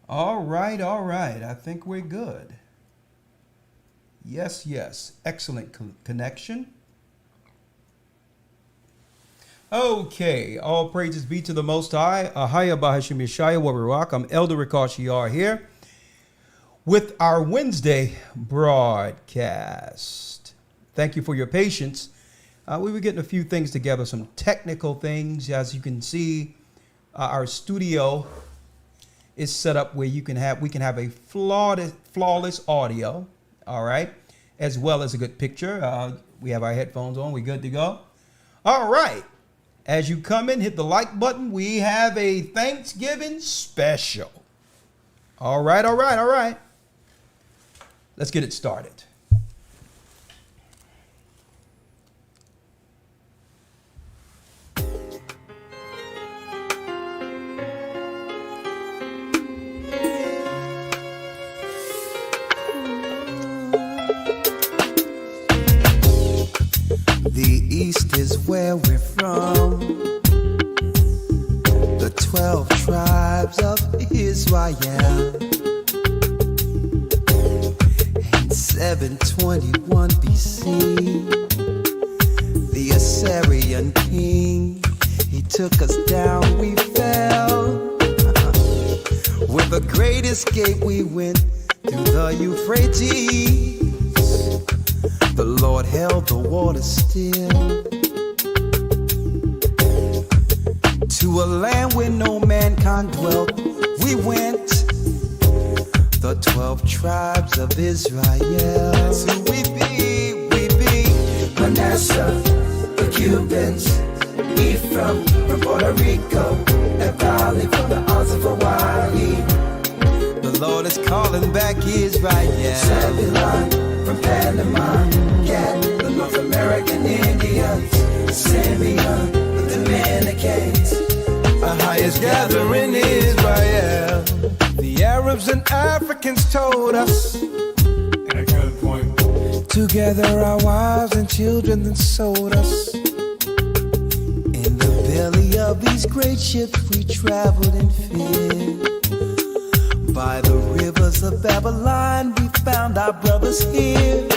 All right, all right. I think we're good. Yes, yes. Excellent connection. Okay, all praises be to the Most High. Ahayah Yashaya, where we rock. I'm Elder Ashar here with our Wednesday broadcast. Thank you for your patience. We were getting a few things together, some technical things. As you can see, our studio is set up where we can have a flawless audio, all right, as well as a good picture. We have our headphones on. We're good to go. All right. As you come in, hit the like button. We have a Thanksgiving special. All right, all right, all right. Let's get it started. The East is where we're from. The 12 tribes of Israel. In 721 BC, the Assyrian king, he took us down, we fell. With the great escape we went through the Euphrates. The Lord held the water still. To a land where no mankind dwelt, we went. The 12 tribes of Israel. That's who we be, we be. Manasseh, the Cubans, Ephraim from Puerto Rico, and Valley from the Isles of Hawaii. The Lord is calling back Israel. Zebulon from Panama, Gad, the North American Indians, Simeon, the Dominicans. Ahayah's gathering Israel. The Arabs and Africans told us. And a good point. Together our wives and children then sold us. In the belly of these great ships we traveled in fear. By the rivers of Babylon we found our brothers here.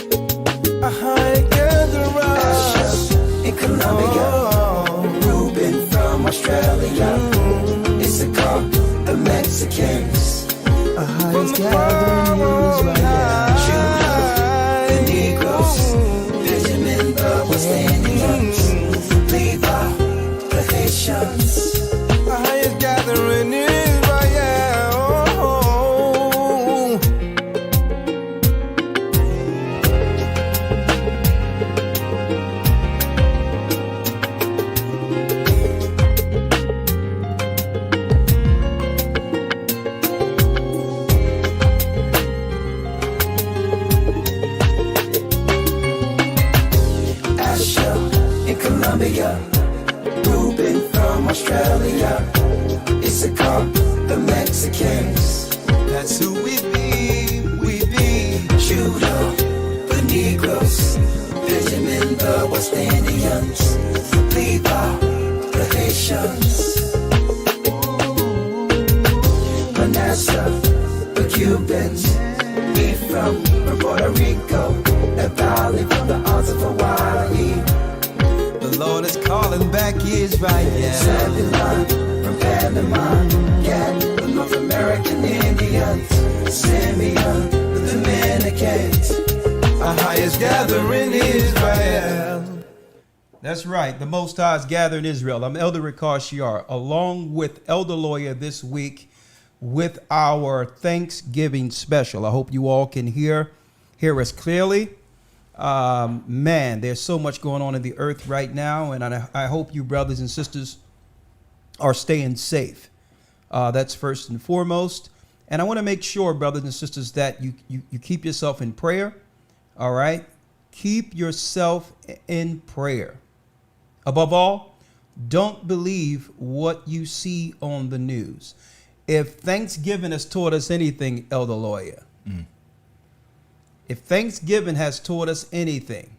Ahayah gather us. Ashar in Colombia, Reuben from Australia, Issachar, the Mexicans. Ahayah's gathering Israel. Judah, the Negroes, Benjamin, the West Indians, Levi, the Haitians. Ahayah's gathering Israel. Reuben from Australia, Issachar, the Mexicans. That's who we be, we be. Judah, the Negroes, Benjamin, the West Indians, Levi, the Haitians. Manasseh, the Cubans, Ephraim from Puerto Rico, and Valley from the Isles of Hawaii. The Lord is calling back Israel. Zebulon from Panama, Gad, the North American Indians, Simeon, the Dominicans. Ahayah's gathering Israel. That's right. The Most High is gathering Israel. I'm Elder Ashar, along with Elder Lawyer this week with our Thanksgiving special. I hope you all can hear us clearly. Man, there's so much going on in the earth right now, and I hope you brothers and sisters are staying safe. That's first and foremost. And I want to make sure, brothers and sisters, that you keep yourself in prayer. All right? Keep yourself in prayer. Above all, don't believe what you see on the news. If Thanksgiving has taught us anything, Elder Lawyer, if Thanksgiving has taught us anything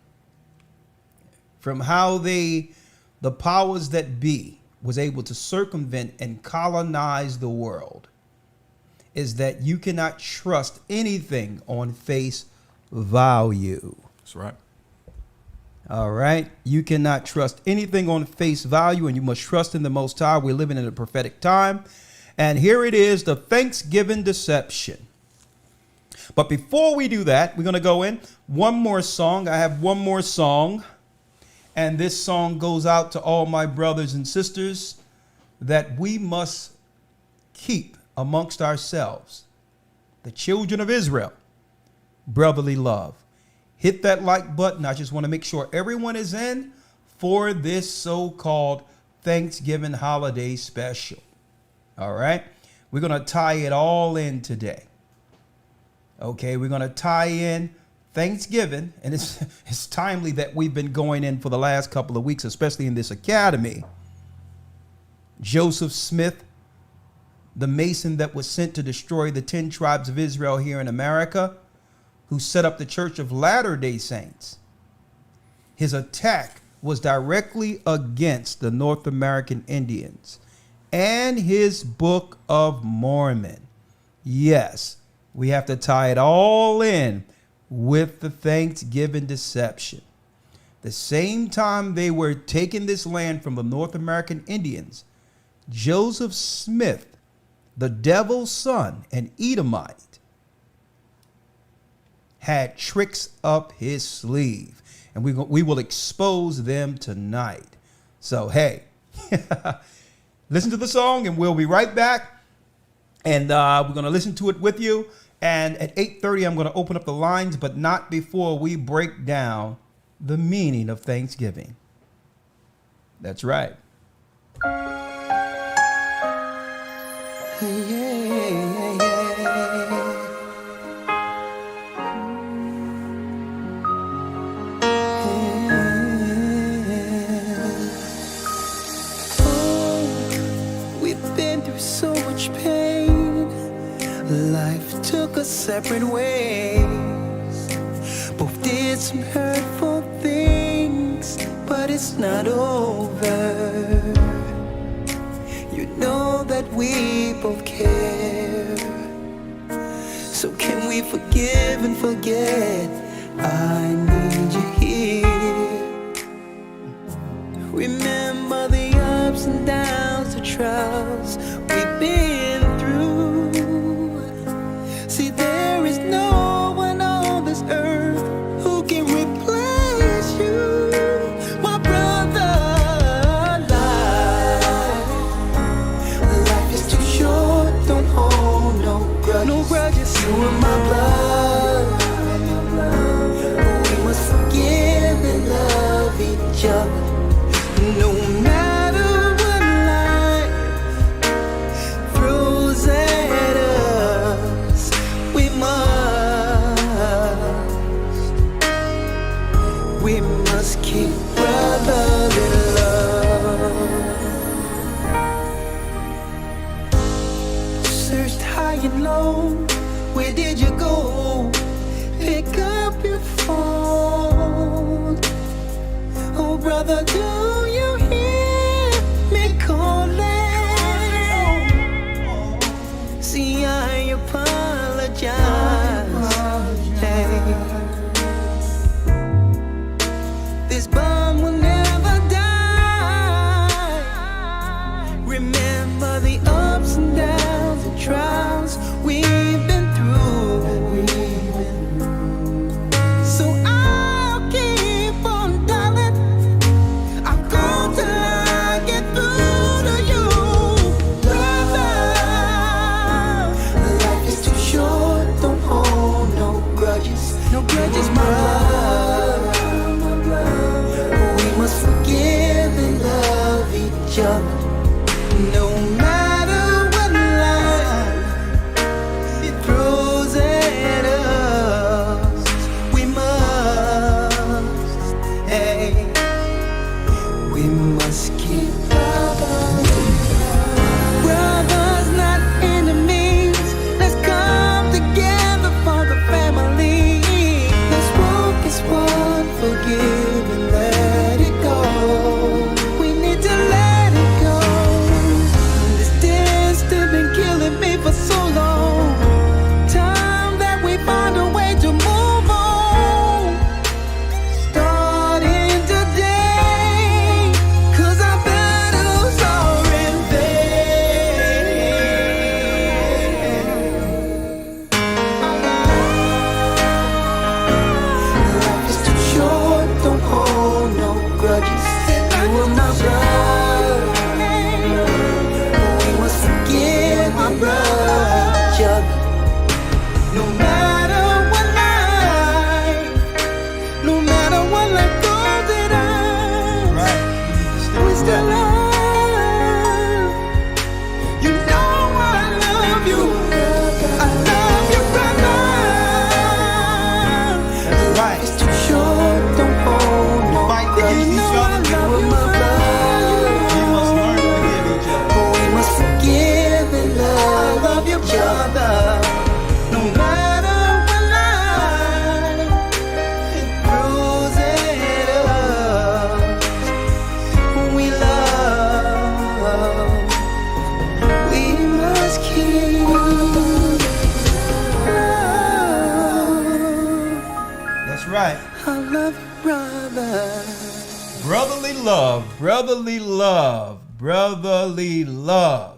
from how the powers that be was able to circumvent and colonize the world, is that you cannot trust anything on face value. That's right. All right. You cannot trust anything on face value, and you must trust in the Most High. We're living in a prophetic time. And here it is, the Thanksgiving deception. But before we do that, we're going to go in one more song. I have one more song. And this song goes out to all my brothers and sisters that we must keep amongst ourselves, the children of Israel, brotherly love. Hit that like button. I just want to make sure everyone is in for this so-called Thanksgiving holiday special. All right. We're going to tie it all in today. Okay. We're going to tie in Thanksgiving. And it's timely that we've been going in for the last couple of weeks, especially in this academy. Joseph Smith, the Mason that was sent to destroy the 10 tribes of Israel here in America, who set up the Church of Latter-day Saints. His attack was directly against the North American Indians and his Book of Mormon. Yes, we have to tie it all in with the Thanksgiving deception. The same time they were taking this land from the North American Indians, Joseph Smith, the devil's son, an Edomite, had tricks up his sleeve, and we will expose them tonight. So, hey, listen to the song, and we'll be right back, and we're going to listen to it with you. And at 8:30, I'm going to open up the lines, but not before we break down the meaning of Thanksgiving. That's right. So much pain, life took us separate ways. Both did some hurtful things, but it's not over. You know that we both care. So can we forgive and forget? I need you here. Remember the ups and downs, the trials we've been through. See, there is no one on this earth who can replace you, my brother. Life is too short, don't hold no grudges. No grudges. You are my blood. We must forgive and love each other, no matter what life throws at us. We must keep brotherly love. Searched high and low, where did you go? Pick up your phone. Oh brother, do you hear me calling? See, I apologize. Hey. This bond will never die. Remember the ups and downs and trials we've been through. So I'll keep on darling. I'll go till I get through to you, brother. Life is too short, don't hold no grudges. No grudges, my love. We must forgive and love each other, no matter what life it throws at us. We must, hey, we must keep brothers, not enemies. Let's come together for the family. Let's walk as one, forgive and let it go. We need to let it go. This distance been killing me for so long. of my blood. We must forgive my brother. No matter what life, no matter what life goes it on, Right. we still love. You know I love you. I love you, brother. That's right. It's too short, don't hold no Fight grudge. against You each know I other. love you, my We must brother. learn to forgive each other. We must forgive and love your brother. No matter what life throws at us, we love. We must keep love. That's right. I love you, brother. Brotherly love, brotherly love, brotherly love.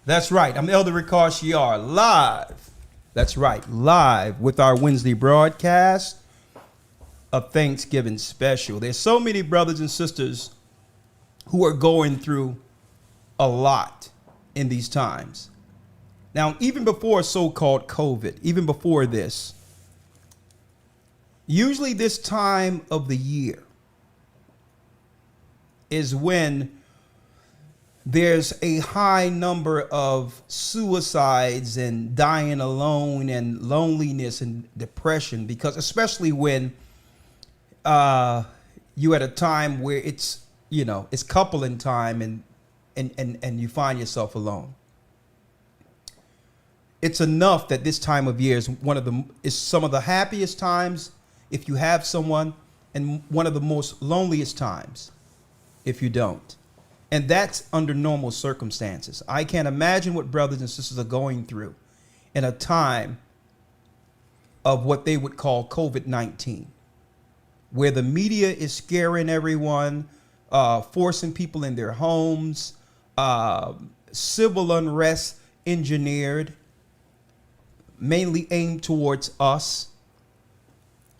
That's right. I'm Elder Ashar live. That's right. Live with our Wednesday broadcast of Thanksgiving special. There's so many brothers and sisters who are going through a lot in these times. Now, even before so-called COVID, even before this, usually this time of the year is when there's a high number of suicides and dying alone and loneliness and depression, because especially when you at a time where it's, you know, it's coupling time and you find yourself alone. It's enough that this time of year is some of the happiest times if you have someone, and one of the most loneliest times if you don't. And that's under normal circumstances. I can't imagine what brothers and sisters are going through in a time of what they would call COVID-19, where the media is scaring everyone, forcing people in their homes, civil unrest engineered, mainly aimed towards us.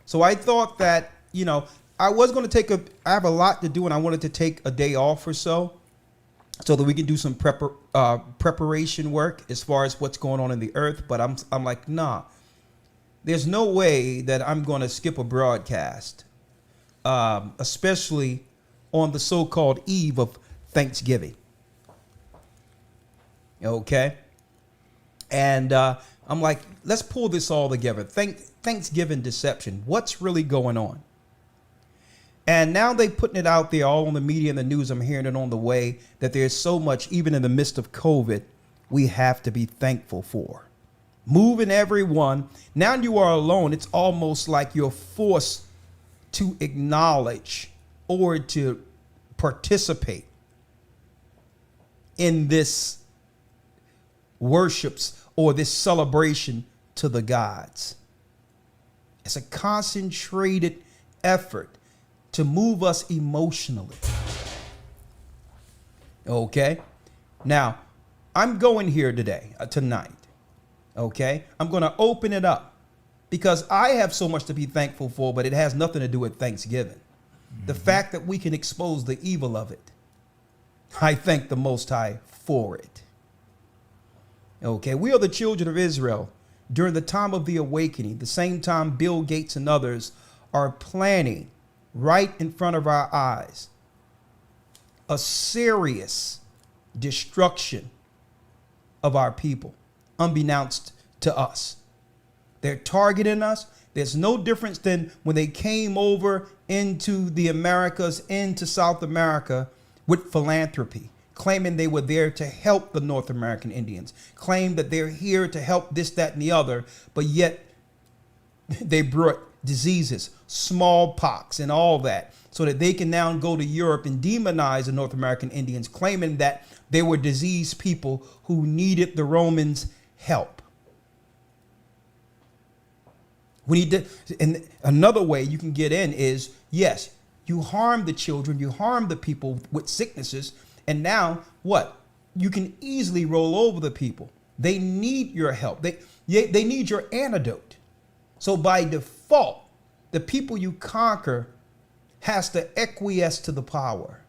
So I thought that, you know, I was going to I have a lot to do, and I wanted to take a day off or so that we can do some preparation work as far as what's going on in the earth. But I'm like, nah, there's no way that I'm going to skip a broadcast, especially on the so-called eve of Thanksgiving. Okay. And I'm like, let's pull this all together. Thanksgiving deception. What's really going on? And now they're putting it out there all on the media and the news. I'm hearing it on the way that there's so much, even in the midst of COVID, we have to be thankful for. Moving everyone. Now you are alone. It's almost like you're forced to acknowledge or to participate in this worships or this celebration to the gods. It's a concentrated effort to move us emotionally. Okay. Now, I'm going here tonight. Okay. I'm going to open it up because I have so much to be thankful for, but it has nothing to do with Thanksgiving. Mm-hmm. The fact that we can expose the evil of it, I thank the Most High for it. Okay. We are the children of Israel during the time of the awakening, the same time Bill Gates and others are planning right in front of our eyes a serious destruction of our people, unbeknownst to us. They're targeting us. There's no difference than when they came over into the Americas, into South America with philanthropy, claiming they were there to help the North American Indians, claim that they're here to help this, that, and the other, but yet they brought diseases, smallpox, and all that, so that they can now go to Europe and demonize the North American Indians, claiming that they were diseased people who needed the Romans' help. And another way you can get in is, yes, you harm the children, you harm the people with sicknesses, and now what? You can easily roll over the people. They need your help. They need your antidote. So by default, the people you conquer has to acquiesce to the power.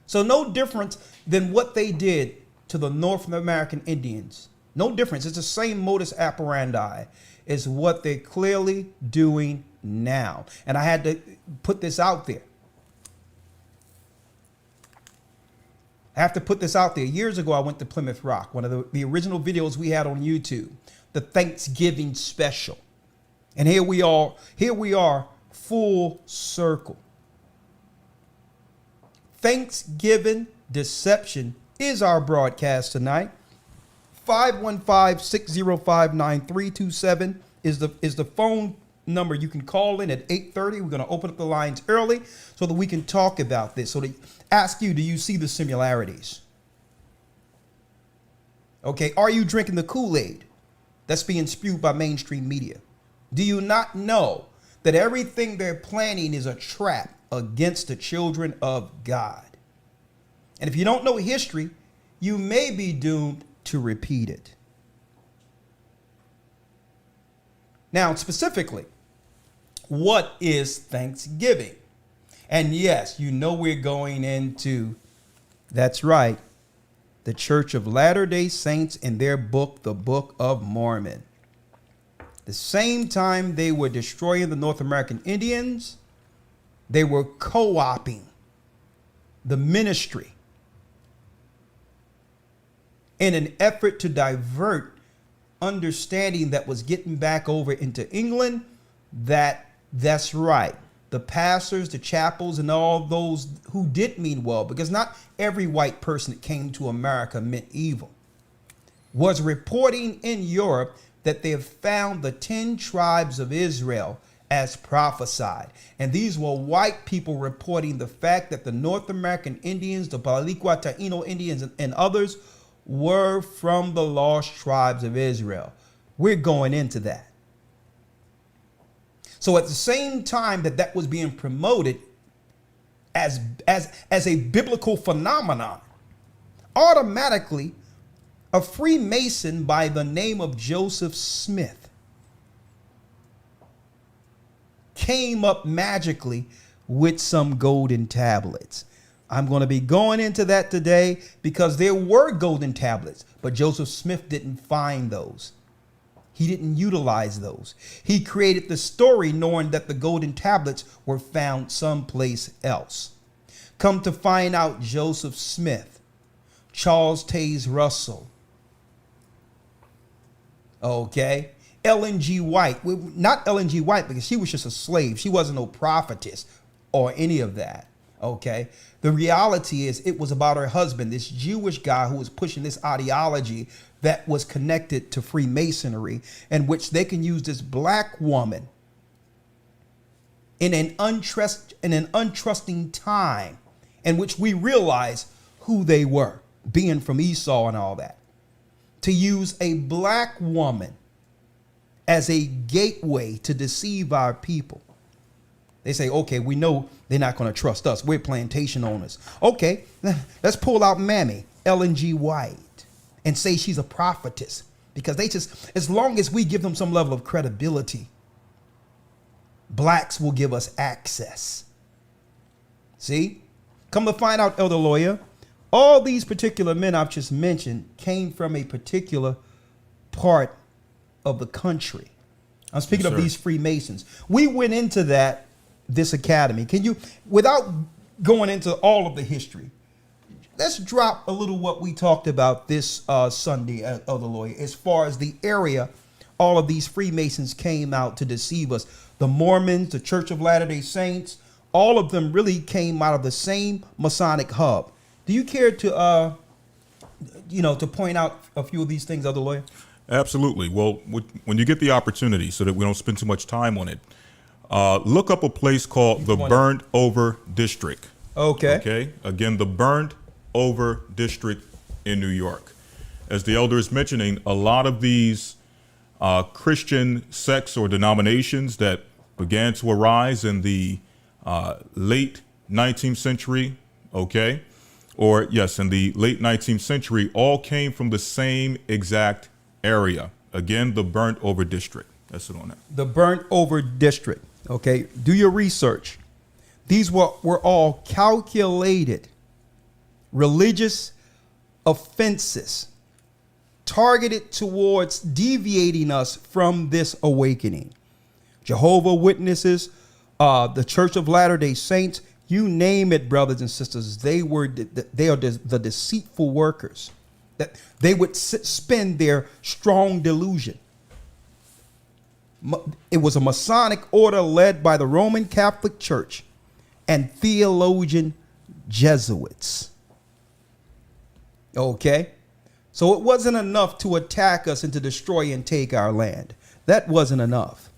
So no difference than what they did to the North American Indians. No difference. It's the same modus operandi is what they're clearly doing now. And I had to put this out there. I have to put this out there. Years ago, I went to Plymouth Rock, one of the original videos we had on YouTube, the Thanksgiving special. And here we are, full circle. Thanksgiving Deception is our broadcast tonight. 515-605-9327 is the phone number. You can call in at 8:30. We're going to open up the lines early so that we can talk about this. So to ask you, do you see the similarities? Okay, are you drinking the Kool-Aid that's being spewed by mainstream media? Do you not know that everything they're planning is a trap against the children of God? And if you don't know history, you may be doomed to repeat it. Now, specifically, what is Thanksgiving? And yes, you know we're going into, that's right, the Church of Latter-day Saints in their book, the Book of Mormon. The same time they were destroying the North American Indians, they were co-opting the ministry in an effort to divert understanding that was getting back over into England. That's right. The pastors, the chapels, and all those who did mean well, because not every white person that came to America meant evil, was reporting in Europe that they have found the 10 tribes of Israel as prophesied. And these were white people reporting the fact that the North American Indians, the Palicua Taino Indians, and others were from the lost tribes of Israel. We're going into that. So at the same time that was being promoted as a biblical phenomenon, automatically a Freemason by the name of Joseph Smith came up magically with some golden tablets. I'm going to be going into that today because there were golden tablets, but Joseph Smith didn't find those. He didn't utilize those. He created the story knowing that the golden tablets were found someplace else. Come to find out, Joseph Smith, Charles Taze Russell, okay, Ellen G. White, not Ellen G. White because she was just a slave. She wasn't no prophetess or any of that. Okay. The reality is it was about her husband, this Jewish guy who was pushing this ideology that was connected to Freemasonry, in which they can use this black woman in an untrusting time in which we realize who they were, being from Esau and all that, to use a black woman as a gateway to deceive our people. They say, okay, we know they're not going to trust us. We're plantation owners. Okay, let's pull out Mammy, Ellen G. White, and say she's a prophetess, because they just, as long as we give them some level of credibility, blacks will give us access. See, come to find out, Elder Lawyer, all these particular men I've just mentioned came from a particular part of the country. I'm speaking of these Freemasons. We went into this academy. Can you, without going into all of the history, let's drop a little what we talked about this Sunday, Elder Lawyer, as far as the area all of these Freemasons came out to deceive us. The Mormons, the Church of Latter-day Saints, all of them really came out of the same Masonic hub. Do you care to, to point out a few of these things, Elder Lawyer? Absolutely. Well, when you get the opportunity, so that we don't spend too much time on it, look up a place called the Burned Over District. Okay. Okay. Again, the Burned Over District in New York. As the elder is mentioning, a lot of these Christian sects or denominations that began to arise in the late 19th century, okay, or yes, in the late 19th century, all came from the same exact area. Again, the Burnt Over District. That's it on that. The Burnt Over District. Okay, do your research. These were all calculated religious offenses targeted towards deviating us from this awakening. Jehovah Witnesses, the Church of Latter-day Saints, you name it, brothers and sisters, they are the deceitful workers. That they would spin their strong delusion. It was a Masonic order led by the Roman Catholic Church and theologian Jesuits. Okay? So it wasn't enough to attack us and to destroy and take our land. That wasn't enough.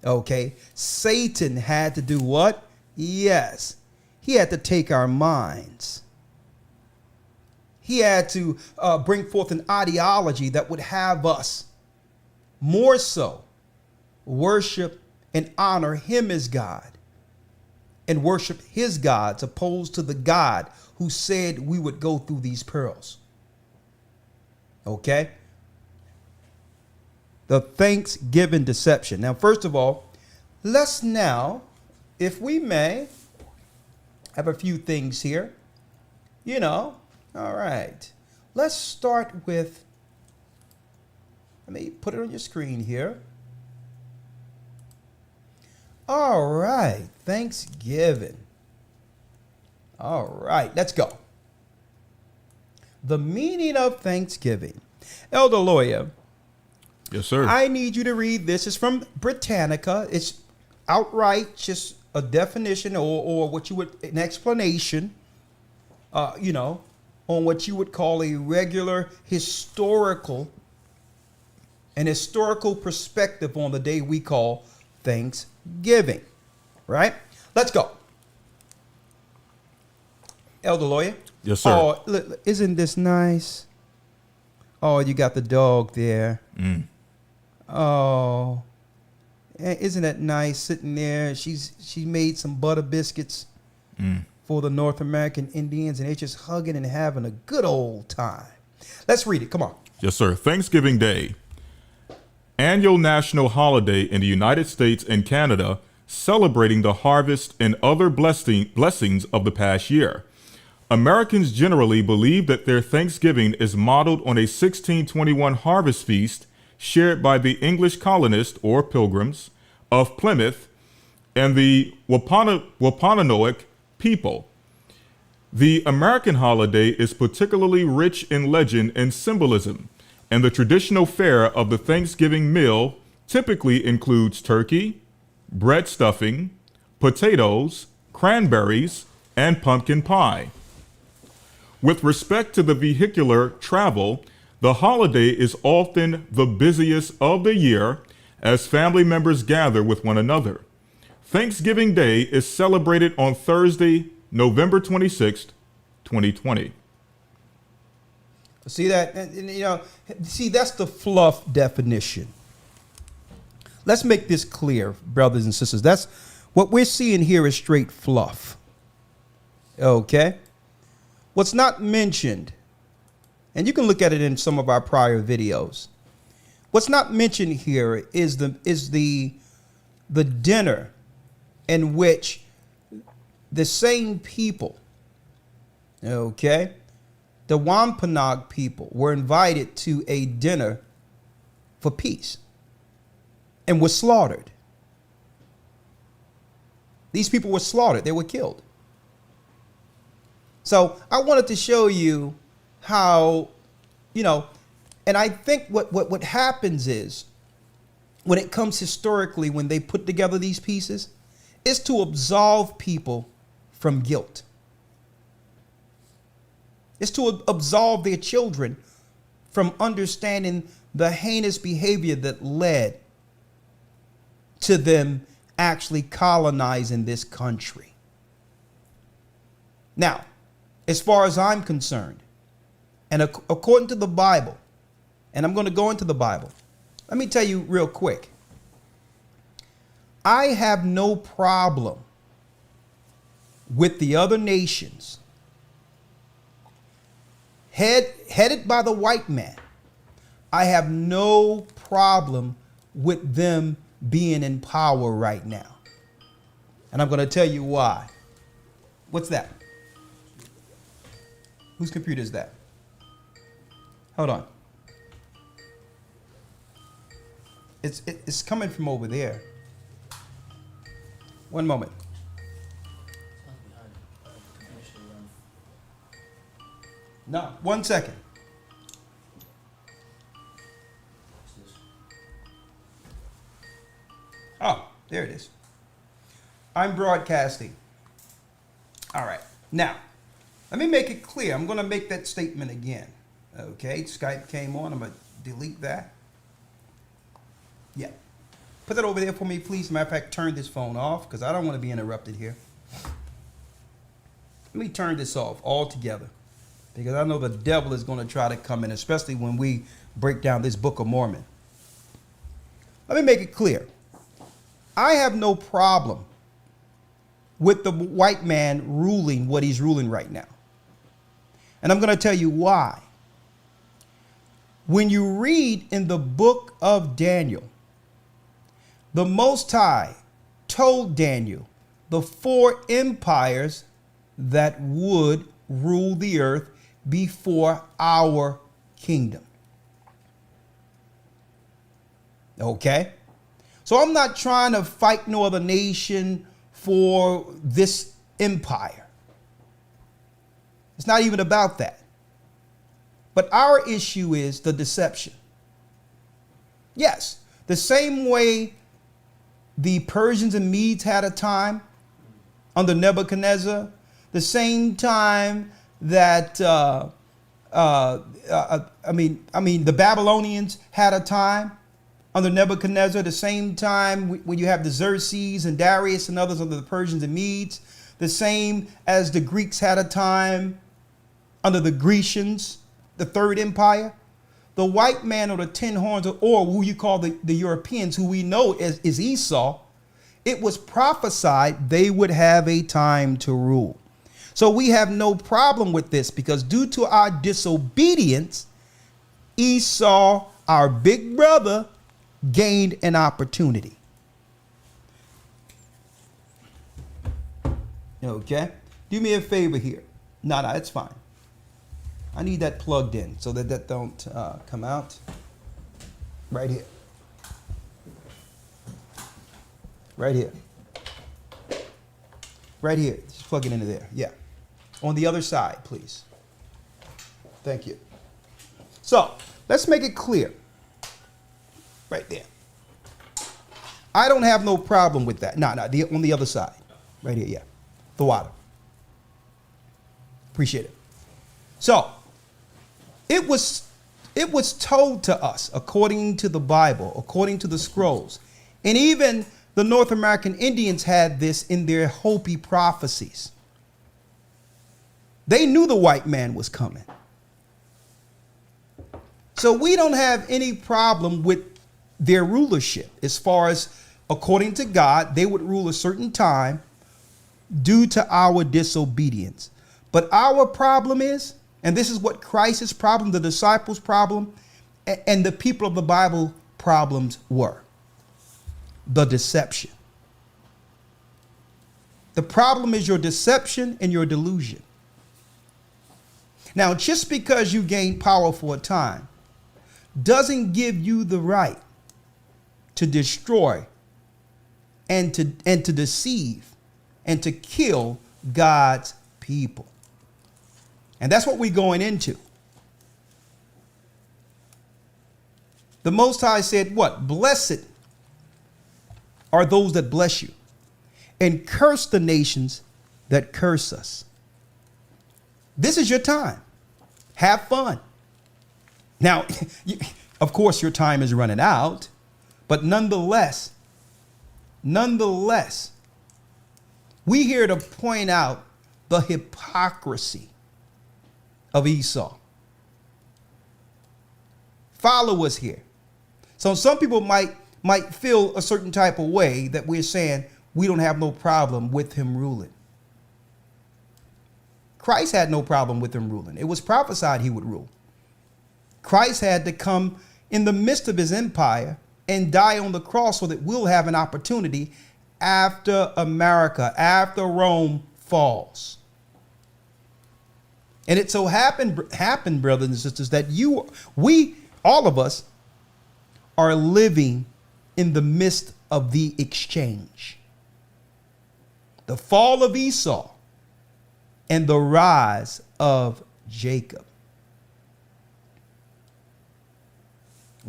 Okay? Satan had to do what? Yes. He had to take our minds. He had to bring forth an ideology that would have us more so worship and honor him as God and worship his gods opposed to the God who said we would go through these pearls. Okay? The Thanksgiving deception. Now, first of all, let's now, if we may, have a few things here. You know, all right. Let's start with, let me put it on your screen here. All right, Thanksgiving. All right, let's go. The meaning of Thanksgiving. Elder Lawyer. Yes, sir. I need you to read this. It's from Britannica. It's outright just a definition or what you would, an explanation, you know, on what you would call a regular historical perspective on the day we call Thanksgiving. Right? Let's go. Elder Lawyer. Yes, sir. Oh, look, isn't this nice? Oh, you got the dog there. Mm. Oh, isn't that nice sitting there? She made some butter biscuits for the North American Indians, and they're just hugging and having a good old time. Let's read it. Come on. Yes, sir. Thanksgiving Day, annual national holiday in the United States and Canada, celebrating the harvest and other blessings of the past year. Americans generally believe that their Thanksgiving is modeled on a 1621 harvest feast shared by the English colonists or pilgrims of Plymouth and the Wampanoag people. The American holiday is particularly rich in legend and symbolism, and the traditional fare of the Thanksgiving meal typically includes turkey, bread stuffing, potatoes, cranberries, and pumpkin pie. With respect to the vehicular travel, the holiday is often the busiest of the year as family members gather with one another. Thanksgiving Day is celebrated on Thursday, November 26th, 2020. See that? And, you know, see, that's the fluff definition. Let's make this clear, brothers and sisters. That's what we're seeing here is straight fluff. Okay? What's not mentioned, and you can look at it in some of our prior videos. What's not mentioned here is the dinner in which the same people, okay, the Wampanoag people were invited to a dinner for peace and were slaughtered. These people were slaughtered. They were killed. So I wanted to show you how, you know, and I think what happens is when it comes historically, when they put together these pieces, is to absolve people from guilt. It's to absolve their children from understanding the heinous behavior that led to them actually colonizing this country. Now, as far as I'm concerned, and according to the Bible, and I'm going to go into the Bible, let me tell you real quick. I have no problem with the other nations headed by the white man. I have no problem with them being in power right now. And I'm going to tell you why. What's that? Whose computer is that? Hold on. It's coming from over there. One moment. No, 1 second. Oh, there it is. I'm broadcasting. All right. Now, let me make it clear. I'm going to make that statement again. Okay, Skype came on. I'm going to delete that. Yeah. Put that over there for me, please. Matter of fact, turn this phone off because I don't want to be interrupted here. Let me turn this off altogether because I know the devil is going to try to come in, especially when we break down this Book of Mormon. Let me make it clear. I have no problem with the white man ruling what he's ruling right now. And I'm going to tell you why. When you read in the book of Daniel, the Most High told Daniel the 4 empires that would rule the earth before our kingdom. Okay? So I'm not trying to fight no other nation for this empire. It's not even about that. But our issue is the deception. Yes, the same way the Persians and Medes had a time under Nebuchadnezzar, the same time that the Babylonians had a time under Nebuchadnezzar, the same time when you have the Xerxes and Darius and others under the Persians and Medes, the same as the Greeks had a time under the Grecians, the Third Empire. The white man or the 10 horns, or who you call the Europeans, who we know is Esau, it was prophesied they would have a time to rule. So we have no problem with this because due to our disobedience, Esau, our big brother, gained an opportunity. Okay? Do me a favor here. No, it's fine. I need that plugged in so that don't come out. Right here. Right here. Right here. Just plug it into there. Yeah. On the other side, please. Thank you. So, let's make it clear. Right there. I don't have no problem with that. No, on the other side. Right here, yeah. The water. Appreciate it. So, it was told to us, according to the Bible, according to the scrolls, and even the North American Indians had this in their Hopi prophecies. They knew the white man was coming. So we don't have any problem with their rulership as far as, according to God, they would rule a certain time due to our disobedience. But our problem is, and this is what Christ's problem, the disciples' problem, and the people of the Bible problems were. The deception. The problem is your deception and your delusion. Now, just because you gain power for a time doesn't give you the right to destroy and to deceive and to kill God's people. And that's what we're going into. The Most High said what? Blessed are those that bless you, and curse the nations that curse us. This is your time. Have fun. Now, of course, your time is running out, but nonetheless, we here to point out the hypocrisy of Esau. Follow us here. So some people might feel a certain type of way that we're saying we don't have no problem with him ruling. Christ had no problem with him ruling. It was prophesied he would rule. Christ had to come in the midst of his empire and die on the cross so that we'll have an opportunity after America, after Rome falls. And it so happened, brothers and sisters, that all of us are living in the midst of the exchange. The fall of Esau and the rise of Jacob.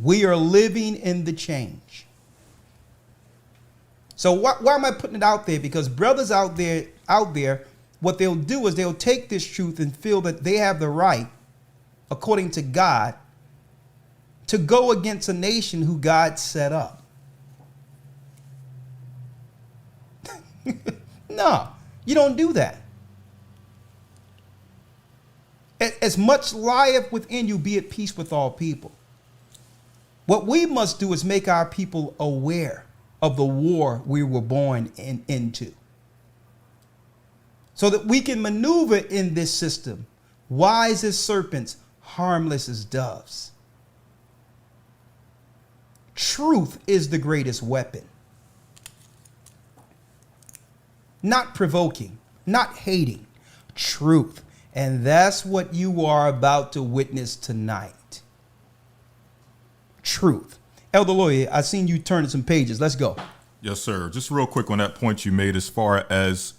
We are living in the change. So why am I putting it out there? Because brothers out there, what they'll do is they'll take this truth and feel that they have the right, according to God, to go against a nation who God set up. No, you don't do that. As much lieth within you, be at peace with all people. What we must do is make our people aware of the war we were born into, so that we can maneuver in this system, wise as serpents, harmless as doves. Truth is the greatest weapon. Not provoking, not hating, truth. And that's what you are about to witness tonight. Truth. Elder Lawyer, I seen you turning some pages. Let's go. Yes, sir. Just real quick on that point you made, as far as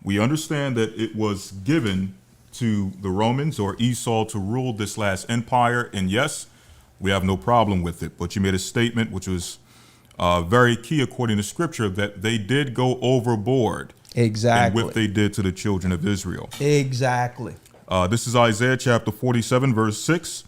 we understand that it was given to the Romans or Esau to rule this last empire. And yes, we have no problem with it. But you made a statement which was very key according to scripture, that they did go overboard. Exactly. In what they did to the children of Israel. Exactly. This is Isaiah chapter 47, verse 6.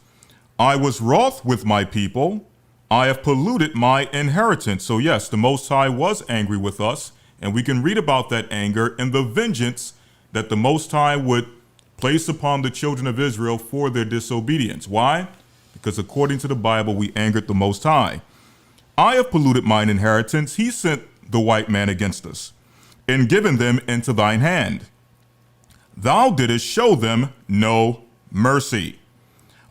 I was wroth with my people. I have polluted my inheritance. So yes, the Most High was angry with us. And we can read about that anger and the vengeance that the Most High would place upon the children of Israel for their disobedience. Why? Because according to the Bible, we angered the Most High. I have polluted mine inheritance. He sent the white man against us, and given them into thine hand. Thou didst show them no mercy.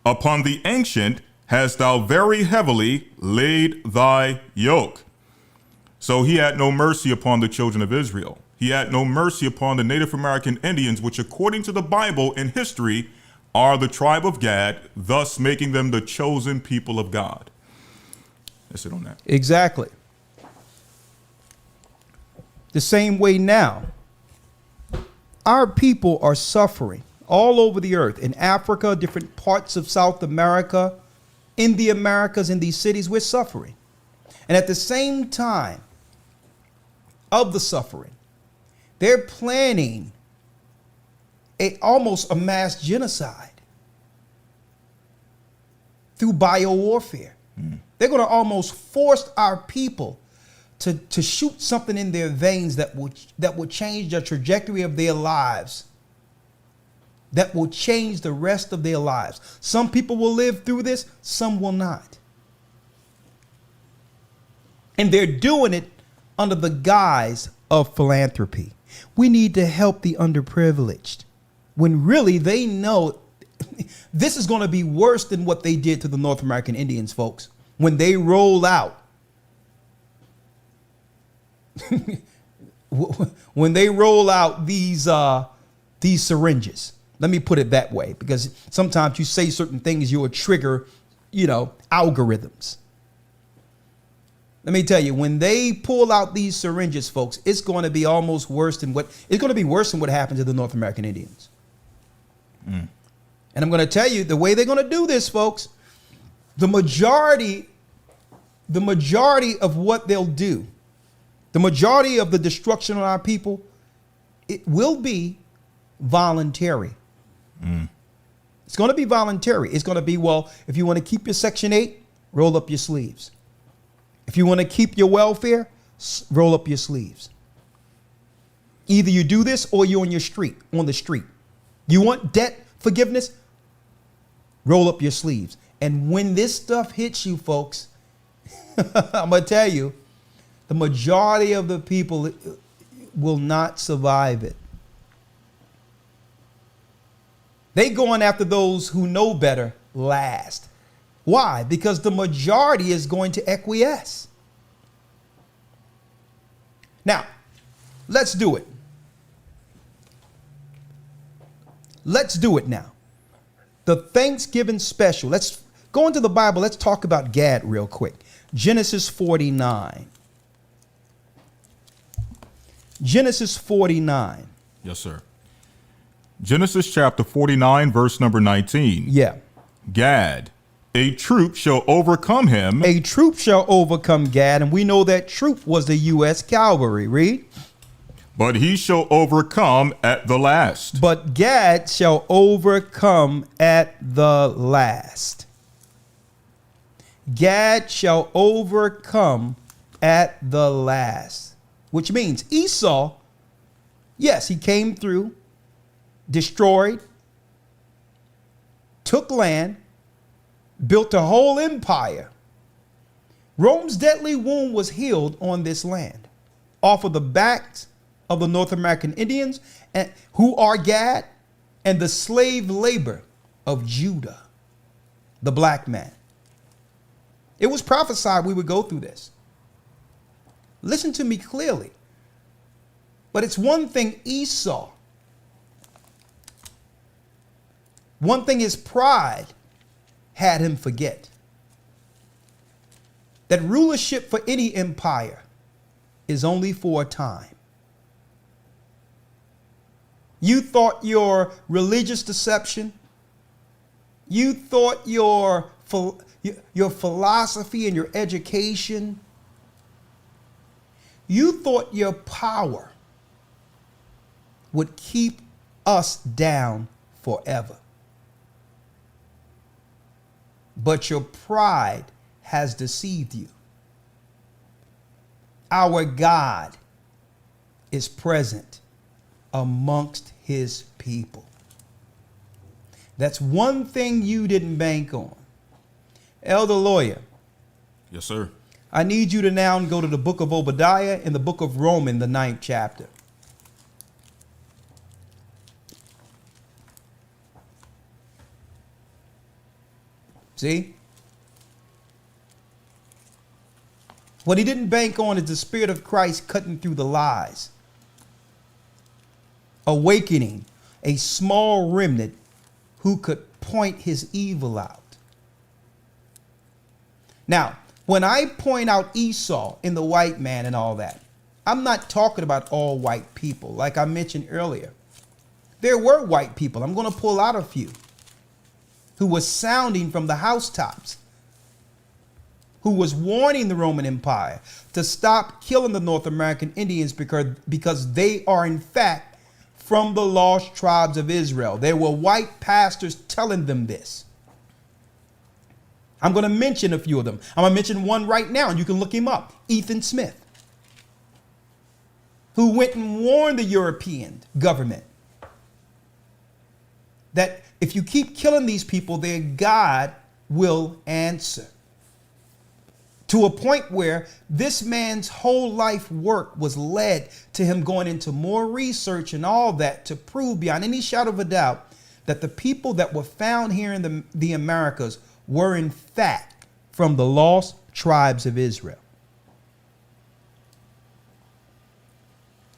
Upon the ancient hast thou very heavily laid thy yoke. So he had no mercy upon the children of Israel. He had no mercy upon the Native American Indians, which according to the Bible and history are the tribe of Gad, thus making them the chosen people of God. That's it on that. Exactly. The same way now, our people are suffering all over the earth, in Africa, different parts of South America, in the Americas, in these cities, we're suffering. And at the same time of the suffering, they're planning almost a mass genocide through biowarfare. They're going to almost force our people to shoot something in their veins that will change the trajectory of their lives, that will change the rest of their lives. Some people will live through this, some will not. And they're doing it under the guise of philanthropy. We need to help the underprivileged, when really they know this is going to be worse than what they did to the North American Indians, folks. When they roll out, when they roll out these syringes, let me put it that way, because sometimes you say certain things, you'll trigger, algorithms. Let me tell you, when they pull out these syringes, folks, it's going to be almost worse than what happened to the North American Indians. And I'm going to tell you the way they're going to do this, folks. The majority of what they'll do, the majority of the destruction on our people, it will be voluntary. It's going to be voluntary. It's going to be, well, if you want to keep your Section 8, roll up your sleeves. If you want to keep your welfare, roll up your sleeves. Either you do this or you're on the street. You want debt forgiveness? Roll up your sleeves. And when this stuff hits you, folks, I'm going to tell you, the majority of the people will not survive it. They going after those who know better last. Why? Because the majority is going to acquiesce. Now, let's do it. Let's do it now. The Thanksgiving special. Let's go into the Bible. Let's talk about Gad real quick. Genesis 49. Genesis 49. Yes, sir. Genesis chapter 49, verse number 19. Yeah. Gad, a troop shall overcome him. A troop shall overcome Gad, and we know that troop was the U.S. cavalry. Read. But he shall overcome at the last. But Gad shall overcome at the last. Gad shall overcome at the last. Which means Esau, yes, he came through, destroyed, took land, built a whole empire. Rome's deadly wound was healed on this land, off of the backs of the North American Indians, and who are Gad, and the slave labor of Judah, the black man. It was prophesied we would go through this. Listen to me clearly. But it's one thing Esau, one thing his pride had him forget. That rulership for any empire is only for a time. You thought your religious deception, you thought your philosophy and your education, you thought your power would keep us down forever. But your pride has deceived you. Our God is present amongst his people. That's one thing you didn't bank on. Elder Lawyer. Yes, sir. I need you to now go to the book of Obadiah and the book of Romans, the 9th chapter. See? What he didn't bank on is the Spirit of Christ cutting through the lies, awakening a small remnant who could point his evil out. Now, when I point out Esau and the white man and all that, I'm not talking about all white people. Like I mentioned earlier, there were white people. I'm going to pull out a few who was sounding from the housetops, who was warning the Roman Empire to stop killing the North American Indians because they are in fact from the lost tribes of Israel. There were white pastors telling them this. I'm going to mention a few of them. I'm going to mention one right now, and you can look him up. Ethan Smith, who went and warned the European government that if you keep killing these people, their God will answer. To a point where this man's whole life work was led to him going into more research and all that to prove beyond any shadow of a doubt that the people that were found here in the Americas were in fact from the lost tribes of Israel.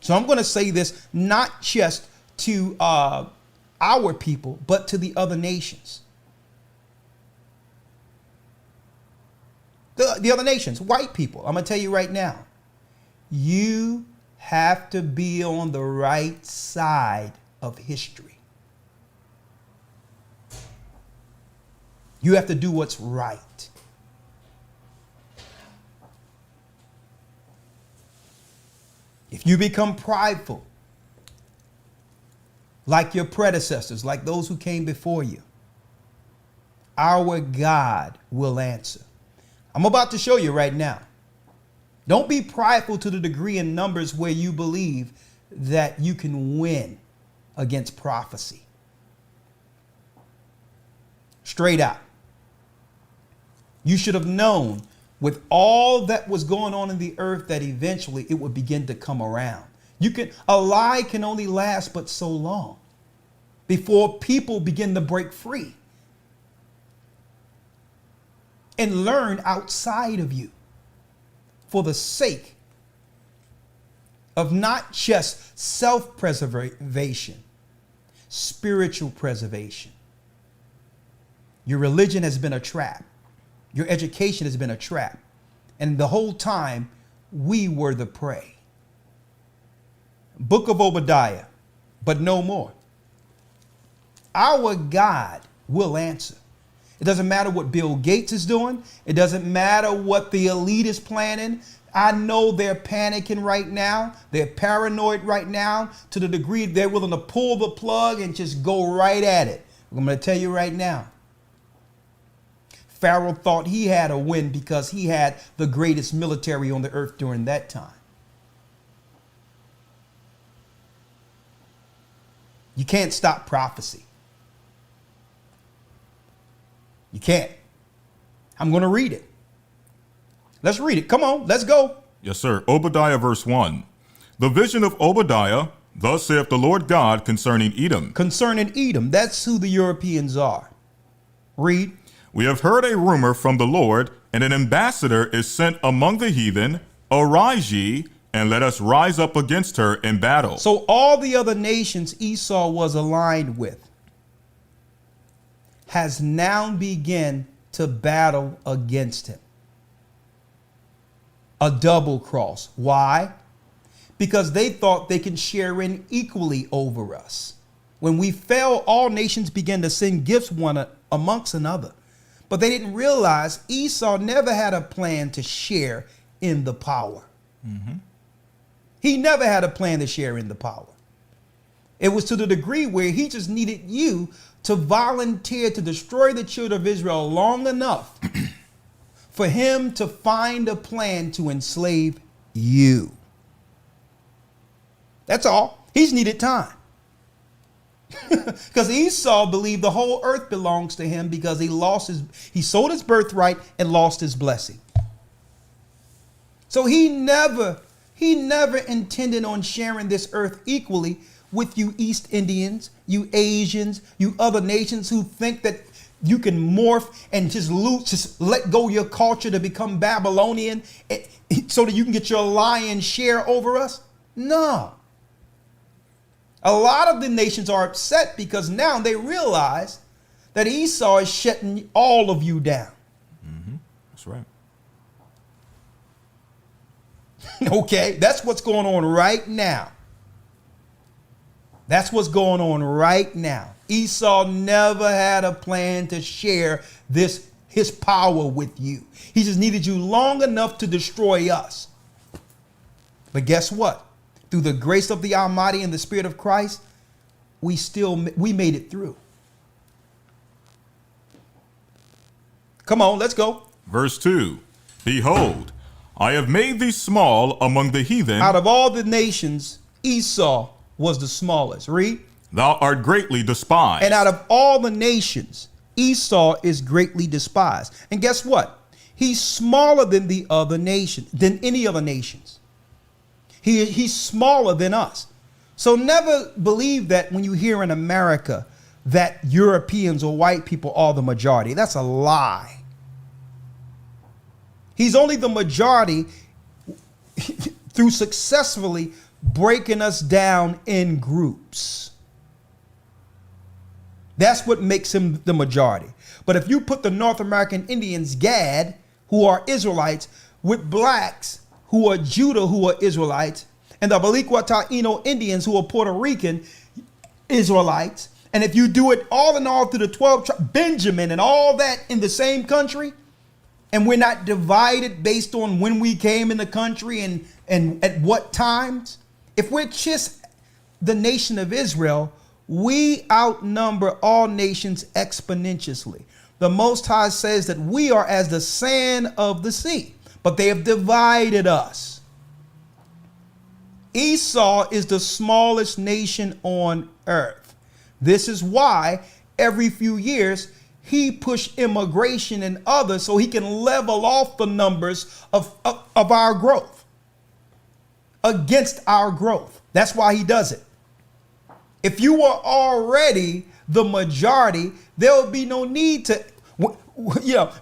So I'm going to say this not just to our people, but to the other nations. The other nations, white people, I'm going to tell you right now, you have to be on the right side of history. You have to do what's right. If you become prideful, like your predecessors, like those who came before you, our God will answer. I'm about to show you right now. Don't be prideful to the degree in numbers where you believe that you can win against prophecy. Straight out. You should have known with all that was going on in the earth that eventually it would begin to come around. A lie can only last but so long before people begin to break free and learn outside of you for the sake of not just self-preservation, spiritual preservation. Your religion has been a trap. Your education has been a trap. And the whole time, we were the prey. Book of Obadiah, but no more. Our God will answer. It doesn't matter what Bill Gates is doing. It doesn't matter what the elite is planning. I know they're panicking right now. They're paranoid right now to the degree they're willing to pull the plug and just go right at it. I'm going to tell you right now. Pharaoh thought he had a win because he had the greatest military on the earth during that time. You can't stop prophecy. You can't. I'm going to read it. Let's read it. Come on, let's go. Yes, sir. Obadiah verse 1. The vision of Obadiah, thus saith the Lord God concerning Edom. Concerning Edom, that's who the Europeans are. Read. We have heard a rumor from the Lord, and an ambassador is sent among the heathen. Arise ye, and let us rise up against her in battle. So all the other nations Esau was aligned with has now begun to battle against him. A double cross. Why? Because they thought they can share in equally over us. When we fell, all nations began to send gifts one amongst another. But they didn't realize Esau never had a plan to share in the power. He never had a plan to share in the power. It was to the degree where he just needed you to volunteer to destroy the children of Israel long enough for him to find a plan to enslave you. That's all. He's needed time. Because Esau believed the whole earth belongs to him because he sold his birthright and lost his blessing. So he never intended on sharing this earth equally with you East Indians, you Asians, you other nations who think that you can morph and just let go your culture to become Babylonian so that you can get your lion's share over us. No. A lot of the nations are upset because now they realize that Esau is shutting all of you down. That's right. Okay, that's what's going on right now. That's what's going on right now. Esau never had a plan to share his power with you. He just needed you long enough to destroy us. But guess what? Through the grace of the Almighty and the Spirit of Christ, we made it through. Come on, let's go. Verse 2. Behold, I have made thee small among the heathen. Out of all the nations, Esau was the smallest. Read. Thou art greatly despised. And out of all the nations, Esau is greatly despised. And guess what? He's smaller than the other nation, than any other nations. He's smaller than us. So never believe that when you hear in America that Europeans or white people are the majority. That's a lie. He's only the majority through successfully breaking us down in groups. That's what makes him the majority. But if you put the North American Indians, Gad, who are Israelites, with blacks who are Judah, who are Israelites, and the Balikwa Taino Indians, who are Puerto Rican Israelites, and if you do it all in all through the 12 Benjamin and all that in the same country, and we're not divided based on when we came in the country and at what times, if we're just the nation of Israel, we outnumber all nations exponentially. The Most High says that we are as the sand of the sea, but they have divided us. Esau is the smallest nation on earth. This is why every few years he pushed immigration and others so he can level off the numbers of our growth against our growth. That's why he does it. If you were already the majority, there would be no need to,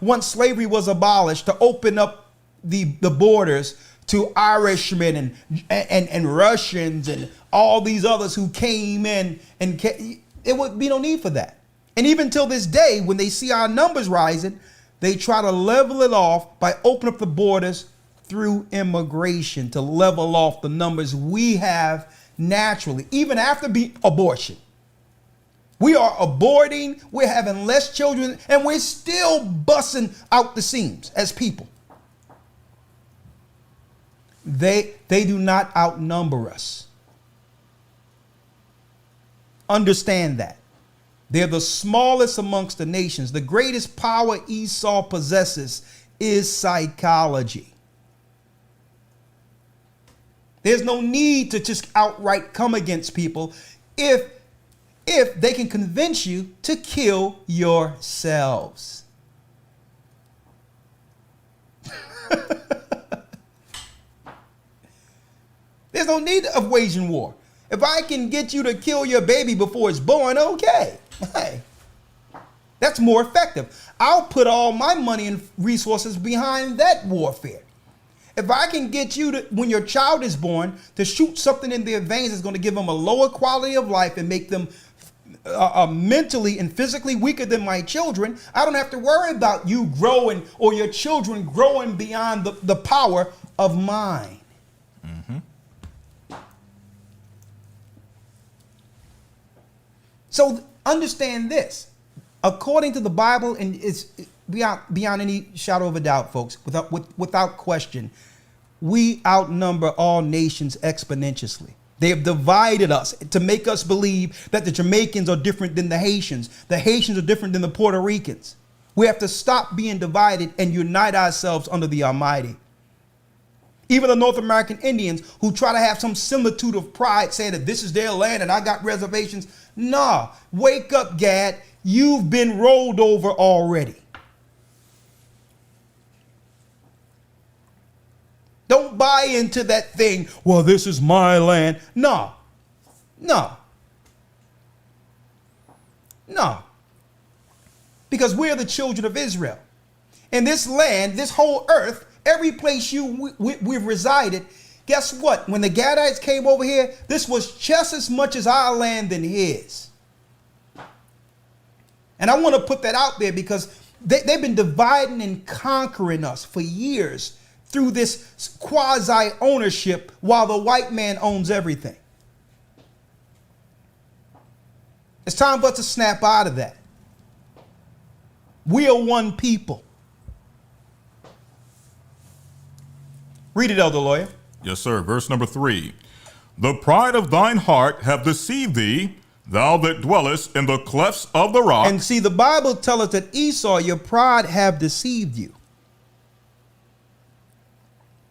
once slavery was abolished, to open up the borders to Irishmen and Russians and all these others who came in. And it would be no need for that. And even till this day, when they see our numbers rising, they try to level it off by opening up the borders through immigration to level off the numbers we have naturally, even after abortion. We are aborting, we're having less children, and we're still busting out the seams as people. They do not outnumber us. Understand that. They're the smallest amongst the nations. The greatest power Esau possesses is psychology. There's no need to just outright come against people if they can convince you to kill yourselves. There's no need of waging war. If I can get you to kill your baby before it's born, okay. Hey, that's more effective. I'll put all my money and resources behind that warfare. If I can get you to, when your child is born, to shoot something in their veins that's going to give them a lower quality of life and make them mentally and physically weaker than my children, I don't have to worry about you growing or your children growing beyond the power of mine. Mm-hmm. So understand this. According to the Bible, and it's beyond any shadow of a doubt, folks, without question, we outnumber all nations exponentially. They have divided us to make us believe that the Jamaicans are different than the Haitians. The Haitians are different than the Puerto Ricans. We have to stop being divided and unite ourselves under the Almighty. Even the North American Indians who try to have some similitude of pride, saying that this is their land and I got reservations. Nah, wake up, Gad. You've been rolled over already. Don't buy into that thing. Well, this is my land. No. Because we're the children of Israel. And this land, this whole earth, every place we've resided, guess what? When the Gadites came over here, this was just as much as our land than his. And I want to put that out there because they've been dividing and conquering us for years through this quasi-ownership while the white man owns everything. It's time for us to snap out of that. We are one people. Read it, Elder Lawyer. Yes, sir. Verse number 3. The pride of thine heart have deceived thee, thou that dwellest in the clefts of the rock. And see, the Bible tells us that Esau, your pride have deceived you.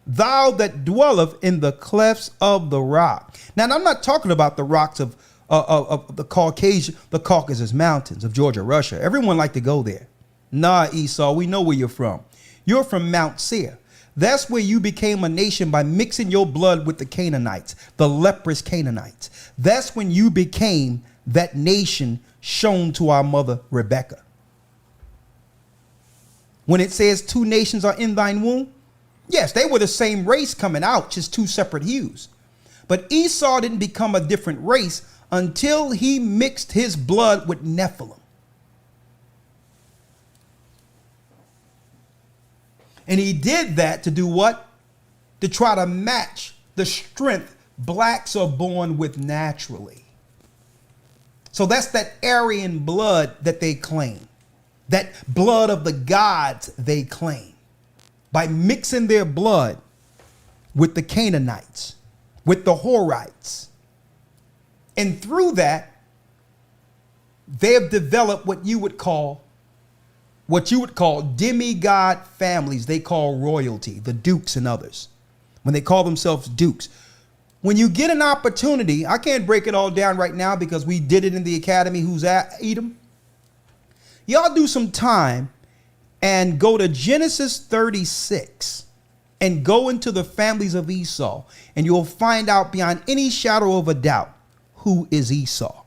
Thou that dwelleth in the clefts of the rock. Now, I'm not talking about the rocks of the Caucasus Mountains of Georgia, Russia. Everyone like to go there. Nah, Esau, we know where you're from. You're from Mount Seir. That's where you became a nation by mixing your blood with the Canaanites, the leprous Canaanites. That's when you became that nation shown to our mother Rebecca. When it says 2 nations are in thine womb, yes, they were the same race coming out, just 2 separate hues. But Esau didn't become a different race until he mixed his blood with Nephilim. And he did that to do what? To try to match the strength blacks are born with naturally. So that's that Aryan blood that they claim. That blood of the gods they claim. By mixing their blood with the Canaanites, with the Horites. And through that, they have developed what you would call demigod families. They call royalty, the dukes and others, when they call themselves dukes. When you get an opportunity, I can't break it all down right now because we did it in the academy, Who's at Edom. Y'all do some time and go to Genesis 36 and go into the families of Esau, and you'll find out beyond any shadow of a doubt who is Esau.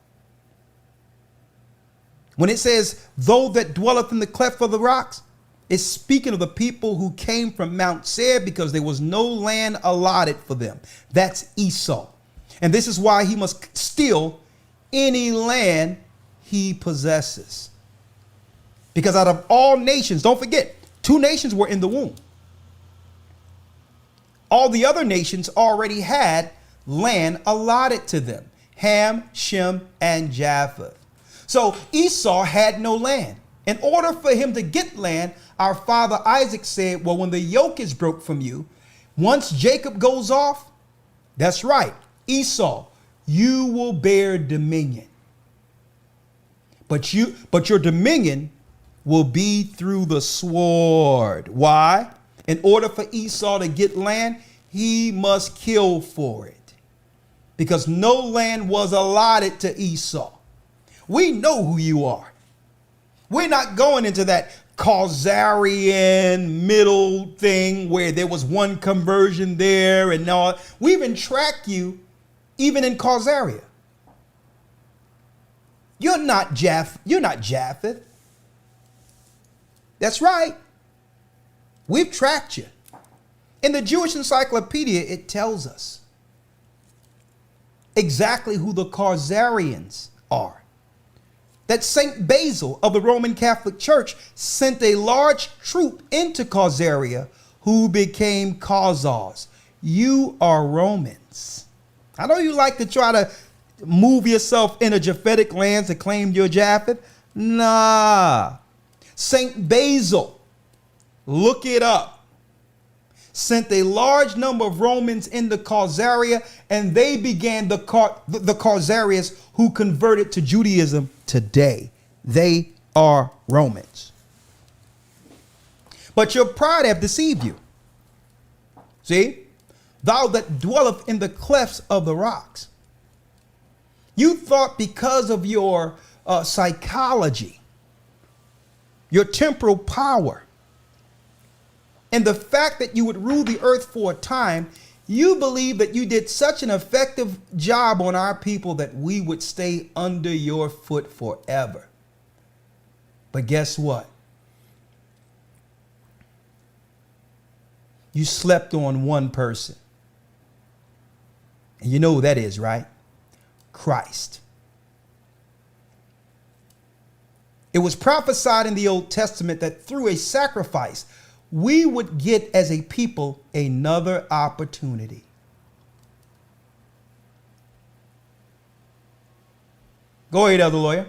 When it says, though that dwelleth in the cleft of the rocks, it's speaking of the people who came from Mount Seir because there was no land allotted for them. That's Esau. And this is why he must steal any land he possesses. Because out of all nations, don't forget, 2 nations were in the womb. All the other nations already had land allotted to them. Ham, Shem, and Japheth. So Esau had no land. In order for him to get land, our father Isaac said, well, when the yoke is broke from you, once Jacob goes off, that's right, Esau, you will bear dominion. But your dominion will be through the sword. Why? In order for Esau to get land, he must kill for it. Because no land was allotted to Esau. We know who you are. We're not going into that Khazarian middle thing where there was one conversion there and all. We even track you even in Khazaria. You're not Japheth. That's right. We've tracked you. In the Jewish Encyclopedia, it tells us exactly who the Khazarians are. That Saint Basil of the Roman Catholic Church sent a large troop into Khazaria who became Khazars. You are Romans. I know you like to try to move yourself into Japhetic lands to claim your Japheth. Nah. Saint Basil, look it up, sent a large number of Romans into Khazaria, and they began the Khazarians who converted to Judaism today. They are Romans. But your pride have deceived you. See? Thou that dwelleth in the clefts of the rocks. You thought because of your psychology, your temporal power, and the fact that you would rule the earth for a time, you believe that you did such an effective job on our people that we would stay under your foot forever. But guess what? You slept on one person. And you know who that is, right? Christ. It was prophesied in the Old Testament that through a sacrifice, we would get as a people another opportunity. Go ahead, Elder Lawyer.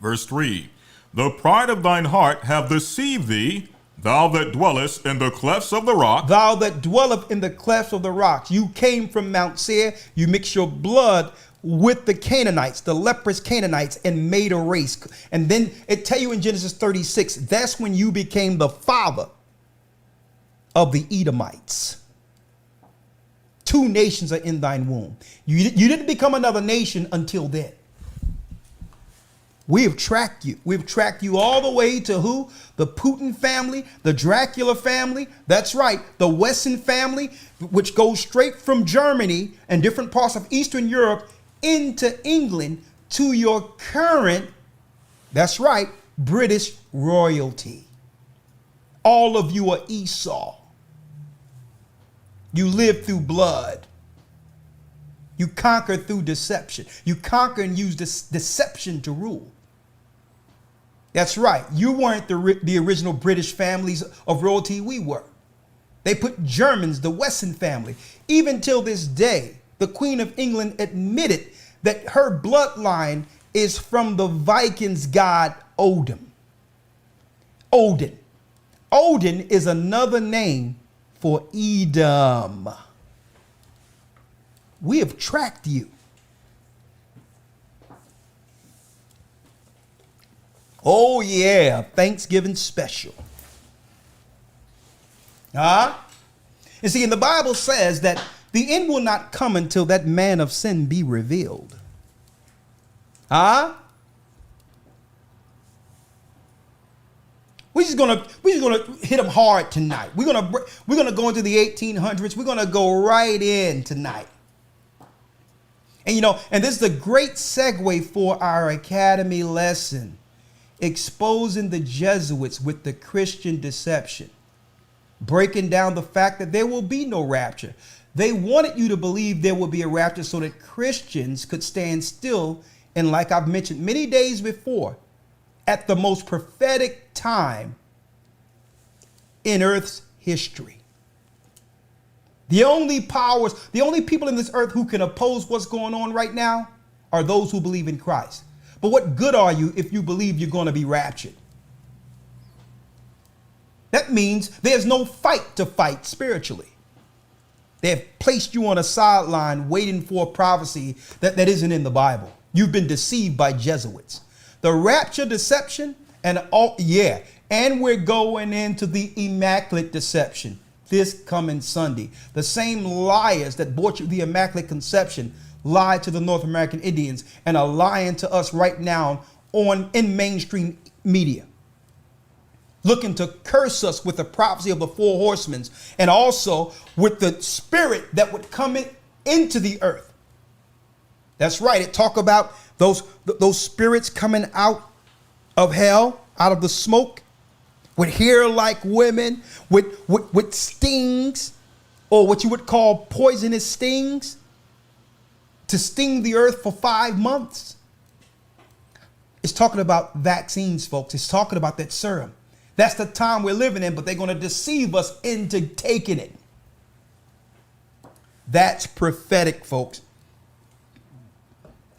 Verse 3, the pride of thine heart have deceived thee, thou that dwellest in the clefts of the rock. Thou that dwelleth in the clefts of the rocks. You came from Mount Seir. You mixed your blood with the Canaanites, the leprous Canaanites, and made a race. And then it tell you in Genesis 36, that's when you became the father of the Edomites. 2 nations are in thine womb. You didn't become another nation until then. We have tracked you. We've tracked you all the way to who? The Putin family, the Dracula family. That's right. The Wesson family, which goes straight from Germany and different parts of Eastern Europe into England to your current, that's right, British royalty. All of you are Esau. You live through blood. You conquer through deception. You conquer and use this deception to rule. That's right. You weren't the original British families of royalty. We were. They put Germans, the Wesson family. Even till this day, the Queen of England admitted that her bloodline is from the Vikings god Odin. Odin. Odin is another name for Edom. We have tracked you. Oh yeah, Thanksgiving special. And see, and the Bible says that the end will not come until that man of sin be revealed. We're just gonna hit them hard tonight. We're gonna go into the 1800s. We're gonna go right in tonight. And and this is a great segue for our academy lesson, exposing the Jesuits with the Christian deception, breaking down the fact that there will be no rapture. They wanted you to believe there would be a rapture so that Christians could stand still And like I've mentioned many days before, at the most prophetic time in Earth's history. The only powers, the only people in this earth who can oppose what's going on right now are those who believe in Christ. But what good are you if you believe you're going to be raptured? That means there's no fight to fight spiritually. They have placed you on a sideline waiting for a prophecy that isn't in the Bible. You've been deceived by Jesuits. The rapture deception and we're going into the immaculate deception this coming Sunday. The same liars that brought you the immaculate conception lied to the North American Indians and are lying to us right now in mainstream media, looking to curse us with the prophecy of the four horsemen and also with the spirit that would come into the earth. That's right. It talk about those spirits coming out of hell, out of the smoke, with hair like women, with stings, or what you would call poisonous stings, to sting the earth for 5 months. It's talking about vaccines, folks. It's talking about that serum. That's the time we're living in, but they're going to deceive us into taking it. That's prophetic, folks.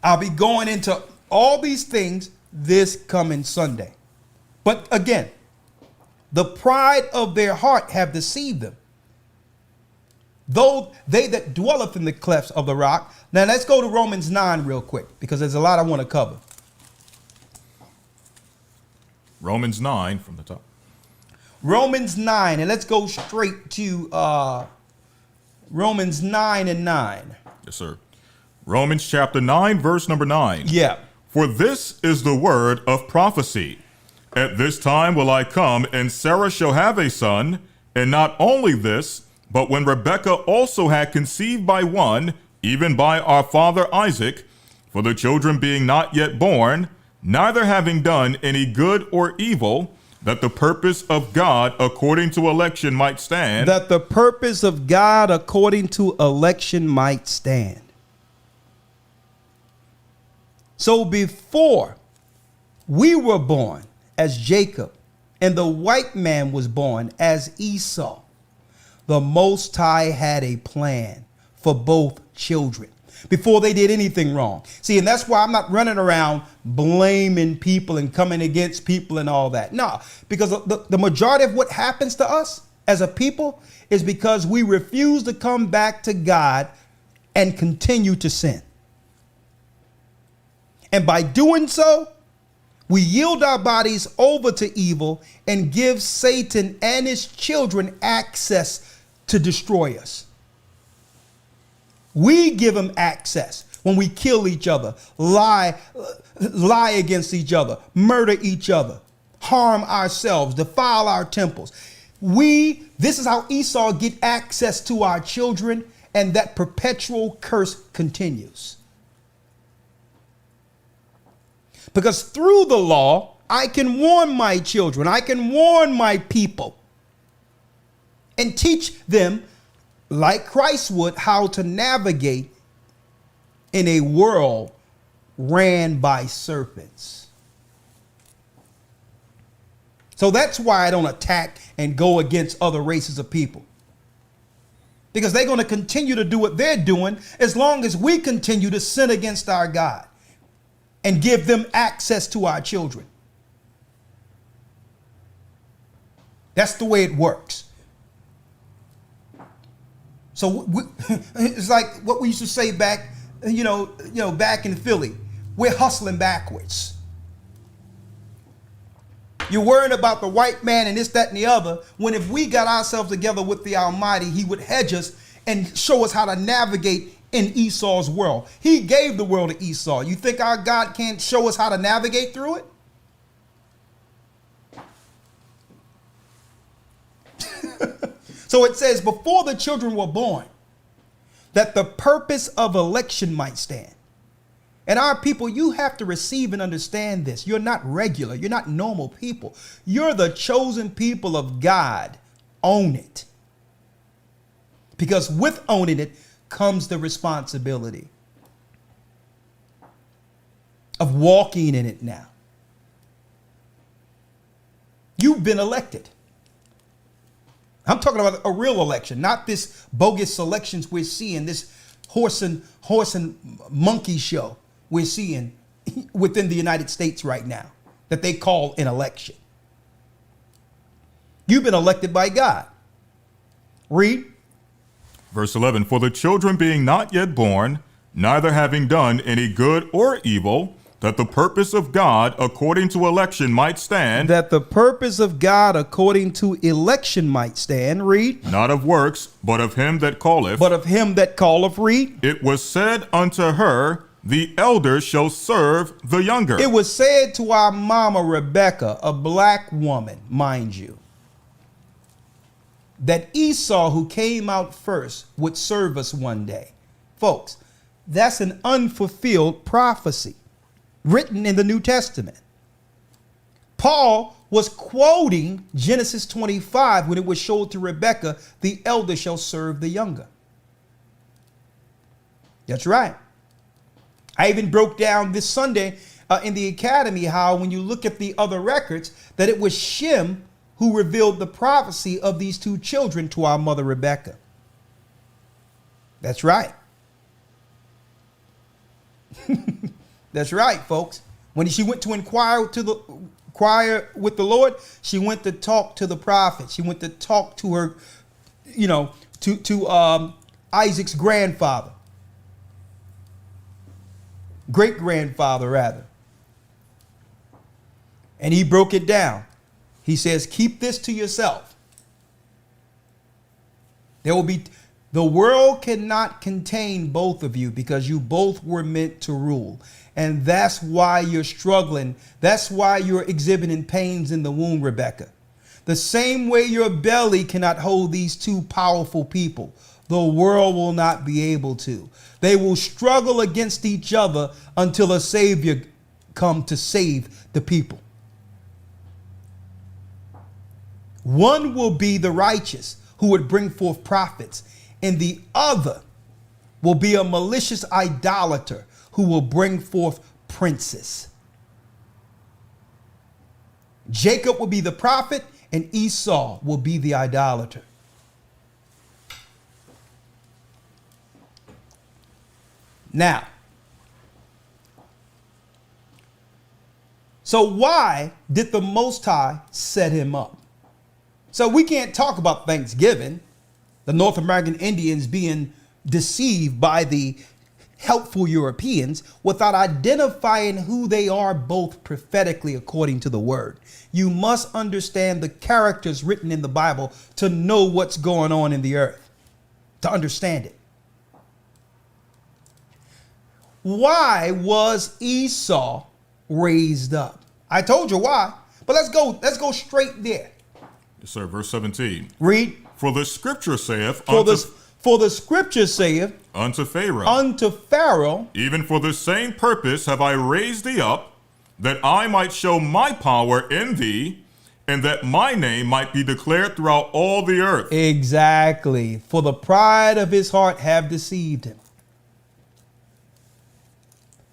I'll be going into all these things this coming Sunday. But again, the pride of their heart have deceived them. Though they that dwelleth in the clefts of the rock. Now let's go to Romans 9 real quick, because there's a lot I want to cover. Romans 9 from the top. Romans 9, and let's go straight to Romans 9 and 9. Yes, sir. Romans chapter 9, verse number 9. Yeah. For this is the word of prophecy. At this time will I come, and Sarah shall have a son. And not only this, but when Rebekah also had conceived by one, even by our father Isaac, for the children being not yet born, neither having done any good or evil, that the purpose of God according to election might stand. That the purpose of God according to election might stand. So before we were born as Jacob, and the white man was born as Esau, the Most High had a plan for both children before they did anything wrong. See, and that's why I'm not running around blaming people and coming against people and all that. No, because the majority of what happens to us as a people is because we refuse to come back to God and continue to sin. And by doing so, we yield our bodies over to evil and give Satan and his children access to destroy us. We give them access when we kill each other, lie against each other, murder each other, harm ourselves, defile our temples. This is how Esau get access to our children, and that perpetual curse continues. Because through the law, I can warn my children, I can warn my people, and teach them, like Christ would, how to navigate in a world ran by serpents. So that's why I don't attack and go against other races of people. Because they're going to continue to do what they're doing as long as we continue to sin against our God and give them access to our children. That's the way it works. So it's like what we used to say back, back in Philly. We're hustling backwards. You're worrying about the white man and this, that, and the other, when if we got ourselves together with the Almighty, he would hedge us and show us how to navigate in Esau's world. He gave the world to Esau. You think our God can't show us how to navigate through it? So it says, before the children were born, that the purpose of election might stand. And our people, you have to receive and understand this. You're not regular. You're not normal people. You're the chosen people of God. Own it. Because with owning it comes the responsibility. of walking in it now. You've been elected. I'm talking about a real election, not this bogus elections we're seeing, this horse and monkey show we're seeing within the United States right now that they call an election. You've been elected by God. Read. Verse 11, for the children being not yet born, neither having done any good or evil, that the purpose of God according to election might stand. That the purpose of God according to election might stand. Read. Not of works, but of him that calleth. But of him that calleth. Read. It was said unto her, the elder shall serve the younger. It was said to our mama Rebecca, a black woman, mind you, that Esau, who came out first, would serve us one day. Folks, that's an unfulfilled prophecy written in the New Testament. Paul was quoting Genesis 25 when it was showed to Rebekah, the elder shall serve the younger. That's right. I even broke down this Sunday in the academy how when you look at the other records, that it was Shem who revealed the prophecy of these two children to our mother Rebekah. That's right. That's right, folks. When she went to inquire with the Lord, she went to talk to the prophet. She went to talk to her, to Isaac's grandfather, great grandfather rather. And he broke it down. He says, keep this to yourself. The world cannot contain both of you because you both were meant to rule. And that's why you're struggling. That's why you're exhibiting pains in the womb, Rebecca. The same way your belly cannot hold these two powerful people, the world will not be able to. They will struggle against each other until a savior come to save the people. One will be the righteous who would bring forth prophets, and the other will be a malicious idolater who will bring forth princes. Jacob will be the prophet, and Esau will be the idolater. Now, so why did the Most High set him up? So we can't talk about Thanksgiving, the North American Indians being deceived by the helpful Europeans, without identifying who they are both prophetically according to the word. You must understand the characters written in the Bible to know what's going on in the earth, to understand it. Why was Esau raised up? I told you why, but let's go straight there. Yes, sir. Verse 17. Read. For the scripture saith, For the scripture saith unto Pharaoh, even for the same purpose have I raised thee up, that I might show my power in thee, and that my name might be declared throughout all the earth. Exactly. For the pride of his heart have deceived him.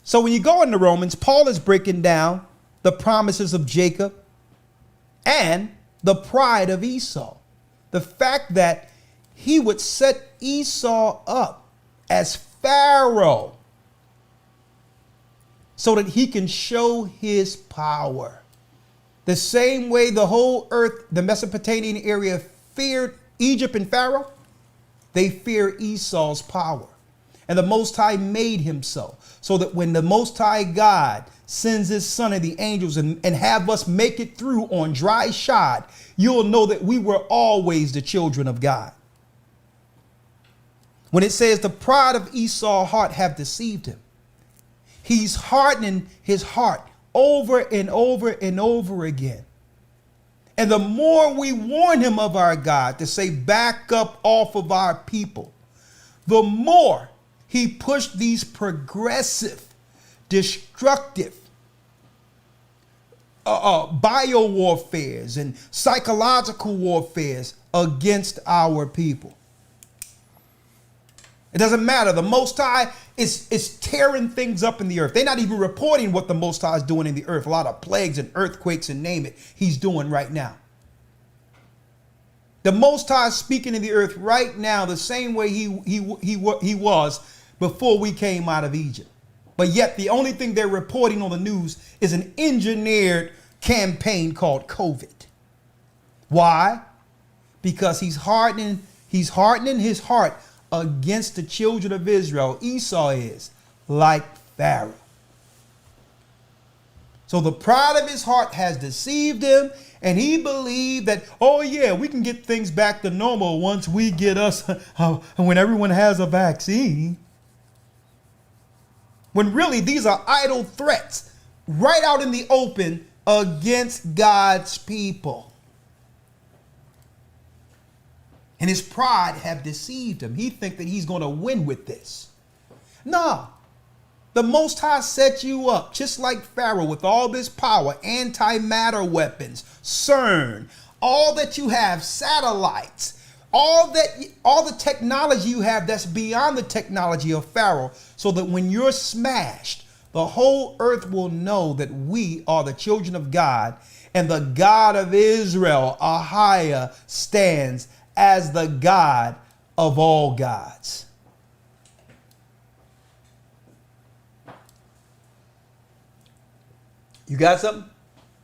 So when you go into Romans, Paul is breaking down the promises of Jacob and the pride of Esau. The fact that he would set Esau up as Pharaoh so that he can show his power. The same way the whole earth, the Mesopotamian area, feared Egypt and Pharaoh, they fear Esau's power. And the Most High made him so that when the Most High God sends his son and the angels and have us make it through on dry shod, you'll know that we were always the children of God. When it says the pride of Esau's heart have deceived him, he's hardening his heart over and over and over again. And the more we warn him of our God to say, back up off of our people, the more he pushed these progressive, destructive bio warfares and psychological warfares against our people. It doesn't matter. The Most High is tearing things up in the earth. They're not even reporting what the Most High is doing in the earth. A lot of plagues and earthquakes and name it, he's doing right now. The Most High is speaking in the earth right now the same way he was before we came out of Egypt. But yet the only thing they're reporting on the news is an engineered campaign called COVID. Why? Because he's hardening his heart against the children of Israel. Esau is like Pharaoh. So the pride of his heart has deceived him, and he believed that, oh yeah, we can get things back to normal once we get when everyone has a vaccine. When really these are idle threats right out in the open against God's people. And his pride have deceived him. He think that he's going to win with this. No. The Most High set you up just like Pharaoh with all this power, antimatter weapons, CERN, all that you have, satellites, all the technology you have that's beyond the technology of Pharaoh, so that when you're smashed, the whole earth will know that we are the children of God, and the God of Israel, Ahayah, stands as the God of all gods. You got something?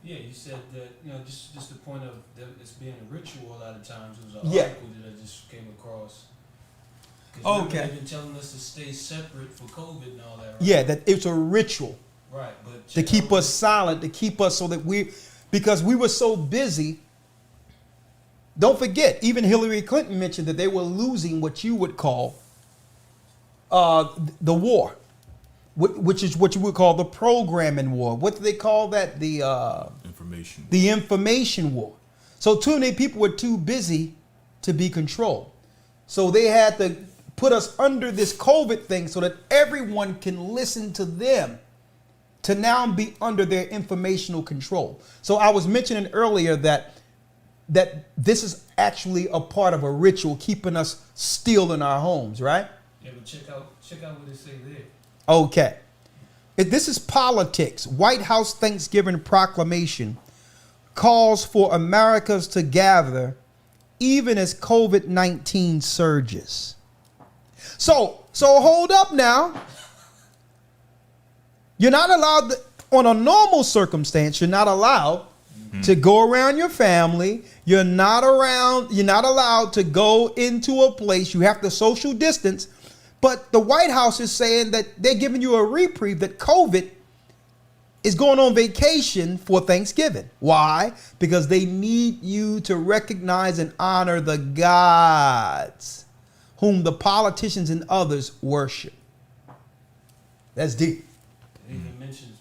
Yeah, you said that, just the point of that it's being a ritual a lot of times. It was an article that I just came across. Okay. They've been telling us to stay separate for COVID and all that, right? Yeah, that it's a ritual. Right, but to keep us silent, to keep us so that because we were so busy. Don't forget, even Hillary Clinton mentioned that they were losing what you would call the war, which is what you would call the programming war. What do they call that? The information war. So too many people were too busy to be controlled. So they had to put us under this COVID thing so that everyone can listen to them, to now be under their informational control. So I was mentioning earlier that this is actually a part of a ritual keeping us still in our homes, right? Yeah, but check out what they say there. Okay. This is politics. White House Thanksgiving proclamation calls for Americans to gather even as COVID-19 surges. So hold up now. You're not allowed on a normal circumstance, you're not allowed to go around your family. You're not allowed to go into a place. You have to social distance. But the White House is saying that they're giving you a reprieve, that COVID is going on vacation for Thanksgiving. Why? Because they need you to recognize and honor the gods whom the politicians and others worship. That's deep. It even mentions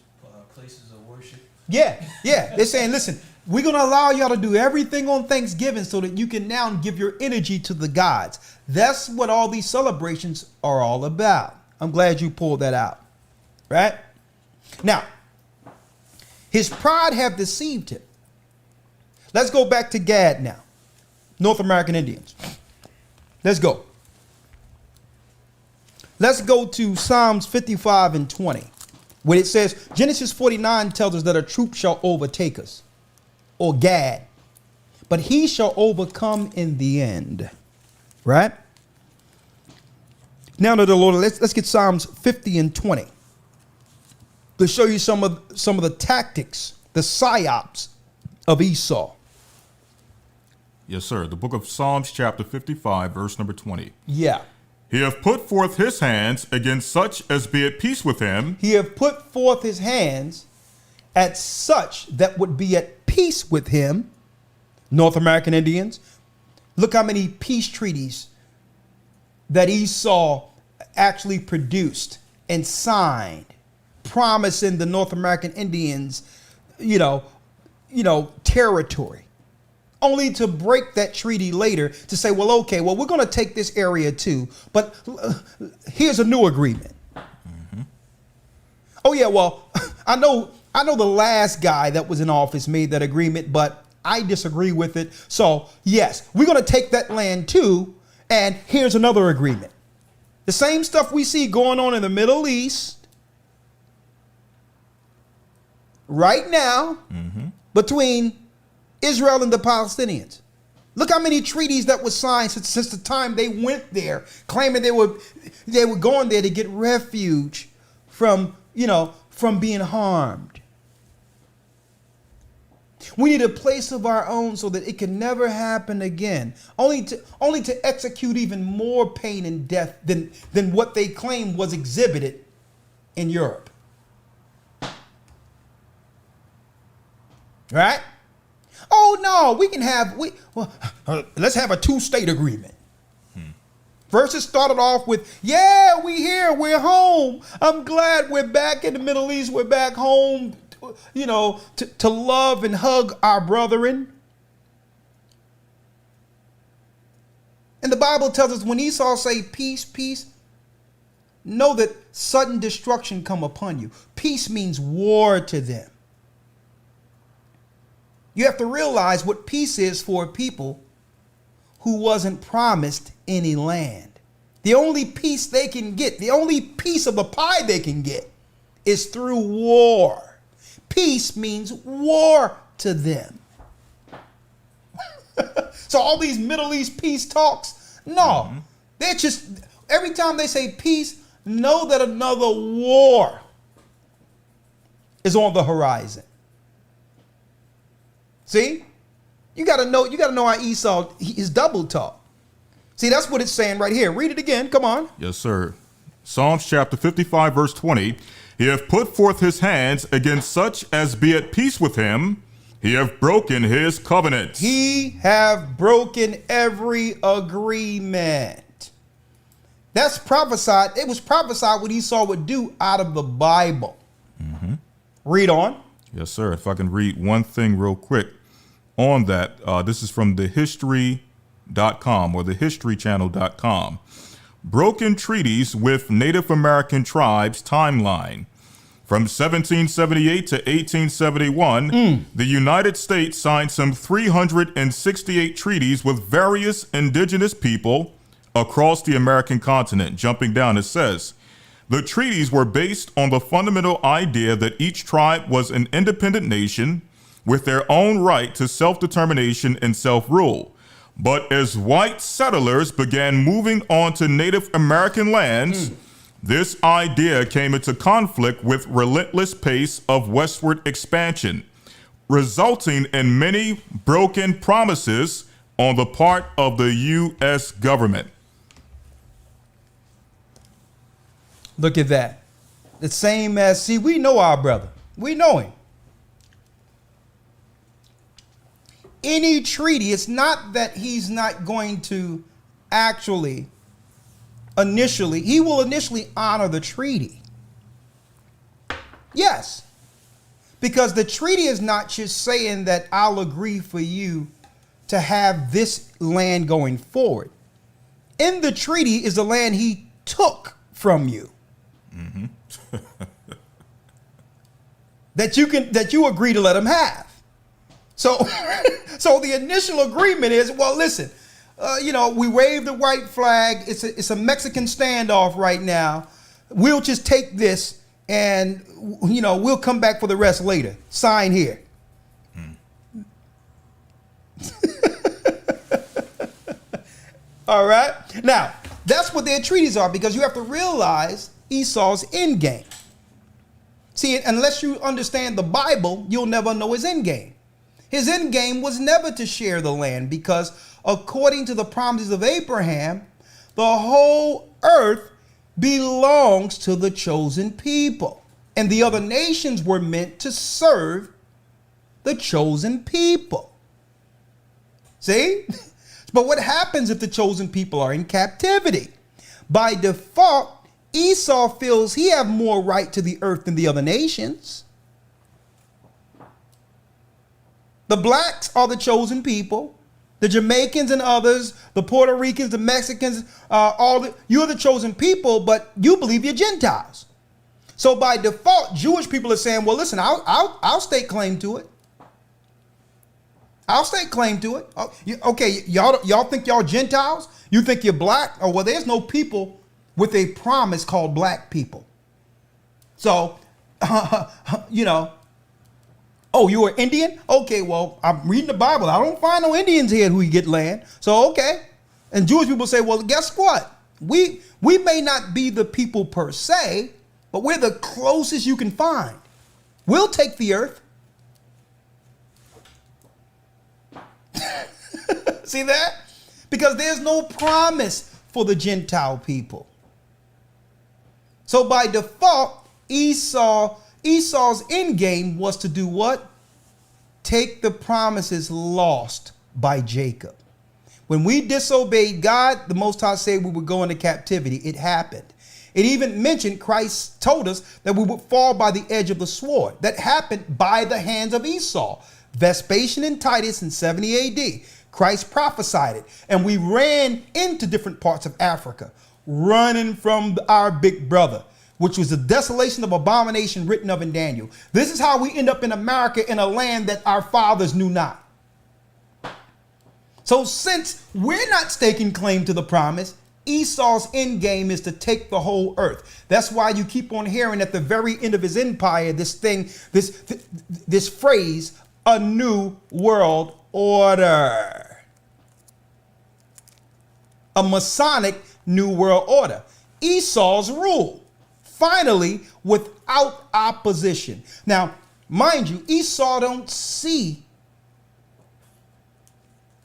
places of worship. Yeah. They're saying, listen, we're going to allow y'all to do everything on Thanksgiving so that you can now give your energy to the gods. That's what all these celebrations are all about. I'm glad you pulled that out. Right? Now, his pride have deceived him. Let's go back to Gad now. North American Indians. Let's go. Let's go to Psalms 55 and 20. When it says, Genesis 49 tells us that a troop shall overtake us, or Gad, but he shall overcome in the end. Right? Now to the Lord, let's get Psalms 50 and 20 to show you some of the tactics, the psyops of Esau. Yes, sir. The book of Psalms, chapter 55, verse number 20. Yeah. He hath put forth his hands against such as be at peace with him. He hath put forth his hands at such that would be at peace with him. North American Indians. Look how many peace treaties that Esau actually produced and signed, promising the North American Indians, territory. Only to break that treaty later to say, well, okay, well, we're going to take this area too, but here's a new agreement. Mm-hmm. Oh yeah, well, I know the last guy that was in office made that agreement, but I disagree with it. So yes, we're going to take that land too, and here's another agreement. The same stuff we see going on in the Middle East right now between Israel and the Palestinians. Look how many treaties that were signed since the time they went there, claiming they were going there to get refuge from being harmed. We need a place of our own so that it can never happen again. Only to execute even more pain and death than what they claimed was exhibited in Europe. Right? Oh no, let's have a two-state agreement. First it started off with, yeah, we're home. I'm glad we're back in the Middle East. We're back home, to love and hug our brethren. And the Bible tells us when Esau say peace, peace, know that sudden destruction come upon you. Peace means war to them. You have to realize what peace is for a people who wasn't promised any land. The only peace they can get, the only piece of the pie they can get is through war. Peace means war to them. So all these Middle East peace talks, no. They're just, every time they say peace, know that another war is on the horizon. See? You gotta know how Esau is double talk. See, that's what it's saying right here. Read it again. Come on. Yes, sir. Psalms chapter 55, verse 20. He hath put forth his hands against such as be at peace with him. He hath broken his covenants. He have broken every agreement. That's prophesied. It was prophesied what Esau would do out of the Bible. Read on. Yes, sir. If I can read one thing real quick on that. This is from thehistory.com or thehistorychannel.com. Broken treaties with Native American tribes timeline. From 1778 to 1871, the United States signed some 368 treaties with various indigenous people across the American continent. Jumping down, it says, the treaties were based on the fundamental idea that each tribe was an independent nation with their own right to self-determination and self-rule. But as white settlers began moving on to Native American lands, this idea came into conflict with relentless pace of westward expansion, resulting in many broken promises on the part of the U.S. government. Look at that. The same as, see, we know our brother. We know him. Any treaty, it's not that he's not going to actually he will initially honor the treaty. Yes. Because the treaty is not just saying that I'll agree for you to have this land going forward. In the treaty is the land he took from you. that you agree to let him have. So the initial agreement is, well, listen, we wave the white flag. It's a Mexican standoff right now. We'll just take this and, we'll come back for the rest later. Sign here. All right. Now, that's what their treaties are, because you have to realize Esau's end game. See, unless you understand the Bible, you'll never know his end game. His end game was never to share the land, because according to the promises of Abraham, the whole earth belongs to the chosen people. And the other nations were meant to serve the chosen people. See? But what happens if the chosen people are in captivity? By default, Esau feels he have more right to the earth than the other nations. The blacks are the chosen people. The Jamaicans and others, the Puerto Ricans, the Mexicans, you're the chosen people, but you believe you're Gentiles. So by default, Jewish people are saying, well, listen, I'll stake claim to it. I'll stake claim to it. Okay, y'all think y'all Gentiles? You think you're black? Oh, well, there's no people with a promise called black people. So, you know, oh, you are Indian? Okay, well, I'm reading the Bible. I don't find no Indians here who get land. So, okay. And Jewish people say, well, guess what? We may not be the people per se, but we're the closest you can find. We'll take the earth. See that? Because there's no promise for the Gentile people. So by default, Esau's end game was to do what? Take the promises lost by Jacob. When we disobeyed God, the Most High said we would go into captivity. It happened. It even mentioned, Christ told us that we would fall by the edge of the sword. That happened by the hands of Esau. Vespasian and Titus in 70 AD. Christ prophesied it. And we ran into different parts of Africa, running from our big brother, which was the desolation of abomination written of in Daniel. This is how we end up in America, in a land that our fathers knew not. So since we're not staking claim to the promise, Esau's end game is to take the whole earth. That's why you keep on hearing at the very end of his empire, this phrase, a new world order. A Masonic new world order. Esau's rule. Finally, without opposition. Now, mind you, Esau don't see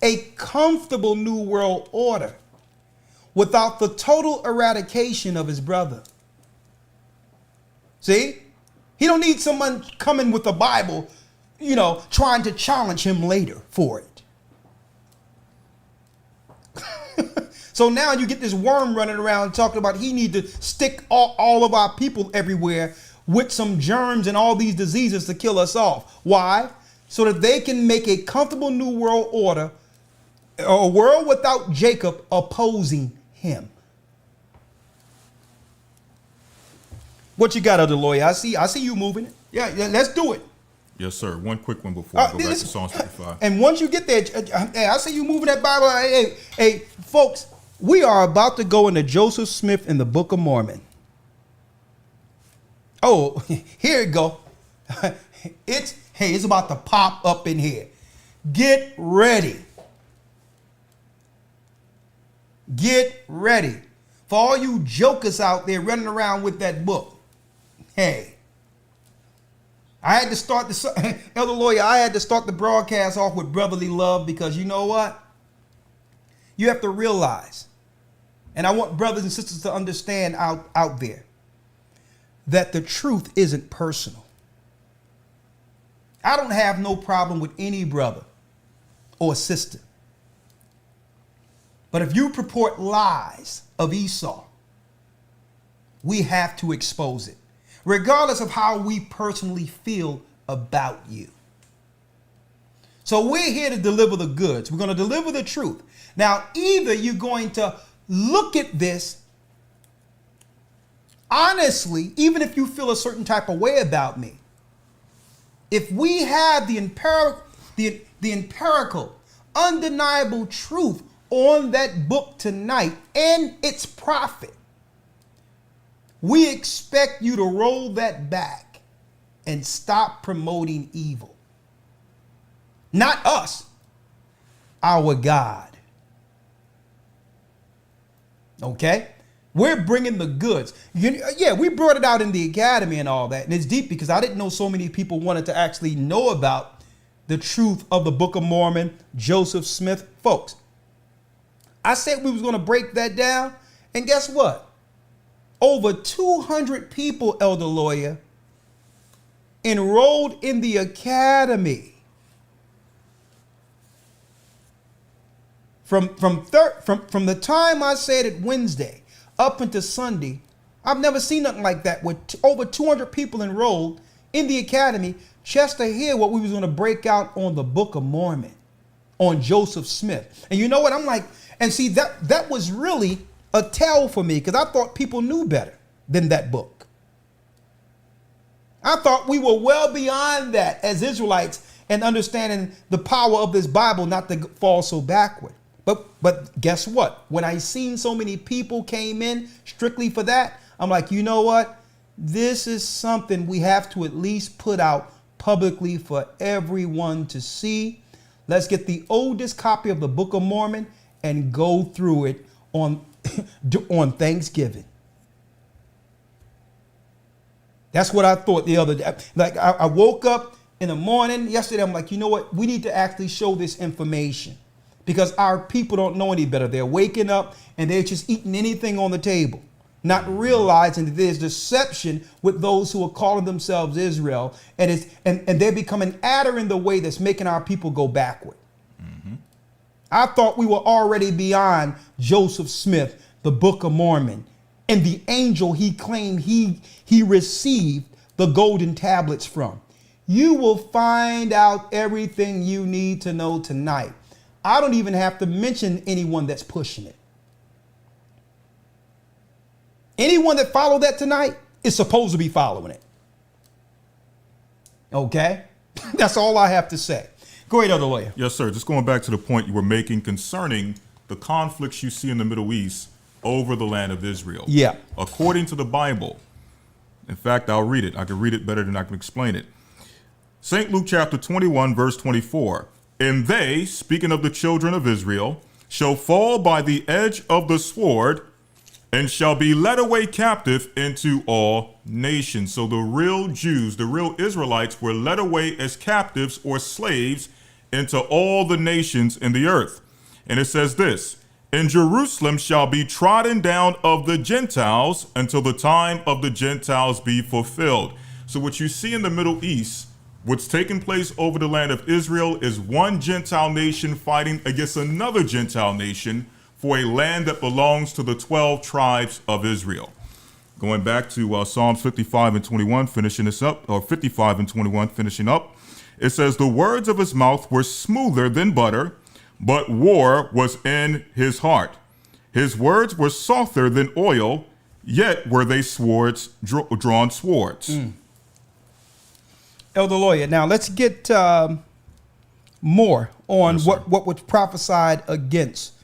a comfortable new world order without the total eradication of his brother. See? He don't need someone coming with the Bible, you know, trying to challenge him later for it. So now you get this worm running around talking about he need to stick all of our people everywhere with some germs and all these diseases to kill us off. Why? So that they can make a comfortable new world order, a world without Jacob opposing him. What you got, other lawyer? I see you moving it. Yeah, let's do it. Yes, sir. One quick one before I go back to Psalms 55. And once you get there, I see you moving that Bible. Hey, folks, we are about to go into Joseph Smith in the Book of Mormon. Oh, here it go. It's about to pop up in here. Get ready. Get ready. For all you jokers out there running around with that book. Hey. I had to start Elder Lawyer, I had to start the broadcast off with brotherly love because you know what? You have to realize, and I want brothers and sisters to understand out there, that the truth isn't personal. I don't have no problem with any brother or sister. But if you purport lies of Esau, we have to expose it, regardless of how we personally feel about you. So we're here to deliver the goods. We're going to deliver the truth. Now, either you're going to look at this honestly, even if you feel a certain type of way about me. If we have the empirical, undeniable truth on that book tonight and its prophet, we expect you to roll that back and stop promoting evil. Not us, our God. Okay? We're bringing the goods. Yeah, we brought it out in the academy and all that. And it's deep because I didn't know so many people wanted to actually know about the truth of the Book of Mormon, Joseph Smith. Folks, I said we was going to break that down. And guess what? Over 200 people, Elder Lawyer, enrolled in the academy. From the time I said it Wednesday up until Sunday, I've never seen nothing like that with over 200 people enrolled in the academy just to hear what we was going to break out on the Book of Mormon, on Joseph Smith. And you know what? I'm like, and see, that was really a tell for me because I thought people knew better than that book. I thought we were well beyond that as Israelites and understanding the power of this Bible not to fall so backward. But guess what? When I seen so many people came in strictly for that, I'm like, you know what? This is something we have to at least put out publicly for everyone to see. Let's get the oldest copy of the Book of Mormon and go through it on on Thanksgiving. That's what I thought the other day. Like I woke up in the morning yesterday. I'm like, you know what? We need to actually show this information because our people don't know any better. They're waking up and they're just eating anything on the table, not realizing that there's deception with those who are calling themselves Israel, and they're becoming adder in the way that's making our people go backward. Mm-hmm. I thought we were already beyond Joseph Smith, the Book of Mormon, and the angel he claimed he received the golden tablets from. You will find out everything you need to know tonight. I don't even have to mention anyone that's pushing it. Anyone that followed that tonight is supposed to be following it. Okay? That's all I have to say. Go ahead, other lawyer. Yes, sir. Just going back to the point you were making concerning the conflicts you see in the Middle East over the land of Israel. Yeah. According to the Bible, in fact, I'll read it. I can read it better than I can explain it. St. Luke chapter 21, verse 24. And they, speaking of the children of Israel, shall fall by the edge of the sword and shall be led away captive into all nations. So the real Jews, the real Israelites, were led away as captives or slaves into all the nations in the earth. And it says this, and Jerusalem shall be trodden down of the Gentiles until the time of the Gentiles be fulfilled. So what you see in the Middle East, what's taking place over the land of Israel is one Gentile nation fighting against another Gentile nation for a land that belongs to the 12 tribes of Israel. Going back to Psalms 55 and 21, finishing this up, or 55 and 21, finishing up, it says, the words of his mouth were smoother than butter, but war was in his heart. His words were softer than oil, yet were they swords, drawn swords. Elder lawyer, now let's get more on Yes, what was prophesied against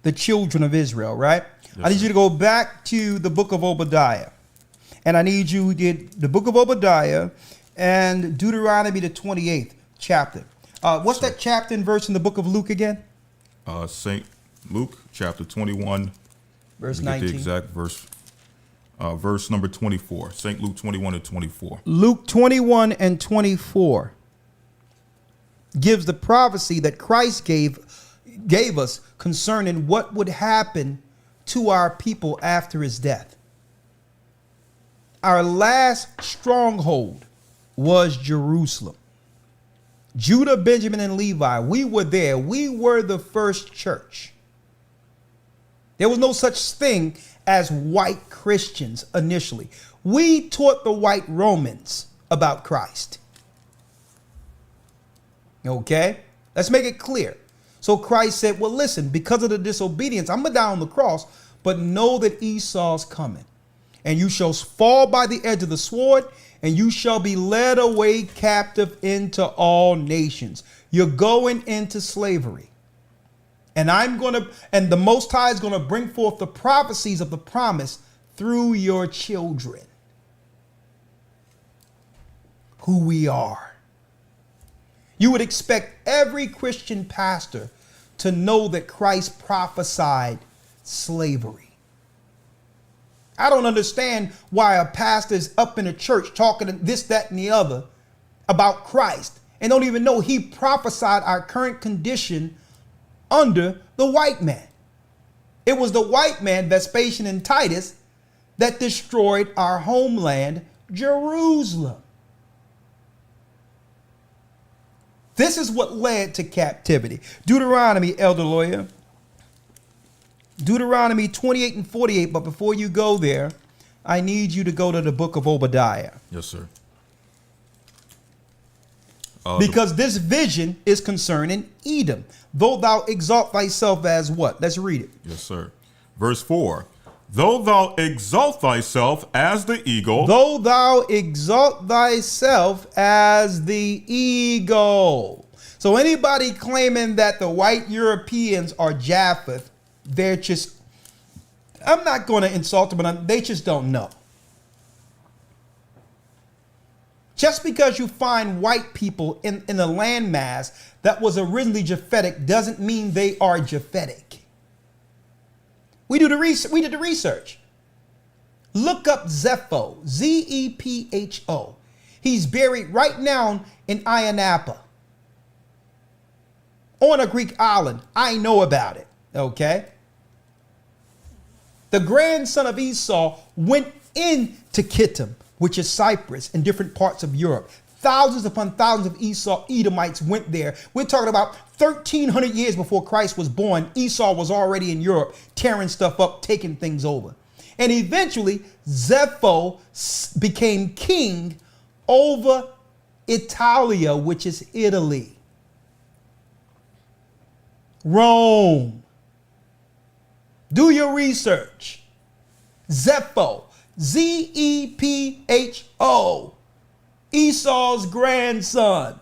the children of Israel, right? Yes, I need you to go back to the book of Obadiah. And I need you to get the book of Obadiah and Deuteronomy, the 28th chapter. What's that chapter and verse in the book of Luke again? St. Luke chapter 21, Verse let me get 19. the exact verse. Verse number 24, St. Luke 21 and 24. Luke 21 and 24 gives the prophecy that Christ gave us concerning what would happen to our people after his death. Our last stronghold was Jerusalem. Judah, Benjamin, and Levi, we were there. We were the first church. There was no such thing as white Christians initially. We taught the white Romans about Christ. Okay? Let's make it clear. So Christ said, well, listen, because of the disobedience, I'm going to die on the cross, but know that Esau's coming. And you shall fall by the edge of the sword, and you shall be led away captive into all nations. You're going into slavery. And the Most High is going to bring forth the prophecies of the promise through your children, who we are. You would expect every Christian pastor to know that Christ prophesied slavery. I don't understand why a pastor is up in a church talking this, that, and the other about Christ and don't even know he prophesied our current condition under the white man. It was the white man, Vespasian and Titus, that destroyed our homeland, Jerusalem. This is what led to captivity. Deuteronomy, elder lawyer. Deuteronomy 28 and 48. But before you go there, I need you to go to the book of Obadiah. Yes, sir. Because this vision is concerning Edom. Though thou exalt thyself as what? Let's read it. Yes, sir. Verse 4. Though thou exalt thyself as the eagle. Though thou exalt thyself as the eagle. So anybody claiming that the white Europeans are Japheth, they're just, I'm not going to insult them, but they just don't know. Just because you find white people in the landmass that was originally Japhetic doesn't mean they are Japhetic. We did the research. Look up Zepho, Zepho. He's buried right now in Ayanapa on a Greek island. I know about it, okay? The grandson of Esau went into Kittim, which is Cyprus, in different parts of Europe. Thousands upon thousands of Esau Edomites went there. We're talking about 1,300 years before Christ was born. Esau was already in Europe, tearing stuff up, taking things over. And eventually, Zepho became king over Italia, which is Italy. Rome. Do your research. Zepho. Zepho, Esau's grandson.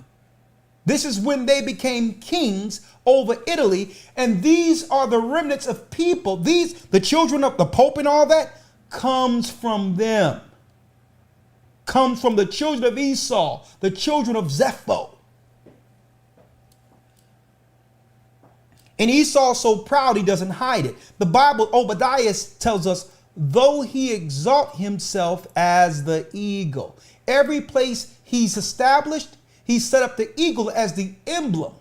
This is when they became kings over Italy, and these are the remnants of people. The children of the Pope and all that, comes from them. Comes from the children of Esau, the children of Zepho. And Esau's so proud he doesn't hide it. The Bible, Obadiah tells us, though he exalt himself as the eagle. Every place he's established, he set up the eagle as the emblem.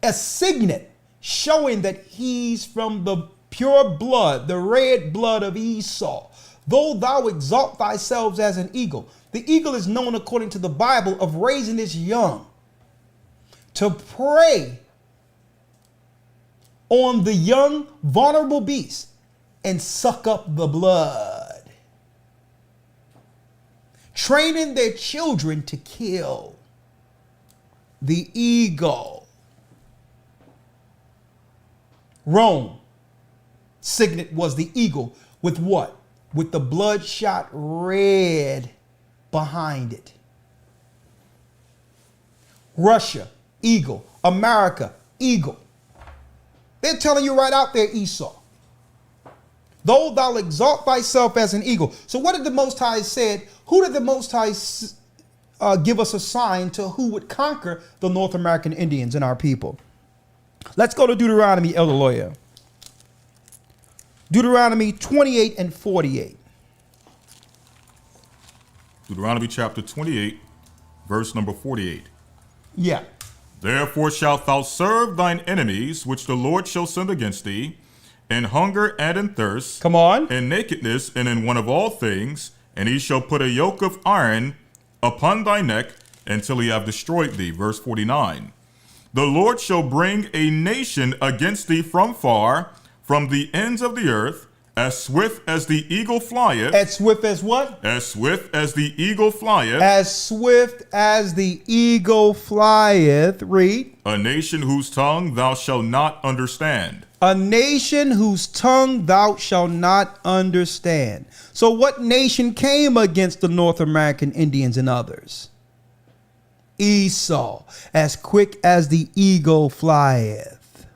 A signet showing that he's from the pure blood, the red blood of Esau. Though thou exalt thyself as an eagle. The eagle is known according to the Bible of raising its young to prey on the young, vulnerable beast and suck up the blood. Training their children to kill. The eagle. Rome, signet was the eagle with what? With the bloodshot red behind it. Russia, eagle. America, eagle. They're telling you right out there, Esau. Though thou exalt thyself as an eagle. So what did the Most High said? Who did the Most High give us a sign to who would conquer the North American Indians and our people? Let's go to Deuteronomy, Elder Lawyer. Deuteronomy 28 and 48. Deuteronomy chapter 28, verse number 48. Yeah. Therefore shalt thou serve thine enemies, which the Lord shall send against thee, in hunger and in thirst, Come on. in nakedness and in want of all things, and he shall put a yoke of iron upon thy neck until he have destroyed thee. Verse 49. The Lord shall bring a nation against thee from far, from the ends of the earth, as swift as the eagle flieth. As swift as what? As swift as the eagle flieth. As swift as the eagle flieth. Read. A nation whose tongue thou shalt not understand. A nation whose tongue thou shalt not understand. So what nation came against the North American Indians and others? Esau, as quick as the eagle flieth.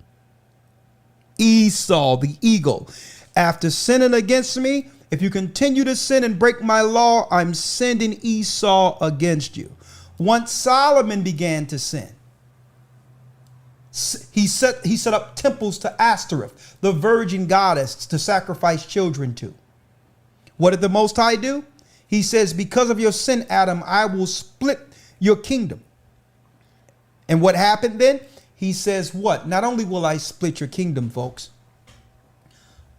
Esau, the eagle. After sinning against me, if you continue to sin and break my law, I'm sending Esau against you. Once Solomon began to sin, he set up temples to Ashtoreth, the virgin goddess, to sacrifice children to. What did the Most High do? He says, because of your sin, Adam, I will split your kingdom. And what happened then? He says what? Not only will I split your kingdom, folks,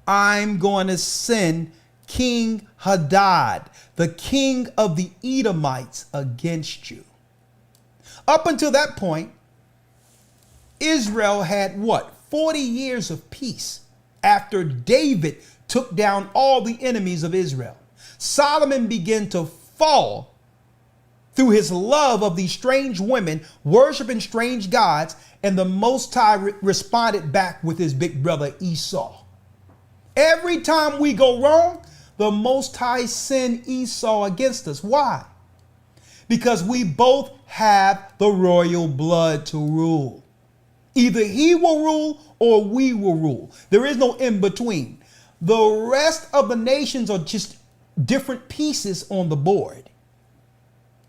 I'm going to send King Hadad, the king of the Edomites, against you. Up until that point, Israel had what? 40 years of peace after David took down all the enemies of Israel. Solomon began to fall through his love of these strange women, worshiping strange gods, and the Most High responded back with his big brother Esau. Every time we go wrong, the Most High send Esau against us. Why? because we both have the royal blood to rule. Either he will rule or we will rule. There is no in between. The rest of the nations are just different pieces on the board.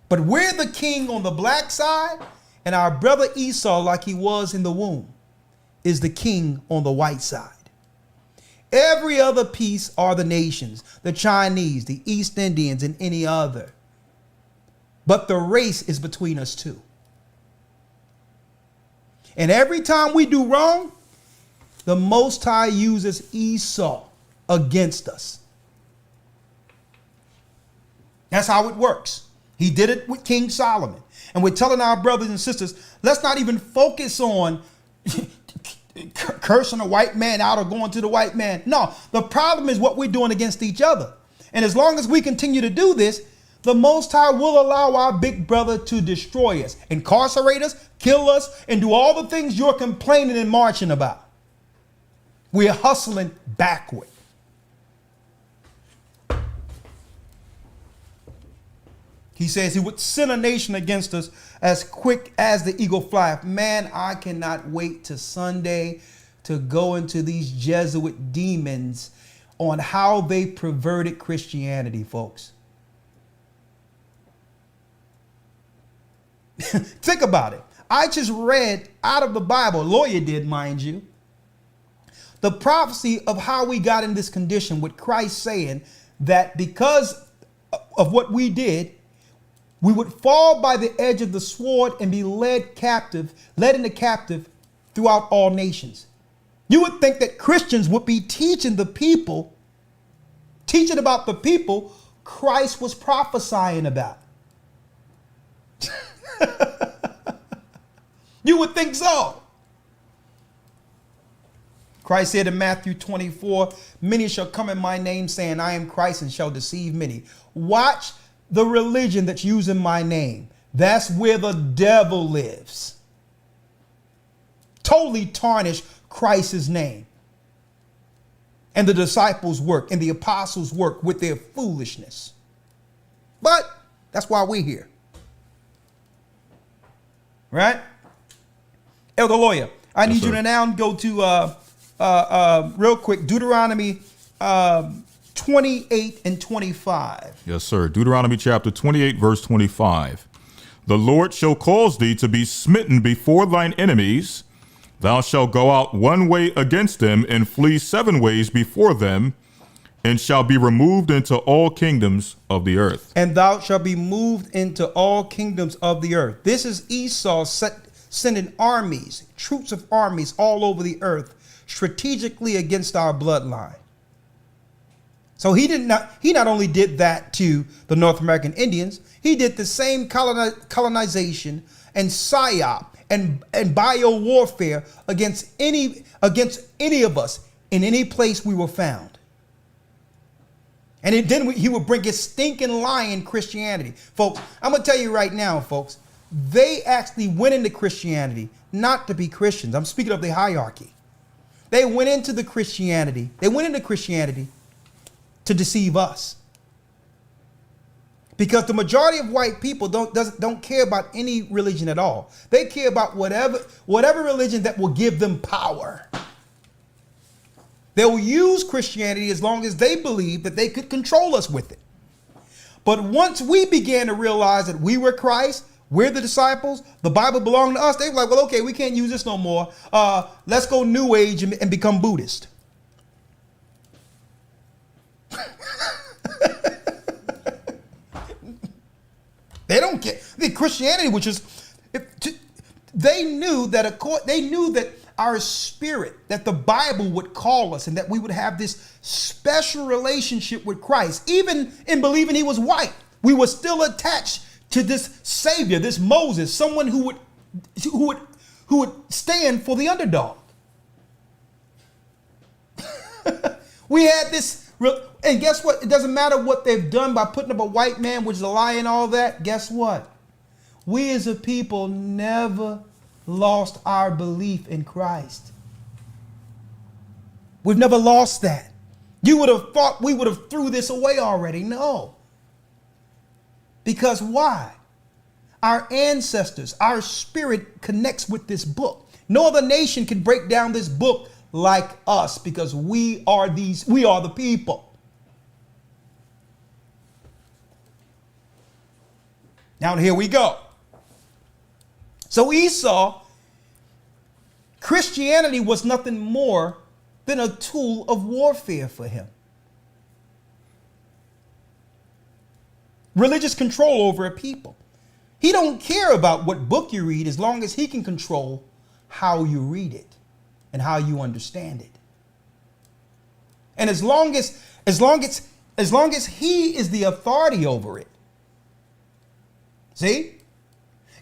But we're the king on the black side, and our brother Esau, like he was in the womb, is the king on the white side. Every other piece are the nations, the Chinese, the East Indians, and any other. But the race is between us two. And every time we do wrong, the Most High uses Esau against us. That's how it works. He did it with King Solomon. And we're telling our brothers and sisters, let's not even focus on cursing a white man out or going to the white man. No, the problem is what we're doing against each other. And as long as we continue to do this, the Most High will allow our big brother to destroy us, incarcerate us, kill us, and do all the things you're complaining and marching about. We're hustling backward. He says he would send a nation against us as quick as the eagle flieth. Man, I cannot wait to Sunday to go into these Jesuit demons on how they perverted Christianity, folks. Think about it. I just read out of the Bible, a lawyer did, mind you, the prophecy of how we got in this condition, with Christ saying that because of what we did, we would fall by the edge of the sword and be led into captive throughout all nations. You would think that Christians would be teaching about the people Christ was prophesying about. You would think so. Christ said in Matthew 24, many shall come in my name saying, I am Christ, and shall deceive many. Watch the religion that's using my name. That's where the devil lives. Totally tarnish Christ's name. And the disciples' work and the apostles' work with their foolishness. But that's why we're here. Right? Elder Lawyer, I need you to now go to, real quick, Deuteronomy 28 and 25. Yes, sir. Deuteronomy chapter 28, verse 25. The Lord shall cause thee to be smitten before thine enemies. Thou shalt go out one way against them, and flee 7 ways before them, and shall be removed into all kingdoms of the earth. And thou shalt be moved into all kingdoms of the earth. This is Esau sending armies, troops of armies all over the earth, strategically against our bloodline. So he not only did that to the North American Indians, he did the same colonization and psyop and bio warfare against any of us in any place we were found. And then he would bring his stinking lying Christianity. Folks, I'm going to tell you right now, folks, they actually went into Christianity not to be Christians. I'm speaking of the hierarchy. They went into Christianity to deceive us. Because the majority of white people don't care about any religion at all. They care about whatever religion that will give them power. They'll use Christianity as long as they believe that they could control us with it. But once we began to realize that we were Christ, we're the disciples, the Bible belonged to us, they were like, well, okay, we can't use this no more. Let's go New Age and become Buddhist. They don't care. The Christianity, which is, they knew that our spirit, that the Bible would call us, and that we would have this special relationship with Christ. Even in believing he was white, we were still attached to this Savior, this Moses, someone who would stand for the underdog. We had this, and guess what? It doesn't matter what they've done by putting up a white man, which is a lie and all that. Guess what? We as a people never lost our belief in Christ. We've never lost that. You would have thought we would have threw this away already. No. Because why? Our ancestors, our spirit connects with this book. No other nation can break down this book like us because we are the people. Now here we go. So Esau, Christianity was nothing more than a tool of warfare for him. Religious control over a people. He don't care about what book you read as long as he can control how you read it and how you understand it. And as long as he is the authority over it. See?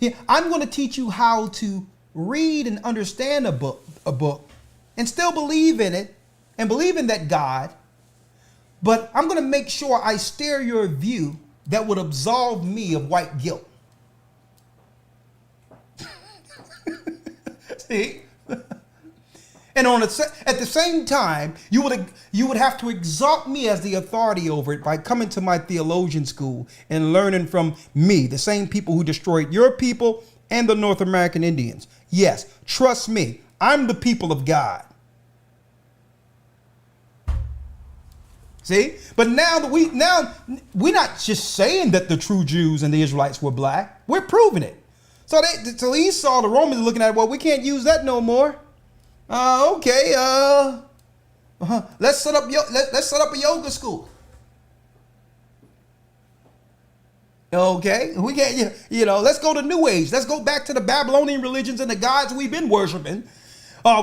Yeah, I'm going to teach you how to read and understand a book and still believe in it and believe in that God. But I'm going to make sure I steer your view that would absolve me of white guilt. See? And at the same time, you would have to exalt me as the authority over it by coming to my theologian school and learning from me, the same people who destroyed your people and the North American Indians. Yes, trust me, I'm the people of God. See? But now we're not just saying that the true Jews and the Israelites were black. We're proving it. So Esau, the Romans, are looking at, well, we can't use that no more. Okay. Let's set up a yoga school. Okay, we can't. Let's go to New Age. Let's go back to the Babylonian religions and the gods we've been worshiping.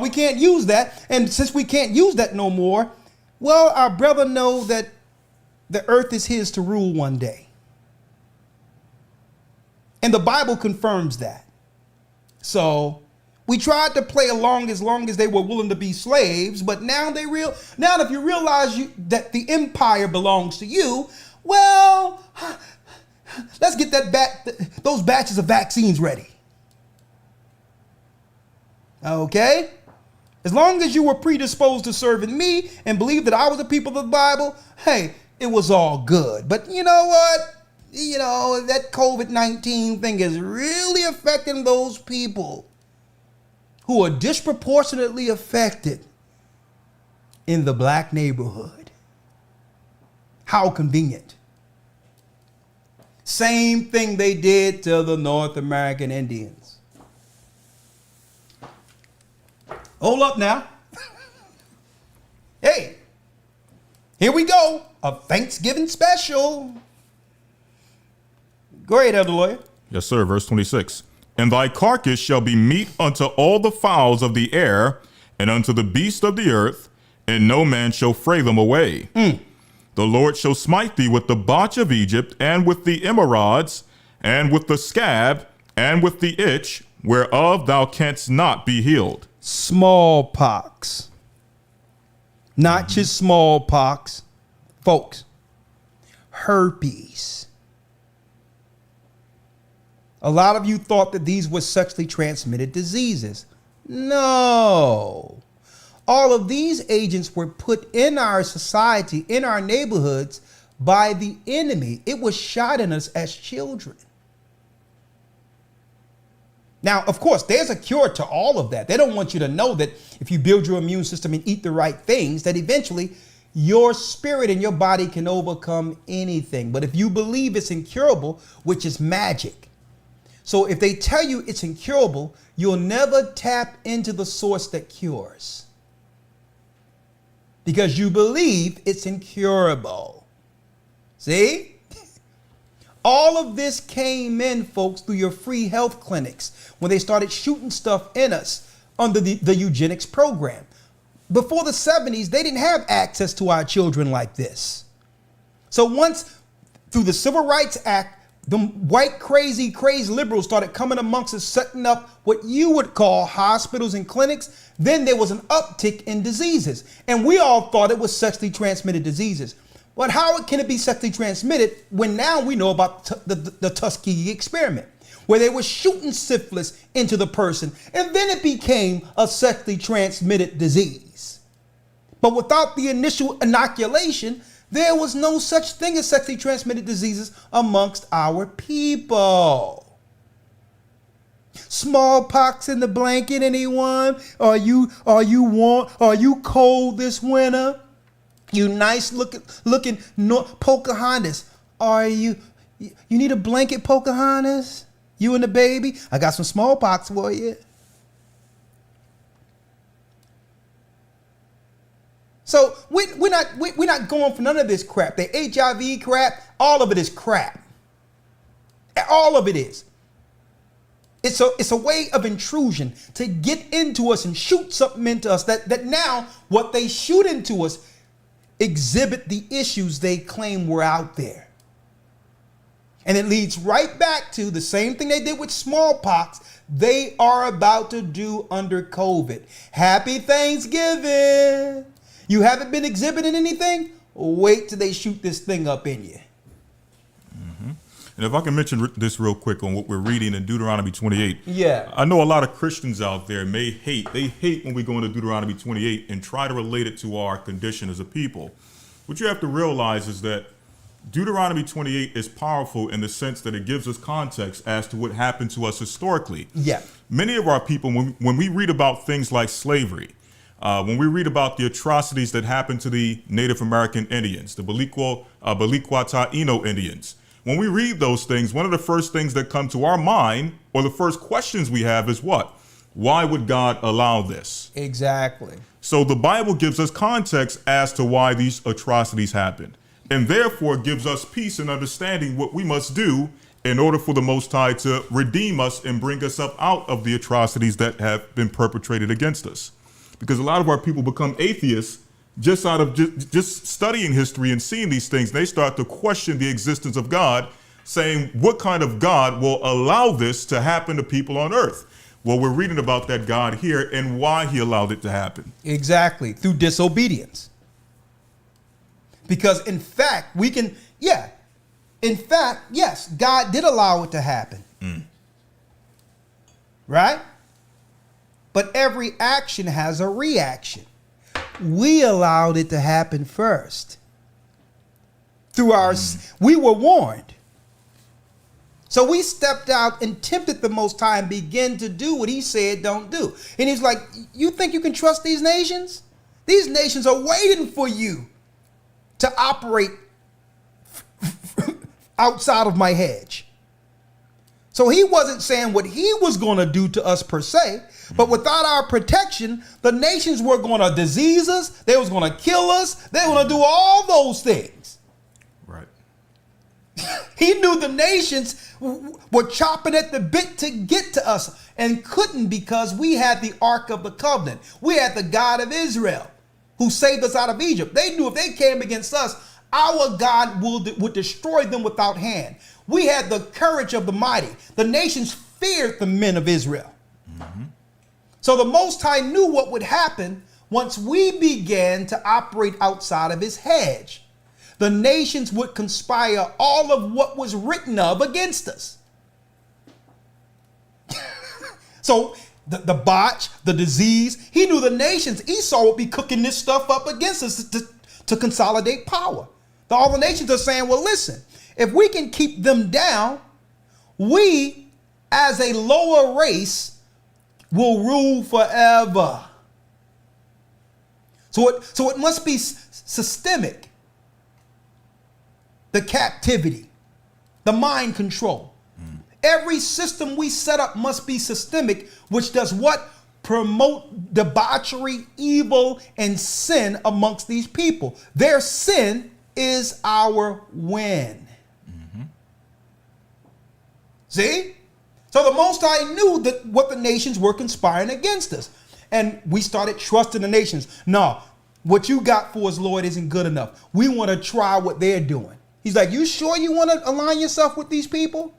We can't use that, and since we can't use that no more, well, our brother know that the earth is his to rule one day, and the Bible confirms that. So we tried to play along as long as they were willing to be slaves, but now if you realize that the empire belongs to you, well, let's get those batches of vaccines ready. Okay? As long as you were predisposed to serving me and believed that I was the people of the Bible, hey, it was all good. But you know what? That COVID-19 thing is really affecting those people who are disproportionately affected in the black neighborhood. How convenient. Same thing they did to the North American Indians. Hold up now. Hey, here we go. A Thanksgiving special. Go ahead, Elder Lawyer. Yes, sir. Verse 26. And thy carcass shall be meat unto all the fowls of the air, and unto the beasts of the earth, and no man shall fray them away. The Lord shall smite thee with the botch of Egypt, and with the emerods, and with the scab, and with the itch, whereof thou canst not be healed. Smallpox. Not just smallpox, folks. Herpes. A lot of you thought that these were sexually transmitted diseases. No. All of these agents were put in our society, in our neighborhoods, by the enemy. It was shot in us as children. Now, of course, there's a cure to all of that. They don't want you to know that if you build your immune system and eat the right things, that eventually your spirit and your body can overcome anything. But if you believe it's incurable, which is magic. So if they tell you it's incurable, you'll never tap into the source that cures. Because you believe it's incurable. See? All of this came in, folks, through your free health clinics when they started shooting stuff in us under the eugenics program. Before the 70s, they didn't have access to our children like this. So once through the Civil Rights Act, the white crazy liberals started coming amongst us, setting up what you would call hospitals and clinics. Then there was an uptick in diseases. And we all thought it was sexually transmitted diseases. But how can it be sexually transmitted when now we know about the Tuskegee experiment, where they were shooting syphilis into the person, and then it became a sexually transmitted disease. But without the initial inoculation, there was no such thing as sexually transmitted diseases amongst our people. Smallpox in the blanket, anyone? Are you warm? Are you cold this winter? You nice looking Pocahontas. Are you need a blanket, Pocahontas? You and the baby? I got some smallpox for you. So we're not going for none of this crap. The HIV crap, all of it is crap. All of it is. It's a way of intrusion to get into us and shoot something into us that now what they shoot into us exhibit the issues they claim were out there. And it leads right back to the same thing they did with smallpox. They are about to do under COVID. Happy Thanksgiving. You haven't been exhibiting anything? Wait till they shoot this thing up in you. And if I can mention this real quick on what we're reading in Deuteronomy 28. Yeah. I know a lot of Christians out there may hate. They hate when we go into Deuteronomy 28 and try to relate it to our condition as a people. What you have to realize is that Deuteronomy 28 is powerful in the sense that it gives us context as to what happened to us historically. Yeah. Many of our people, when we read about things like slavery, when we read about the atrocities that happened to the Native American Indians, the Balikwa Taino Indians, when we read those things, one of the first things that come to our mind, or the first questions we have, is what? Why would God allow this? Exactly. So the Bible gives us context as to why these atrocities happened, and therefore gives us peace and understanding what we must do in order for the Most High to redeem us and bring us up out of the atrocities that have been perpetrated against us. Because a lot of our people become atheists just out of just studying history and seeing these things. They start to question the existence of God, saying, what kind of God will allow this to happen to people on earth? Well, we're reading about that God here and why he allowed it to happen. Exactly. Through disobedience. Because in fact, yes, God did allow it to happen. Right? But every action has a reaction. We allowed it to happen first. Through we were warned. So we stepped out and tempted the Most High and began to do what he said don't do. And he's like, you think you can trust these nations? These nations are waiting for you to operate outside of my hedge. So he wasn't saying what he was going to do to us per se, but without our protection, the nations were going to disease us. They was going to kill us. They were going to do all those things. Right. He knew the nations were chopping at the bit to get to us and couldn't, because we had the Ark of the Covenant. We had the God of Israel who saved us out of Egypt. They knew if they came against us, our God would destroy them without hand. We had the courage of the mighty. The nations feared the men of Israel. So the Most High knew what would happen once we began to operate outside of his hedge. The nations would conspire all of what was written of against us. So the botch, the disease, he knew the nations, Esau would be cooking this stuff up against us to consolidate power. All the nations are saying, well, listen, if we can keep them down, we as a lower race will rule forever. So it must be systemic. The captivity, the mind control. Every system we set up must be systemic, which does what? Promote debauchery, evil, and sin amongst these people. Their sin is our win. See? So the Most High knew that what the nations were conspiring against us. And we started trusting the nations. No, what you got for us, Lord, isn't good enough. We want to try what they're doing. He's like, you sure you want to align yourself with these people?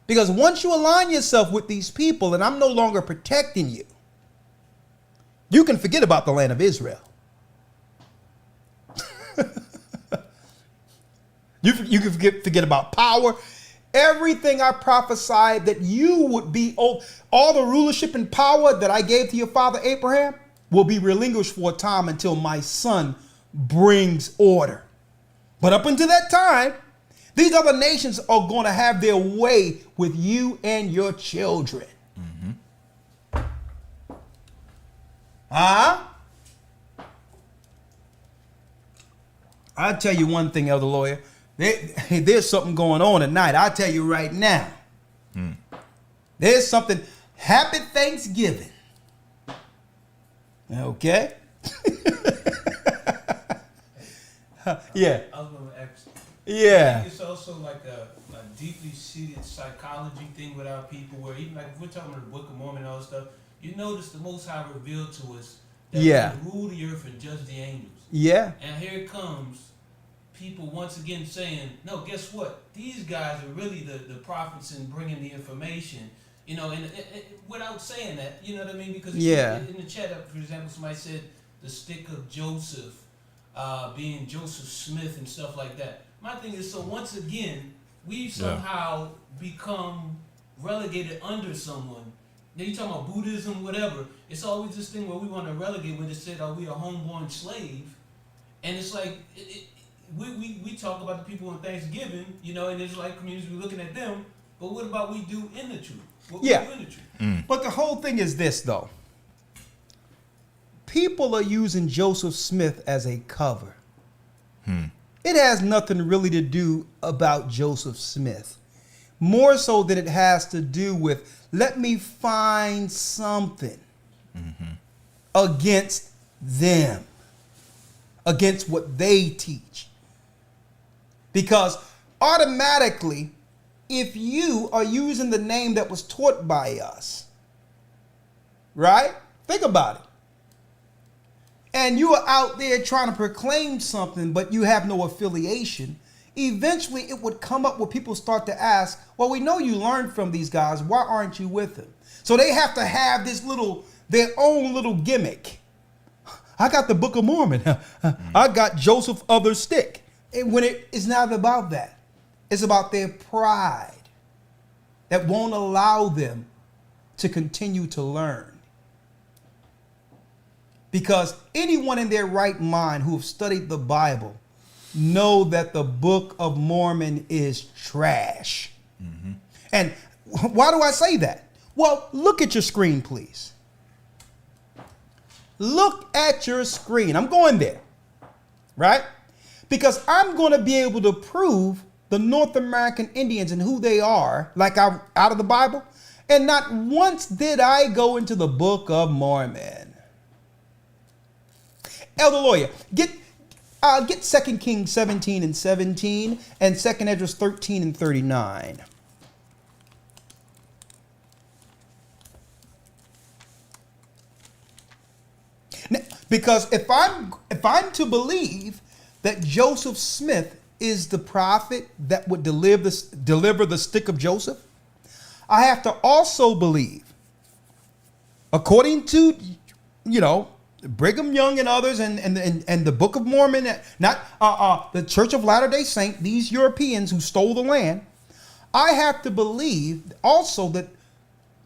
Because once you align yourself with these people and I'm no longer protecting you, you can forget about the land of Israel. You can forget about power. Everything I prophesied that you would be, all the rulership and power that I gave to your father Abraham will be relinquished for a time until my son brings order. But up until that time, These other nations are going to have their way with you and your children. I'll tell you one thing, Elder Lawyer. There's something going on tonight. I'll tell you right now. There's something. Happy Thanksgiving. Okay? Yeah. I was going to ask. Yeah. It's also like a deeply seated psychology thing with our people, where even like if we're talking about the Book of Mormon and all that stuff, you notice the Most High revealed to us that Yeah. we rule the earth and judge the angels. Yeah. And here it comes, people once again saying, no, guess what? These guys are really the prophets in bringing the information. You know, and without saying that, you know what I mean? Because Yeah. in the chat, for example, somebody said the stick of Joseph being Joseph Smith and stuff like that. My thing is, so once again, we somehow become relegated under someone. Now you talking about Buddhism, whatever. It's always this thing where we want to relegate when it said, "Are we a homeborn slave?" And it's like we talk about the people on Thanksgiving, you know, and it's like communities, we're looking at them. But what about we do in the truth? What we do in the truth? But the whole thing is this, though. People are using Joseph Smith as a cover. It has nothing really to do about Joseph Smith. More so than it has to do with, let me find something against them, against what they teach. Because automatically, if you are using the name that was taught by us, right? Think about it. And you are out there trying to proclaim something, but you have no affiliation. Eventually, it would come up where people start to ask, well, we know you learned from these guys. Why aren't you with them? So they have to have this their own little gimmick. I got the Book of Mormon. I got Joseph Other Stick. And when it is not about that. It's about their pride that won't allow them to continue to learn. Because anyone in their right mind who have studied the Bible know that the Book of Mormon is trash. And why do I say that? Well, look at your screen, please. Look at your screen. I'm going there, right? Because I'm going to be able to prove the North American Indians and who they are, like out of the Bible. And not once did I go into the Book of Mormon. Elder Lawyer, get 2 Kings 17 and 17 and 2 Ezra 13 and 39. Now, because if I'm to believe that Joseph Smith is the prophet that would deliver the stick of Joseph, I have to also believe, according to, Brigham Young and others and the Book of Mormon, not the Church of Latter-day Saints, these Europeans who stole the land, I have to believe also that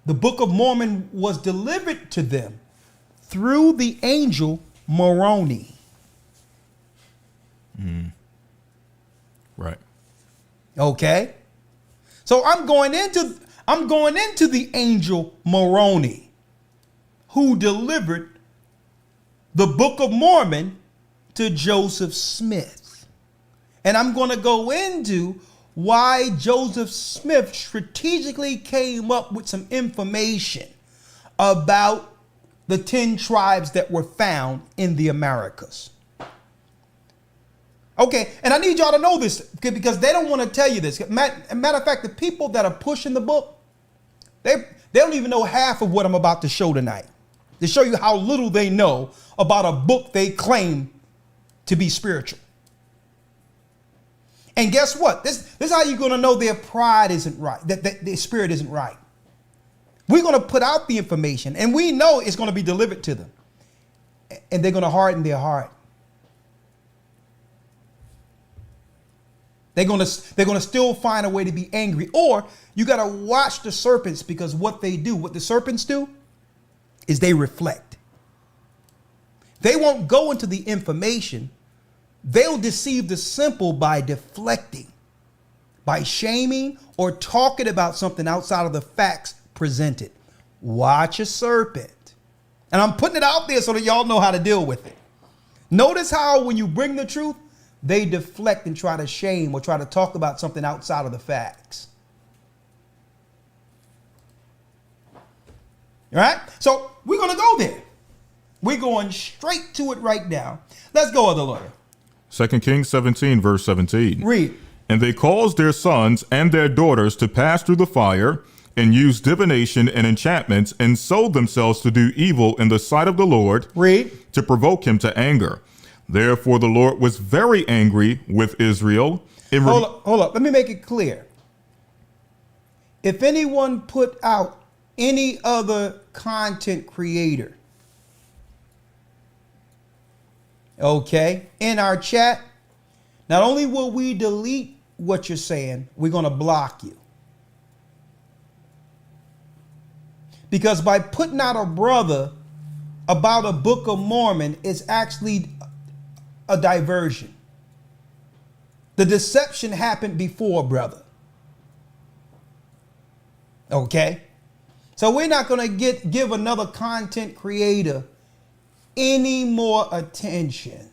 the Book of Mormon was delivered to them through the angel Moroni. Right. Okay. So I'm going into the angel Moroni, who delivered the Book of Mormon to Joseph Smith. And I'm going to go into why Joseph Smith strategically came up with some information about the 10 tribes that were found in the Americas. Okay, and I need y'all to know this because they don't want to tell you this. Matter of fact, the people that are pushing the book, they don't even know half of what I'm about to show tonight. To show you how little they know about a book they claim to be spiritual. And guess what? This is how you're going to know their pride isn't right, that their spirit isn't right. We're going to put out the information, and we know it's going to be delivered to them. And they're going to harden their heart. They're going to still find a way to be angry. Or you got to watch the serpents, because what the serpents do, is they reflect. They won't go into the information. They'll deceive the simple by deflecting. by shaming or talking about something outside of the facts presented. Watch a serpent. And I'm putting it out there so that y'all know how to deal with it. Notice how when you bring the truth, they deflect and try to shame or try to talk about something outside of the facts. All right? So we're going to go there. We're going straight to it right now. Let's go, other lawyer. 2 Kings 17, verse 17. Read. And they caused their sons and their daughters to pass through the fire, and used divination and enchantments, and sold themselves to do evil in the sight of the Lord. Read. To provoke him to anger. Therefore the Lord was very angry with Israel. Hold up. Let me make it clear. If anyone put out any other content creator, okay, in our chat, not only will we delete what you're saying, we're going to block you. Because by putting out a brother about a Book of Mormon is actually a diversion. The deception happened before, brother. Okay? So we're not going to give another content creator any more attention.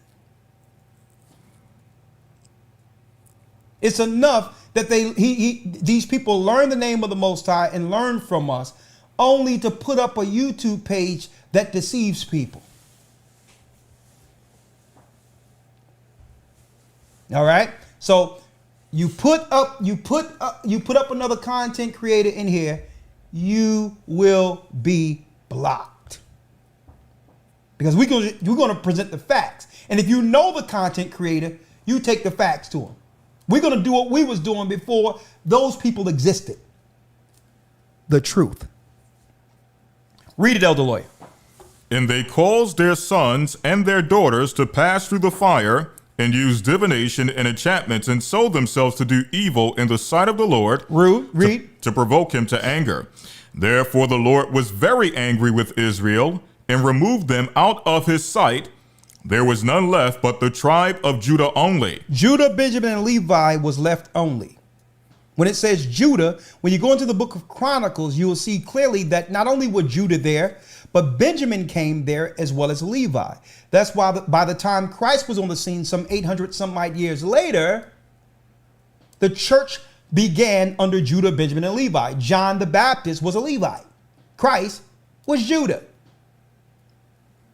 It's enough that these people learn the name of the Most High and learn from us, only to put up a YouTube page that deceives people. All right? So you put up another content creator in here, you will be blocked. Because we're going to present the facts. And if you know the content creator, you take the facts to him. We're going to do what we was doing before those people existed. The truth. Read it, Elder Lawyer. And they caused their sons and their daughters to pass through the fire, and used divination and enchantments, and sold themselves to do evil in the sight of the Lord. Read. To provoke him to anger. Therefore the Lord was very angry with Israel, and removed them out of his sight. There was none left but the tribe of Judah only. Judah, Benjamin, and Levi was left only. When it says Judah, when you go into the book of Chronicles, you will see clearly that not only was Judah there, but Benjamin came there as well as Levi. That's why by the time Christ was on the scene, some 800 some odd years later, the church began under Judah, Benjamin, and Levi. John the Baptist was a Levite. Christ was Judah.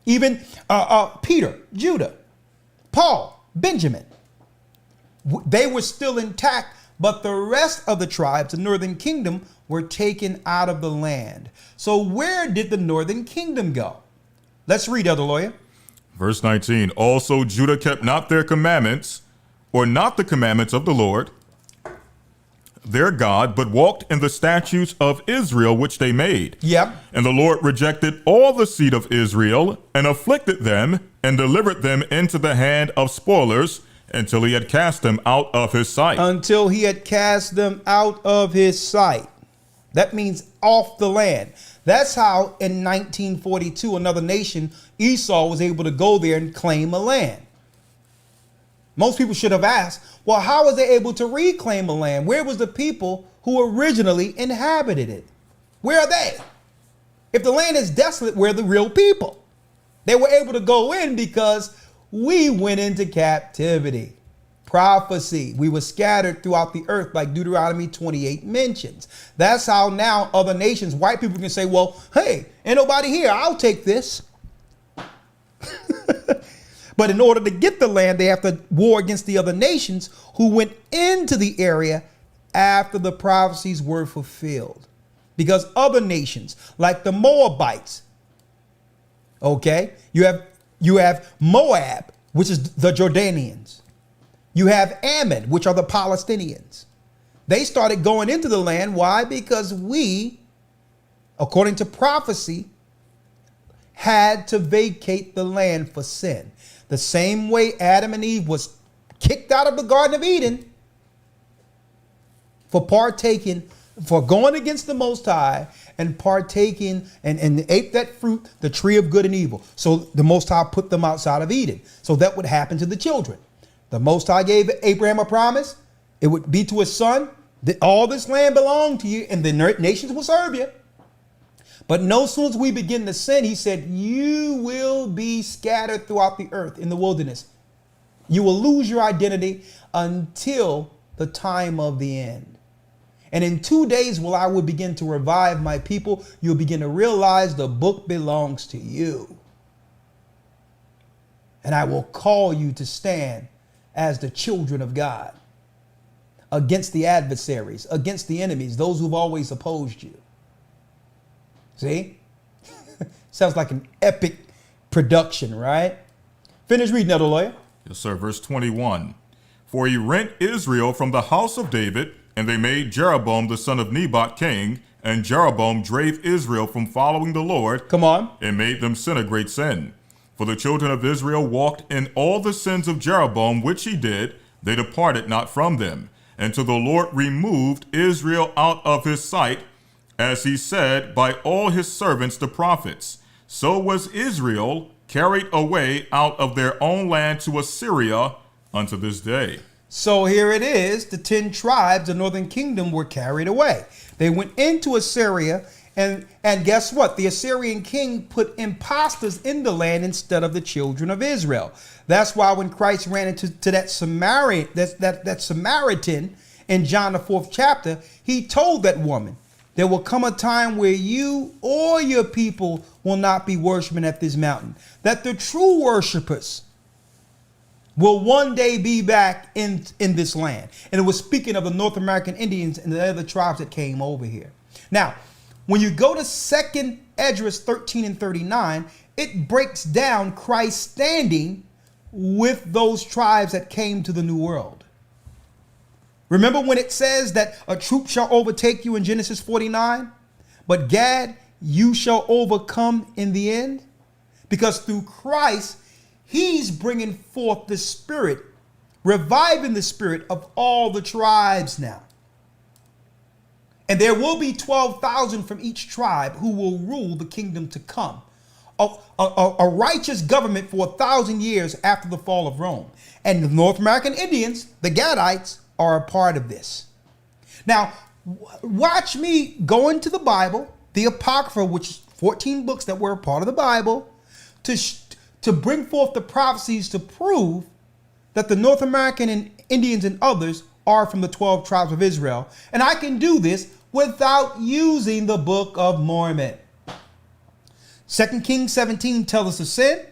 Even Peter, Judah. Paul, Benjamin. They were still intact, but the rest of the tribes, the northern kingdom, were taken out of the land. So where did the northern kingdom go? Let's read, Elder Lawyer. Verse 19. Also Judah kept not their commandments, or not the commandments of the Lord their God, but walked in the statutes of Israel which they made. Yep. And the Lord rejected all the seed of Israel, and afflicted them, and delivered them into the hand of spoilers, until he had cast them out of his sight. Until he had cast them out of his sight. That means off the land. That's how in 1942, another nation, Esau, was able to go there and claim a land. Most people should have asked, well, how was they able to reclaim a land? Where was the people who originally inhabited it? Where are they? If the land is desolate, where are the real people? They were able to go in because we went into captivity. Prophecy. We were scattered throughout the earth like Deuteronomy 28 mentions. That's how now other nations, white people can say, well, hey, ain't nobody here. I'll take this. But in order to get the land, they have to war against the other nations who went into the area after the prophecies were fulfilled. Because other nations, like the Moabites, okay, you have Moab, which is the Jordanians. You have Ammon, which are the Palestinians. They started going into the land. Why? Because we, according to prophecy, had to vacate the land for sin. The same way Adam and Eve was kicked out of the Garden of Eden for going against the Most High and partaking and ate that fruit, the tree of good and evil. So the Most High put them outside of Eden. So that would happen to the children. The Most High gave Abraham a promise. It would be to his son that all this land belonged to you and the nations will serve you. But no sooner as we begin to sin, he said, you will be scattered throughout the earth in the wilderness. You will lose your identity until the time of the end. And in 2 days, will I will begin to revive my people. You'll begin to realize the book belongs to you. And I will call you to stand as the children of God against the adversaries, against the enemies, those who've always opposed you. See? Sounds like an epic production, right? Finish reading, Elder Lawyer. Yes, sir. Verse 21. For he rent Israel from the house of David, and they made Jeroboam the son of Nebat king, and Jeroboam drave Israel from following the Lord. Come on. And made them sin a great sin. For the children of Israel walked in all the sins of Jeroboam, which he did. They departed not from them. Until the Lord removed Israel out of his sight, as he said, by all his servants the prophets. So was Israel carried away out of their own land to Assyria unto this day. So here it is. The 10 tribes, the northern kingdom, were carried away. They went into Assyria, and guess what? The Assyrian king put impostors in the land instead of the children of Israel. That's why when Christ ran into that Samaritan, that Samaritan in John the 4th chapter, he told that woman, there will come a time where you or your people will not be worshiping at this mountain. That the true worshipers will one day be back in this land. And it was speaking of the North American Indians and the other tribes that came over here. Now, when you go to 2nd Esdras 13 and 39, it breaks down Christ standing with those tribes that came to the New World. Remember when it says that a troop shall overtake you in Genesis 49? But Gad, you shall overcome in the end? Because through Christ, he's bringing forth the spirit, reviving the spirit of all the tribes now. And there will be 12,000 from each tribe who will rule the kingdom to come. A righteous government for 1,000 years after the fall of Rome. And the North American Indians, the Gadites, are a part of this. Now, watch me go into the Bible, the Apocrypha, which is 14 books that were a part of the Bible, to bring forth the prophecies to prove that the North American and Indians and others are from the 12 tribes of Israel. And I can do this without using the Book of Mormon. 2 Kings 17 tells us to sin.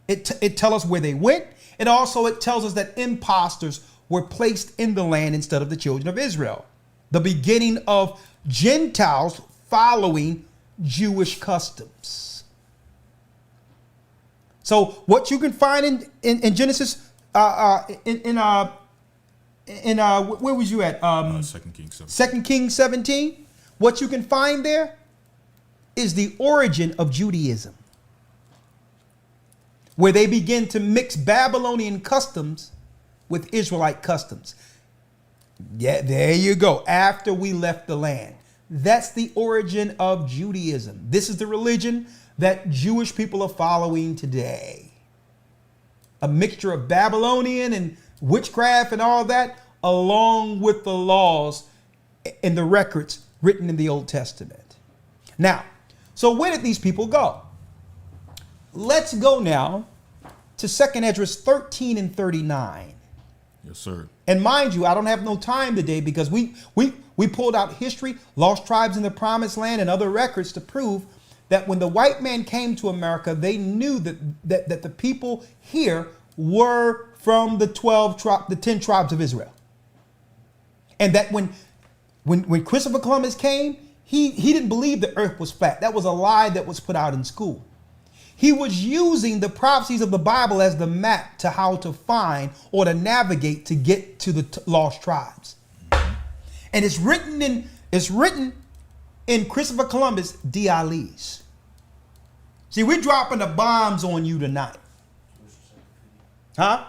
It tells us where they went. And also it tells us that impostors were placed in the land instead of the children of Israel. The beginning of Gentiles following Jewish customs. So what you can find in Genesis, where was you at? 2 Kings 17. 2 Kings 17. What you can find there is the origin of Judaism, where they begin to mix Babylonian customs with Israelite customs. Yeah, there you go. After we left the land. That's the origin of Judaism. This is the religion that Jewish people are following today. A mixture of Babylonian and witchcraft and all that, along with the laws and the records written in the Old Testament. Now, so where did these people go? Let's go now to 2nd Esdras 13 and 39. Yes, sir. And mind you, I don't have no time today because we pulled out history, lost tribes in the promised land and other records to prove that when the white man came to America, they knew that the people here were from the 10 tribes of Israel. And that when Christopher Columbus came, he didn't believe the earth was flat. That was a lie that was put out in school. He was using the prophecies of the Bible as the map to how to find or to navigate to get to the lost tribes. And it's written in Christopher Columbus' Dialis. See, we're dropping the bombs on you tonight. Huh?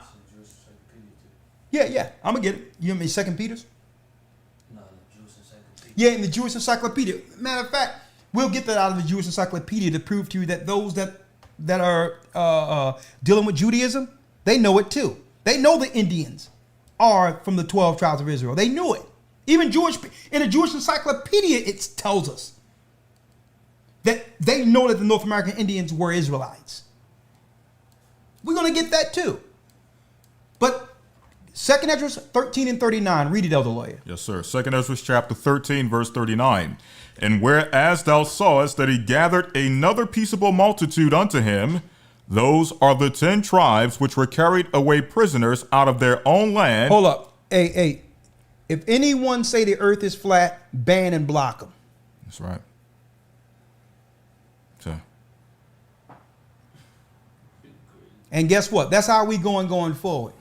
Yeah. I'm going to get it. You mean 2 Peter's? No, the Jewish Encyclopedia. Yeah, in the Jewish Encyclopedia. Matter of fact, we'll get that out of the Jewish Encyclopedia to prove to you that those that are dealing with Judaism, they know it too. They know the Indians. are from the 12 tribes of Israel. They knew it. Even in a Jewish encyclopedia, it tells us that they know that the North American Indians were Israelites. We're going to get that too. But 2nd Ezra 13 and 39, read it, Elder Lawyer. Yes, sir. 2nd Ezra chapter 13, verse 39. And whereas thou sawest that he gathered another peaceable multitude unto him, those are the 10 tribes which were carried away prisoners out of their own land. Hold up. Hey. If anyone say the earth is flat, ban and block them. That's right. So. And guess what? That's how we going forward.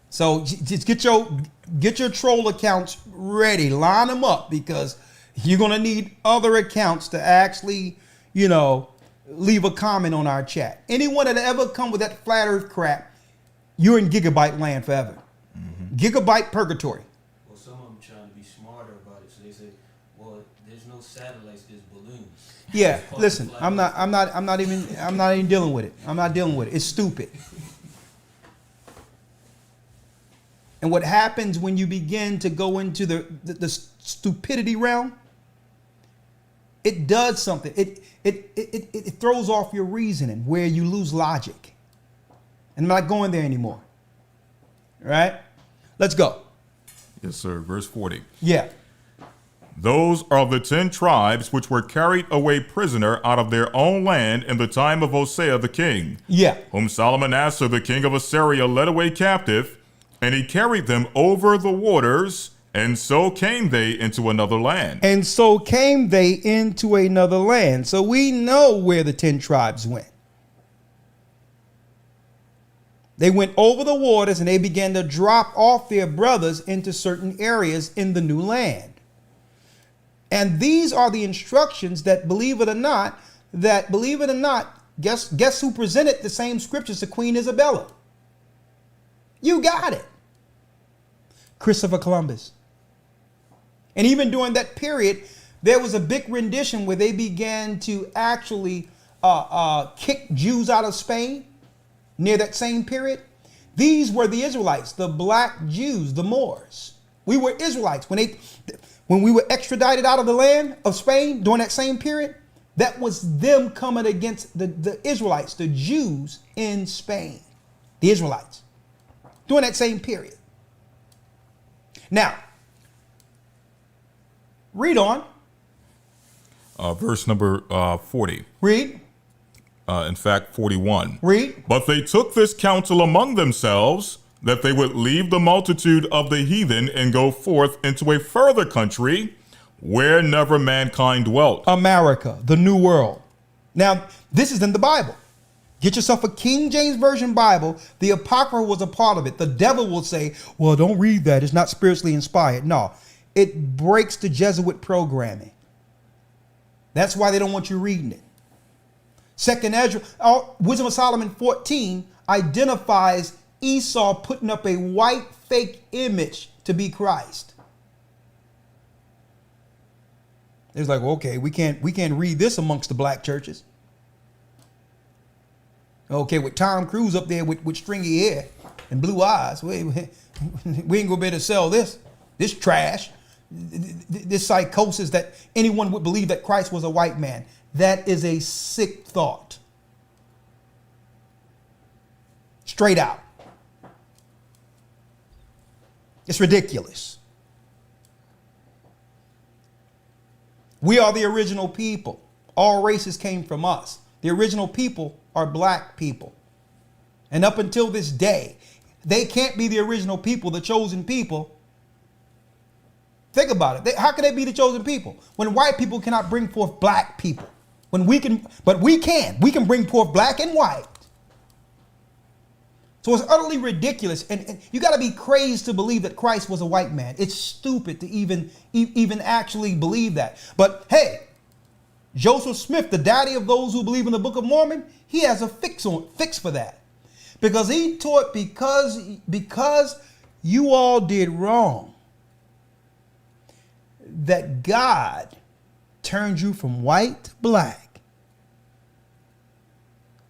So just get your troll accounts ready. Line them up, because you're going to need other accounts to actually, leave a comment on our chat. Anyone that ever come with that flat earth crap, you're in gigabyte land forever. Gigabyte purgatory. Well, some of them trying to be smarter about it, so they say, "Well, there's no satellites, there's balloons." Yeah, listen, I'm not even dealing with it. I'm not dealing with it. It's stupid. And what happens when you begin to go into the stupidity realm? It does something. It throws off your reasoning, where you lose logic. And I'm not going there anymore. All right? Let's go. Yes, sir. Verse 40. Yeah. Those are the 10 tribes which were carried away prisoner out of their own land in the time of Hosea the king. Yeah. Whom Salmanassar the king of Assyria led away captive, and he carried them over the waters, and so came they into another land. And so came they into another land. So we know where the 10 tribes went. They went over the waters, and they began to drop off their brothers into certain areas in the new land. And these are the instructions that, believe it or not, guess who presented the same scriptures to Queen Isabella? You got it. Christopher Columbus. And even during that period, there was a big rendition where they began to actually kick Jews out of Spain. Near that same period, these were the Israelites, the black Jews, the Moors. We were Israelites. When we were extradited out of the land of Spain during that same period, that was them coming against the Israelites, the Jews in Spain, the Israelites, during that same period. Now, read on. Verse number 40. Read. In fact, 41. Read. But they took this counsel among themselves, that they would leave the multitude of the heathen and go forth into a further country where never mankind dwelt. America, the New World. Now, this is in the Bible. Get yourself a King James Version Bible. The Apocrypha was a part of it. The devil will say, well, don't read that. It's not spiritually inspired. No, it breaks the Jesuit programming. That's why they don't want you reading it. 2nd Ezra, Wisdom of Solomon 14 identifies Esau putting up a white fake image to be Christ. It's like, well, okay, we can't read this amongst the black churches. Okay, with Tom Cruise up there with stringy hair and blue eyes, we ain't gonna be able to sell this trash, this psychosis that anyone would believe that Christ was a white man. That is a sick thought. Straight out. It's ridiculous. We are the original people. All races came from us. The original people are black people. And up until this day, they can't be the original people, the chosen people. Think about it. How can they be the chosen people when white people cannot bring forth black people? When we can, but we can. We can bring forth black and white. So it's utterly ridiculous. And you got to be crazed to believe that Christ was a white man. It's stupid to even actually believe that. But hey, Joseph Smith, the daddy of those who believe in the Book of Mormon, he has a fix for that. Because he taught because you all did wrong, that God turned you from white to black.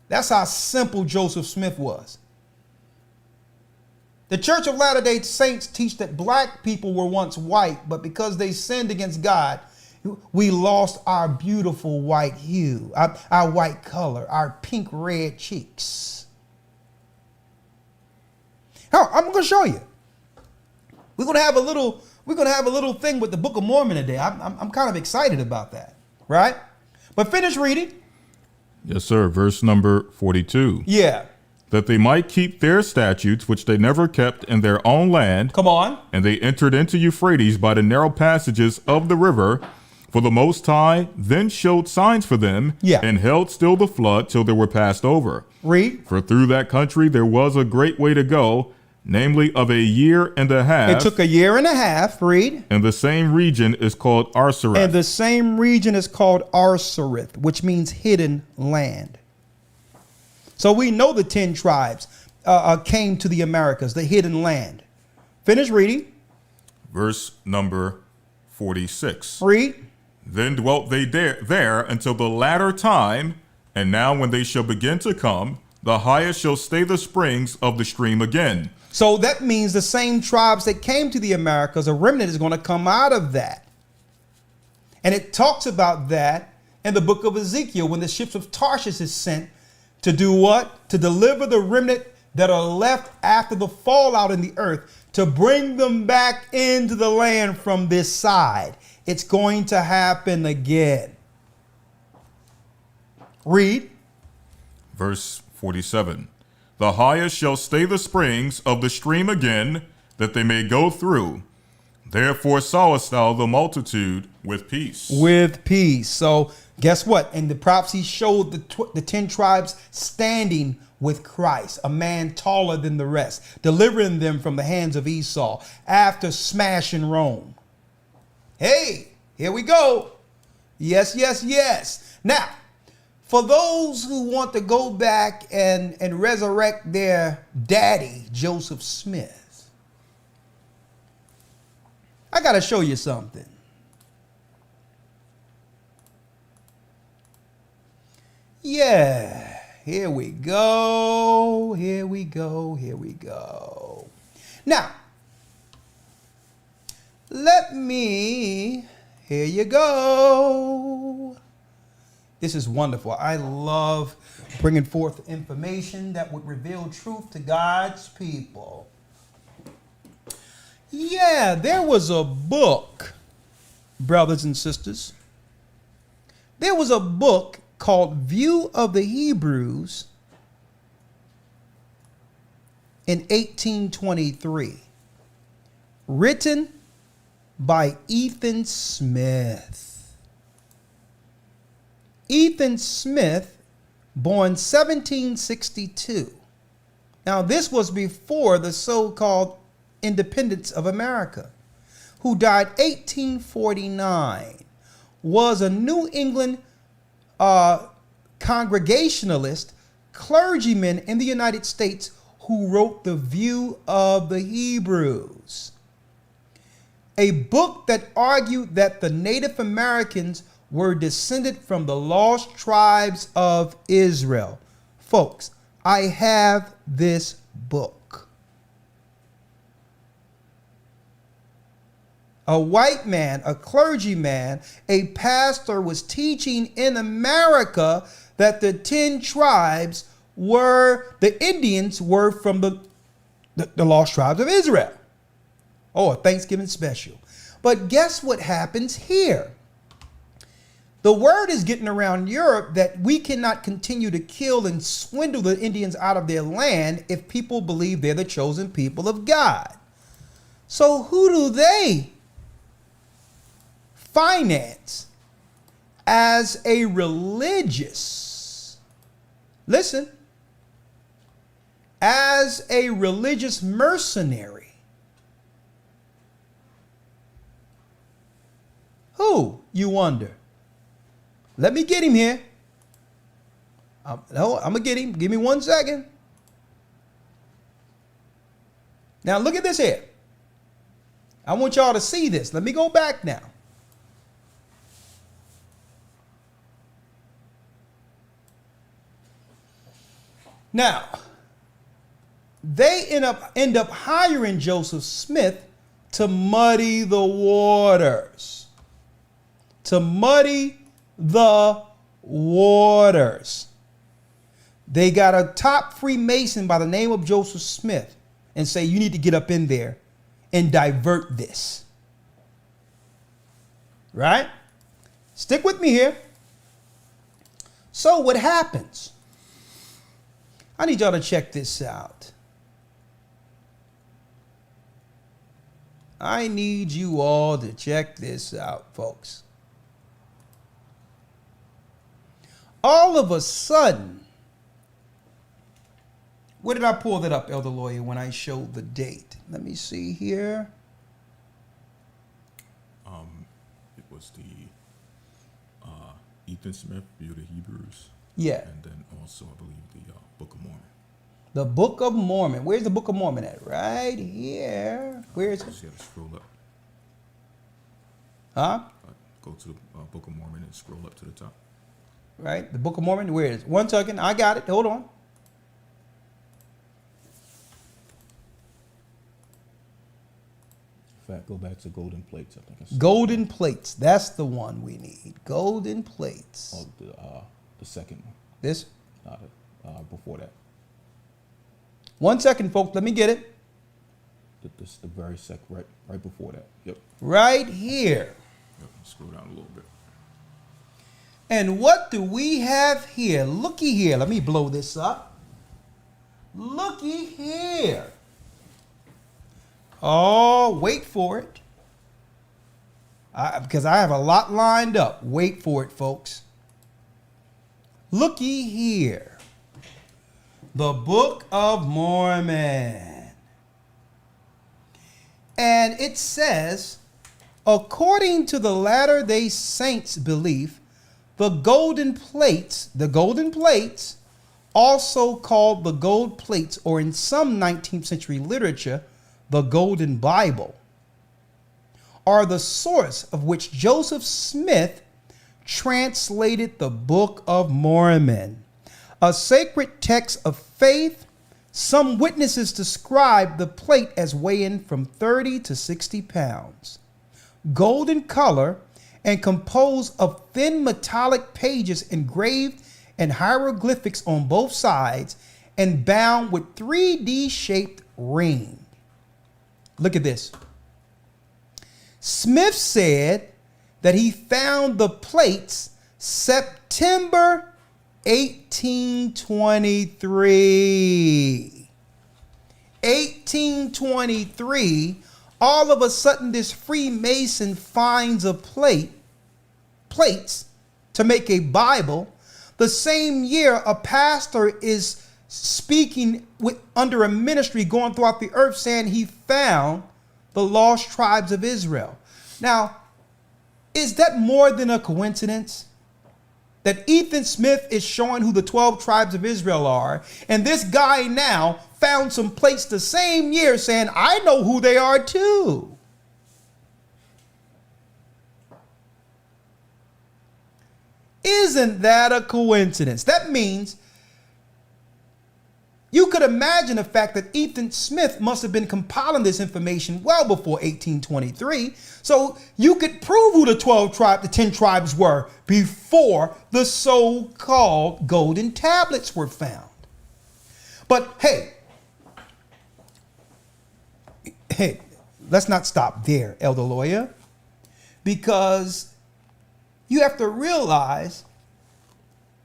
That's how simple Joseph Smith was. The Church of Latter-day Saints teach that black people were once white, but because they sinned against God, we lost our beautiful white hue, our white color, our pink red cheeks. Now, I'm going to show you. We're going to have a little thing with the Book of Mormon today. I'm kind of excited about that, right? But finish reading. Yes, sir. Verse number 42. Yeah. That they might keep their statutes, which they never kept in their own land. Come on. And they entered into Euphrates by the narrow passages of the river. For the Most High then showed signs for them, and held still the flood till they were passed over. Read. For through that country there was a great way to go, namely of a year and a half. It took a year and a half. Read. And the same region is called Arsareth. And the same region is called Arsareth, which means hidden land. So we know the 10 tribes came to the Americas, the hidden land. Finish reading. Verse number 46. Read. Then dwelt they there until the latter time, and now when they shall begin to come, the highest shall stay the springs of the stream again. So that means the same tribes that came to the Americas, a remnant is going to come out of that. And it talks about that in the book of Ezekiel when the ships of Tarshish is sent to do what? To deliver the remnant that are left after the fallout in the earth, to bring them back into the land from this side. It's going to happen again. Read. Verse 47. The highest shall stay the springs of the stream again, that they may go through. Therefore sawest thou the multitude with peace. With peace. So guess what? And the prophecy showed the 10 tribes standing with Christ, a man taller than the rest, delivering them from the hands of Esau after smashing Rome. Hey, here we go. Yes, yes, yes. Now, for those who want to go back and resurrect their daddy, Joseph Smith, I got to show you something. Yeah, here we go. Here we go. Here we go. Now, here you go. This is wonderful. I love bringing forth information that would reveal truth to God's people. Yeah, there was a book, brothers and sisters. There was a book called View of the Hebrews in 1823, written by Ethan Smith. Ethan Smith, born 1762. Now, this was before the so-called independence of America, who died 1849, was a New England Congregationalist clergyman in the United States who wrote the View of the Hebrews, a book that argued that the Native Americans were descended from the lost tribes of Israel. Folks, I have this book. A white man, a clergyman, a pastor was teaching in America that the 10 tribes the Indians were from the lost tribes of Israel. Oh, a Thanksgiving special. But guess what happens here? The word is getting around Europe that we cannot continue to kill and swindle the Indians out of their land if people believe they're the chosen people of God. So who do they finance as a religious, listen, as a religious mercenary? Who, you wonder? Let me get him here. No, I'm going to get him. Give me 1 second. Now, look at this here. I want y'all to see this. Let me go back now. Now, they end up hiring Joseph Smith to muddy the waters. To muddy the waters. They got a top Freemason by the name of Joseph Smith and say, you need to get up in there and divert this. Right? Stick with me here. So what happens? I need y'all to check this out. I need you all to check this out, folks. All of a sudden, where did I pull that up, Elder Lawyer, when I showed the date? Let me see here. It was the Ethan Smith, View of the Hebrews. Yeah. And then also, I believe, the Book of Mormon. The Book of Mormon. Where's the Book of Mormon at? Right here. Where is it? Just have to scroll up. Huh? Go to the Book of Mormon and scroll up to the top. Right? The Book of Mormon. Where is it? 1 second. I got it. Hold on. In fact, go back to golden plates. I think it's Golden plates. That's the one we need. Golden plates. oh, the second one. This? Before that. 1 second, folks. Let me get it. This the very right before that. Yep. Right here. Yep. Scroll down a little bit. And what do we have here? Looky here. Let me blow this up. Looky here. Oh, wait for it. Because I have a lot lined up. Wait for it, folks. Looky here. The Book of Mormon. And it says, according to the Latter-day Saints' belief, the golden plates, also called the gold plates, or in some 19th century literature, the Golden Bible, are the source of which Joseph Smith translated the Book of Mormon, a sacred text of faith. Some witnesses describe the plate as weighing from 30 to 60 pounds, golden color, and composed of thin metallic pages engraved in hieroglyphics on both sides and bound with 3D shaped ring. Look at this. Smith said that he found the plates September 1823. 1823, all of a sudden this Freemason finds a plates to make a Bible. The same year, a pastor is speaking under a ministry going throughout the earth saying he found the lost tribes of Israel. Now, is that more than a coincidence? That Ethan Smith is showing who the 12 tribes of Israel are, and this guy now found some plates the same year saying, I know who they are too. Isn't that a coincidence? That means you could imagine the fact that Ethan Smith must have been compiling this information well before 1823. So you could prove who the 10 tribes were before the so-called golden tablets were found. But hey, let's not stop there, Elder Lawyer, because you have to realize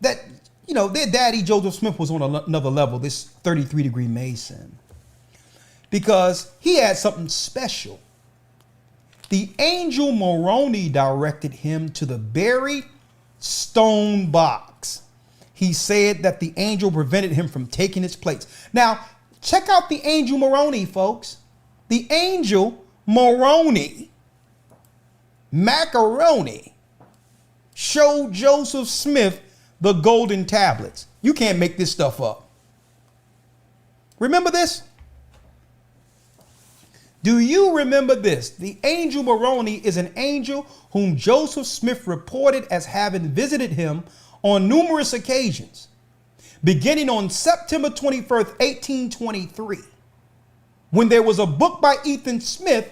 that, you know, their daddy, Joseph Smith, was on another level, this 33-degree Mason, because he had something special. The angel Moroni directed him to the buried stone box. He said that the angel prevented him from taking its place. Now, check out the angel Moroni, folks. The angel Moroni, macaroni, showed Joseph Smith the golden tablets. You can't make this stuff up. Remember this? Do you remember this? The angel Moroni is an angel whom Joseph Smith reported as having visited him on numerous occasions. beginning on September 21st, 1823, when there was a book by Ethan Smith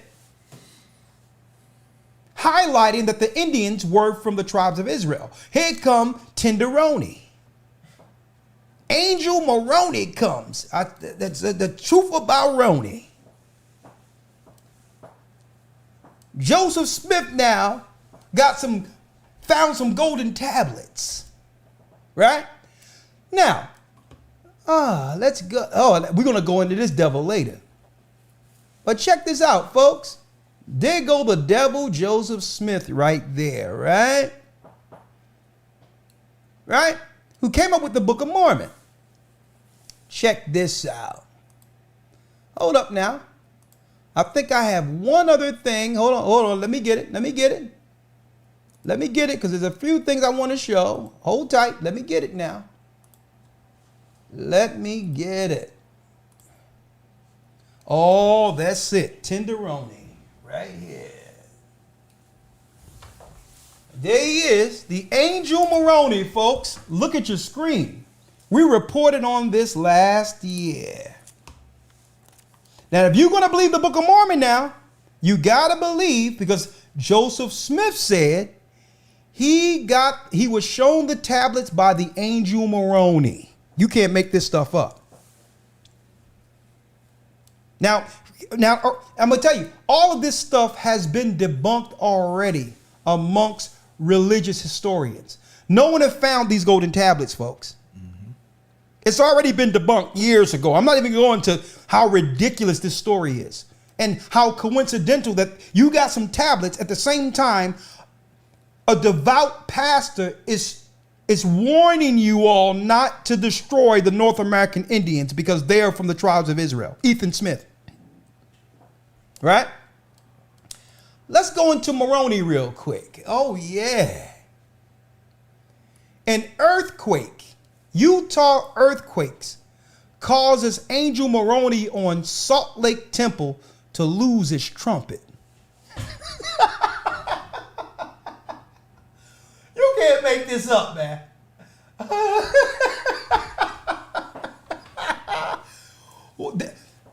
highlighting that the Indians were from the tribes of Israel. Here come Tenderoni. Angel Moroni comes. That's the truth about Roni. Joseph Smith now found some golden tablets. Right? Now, let's go. Oh, we're going to go into this devil later. But check this out, folks. There go the devil Joseph Smith right there, right? Right? Who came up with the Book of Mormon. Check this out. Hold up now. I think I have one other thing. Hold on. Let me get it. Because there's a few things I want to show. Hold tight. Let me get it now. Let me get it. Oh, that's it. Tenderoni. Right here. There he is. The Angel Moroni, folks. Look at your screen. We reported on this last year. Now, if you're going to believe the Book of Mormon now, you got to believe, because Joseph Smith said he was shown the tablets by the Angel Moroni. You can't make this stuff up. Now, I'm going to tell you, all of this stuff has been debunked already amongst religious historians. No one has found these golden tablets, folks. Mm-hmm. It's already been debunked years ago. I'm not even going to how ridiculous this story is and how coincidental that you got some tablets at the same time a devout pastor is warning you all not to destroy the North American Indians because they are from the tribes of Israel. Ethan Smith. Right? Let's go into Moroni real quick. Oh, yeah. An earthquake, Utah earthquakes, causes Angel Moroni on Salt Lake Temple to lose his trumpet. You can't make this up, man.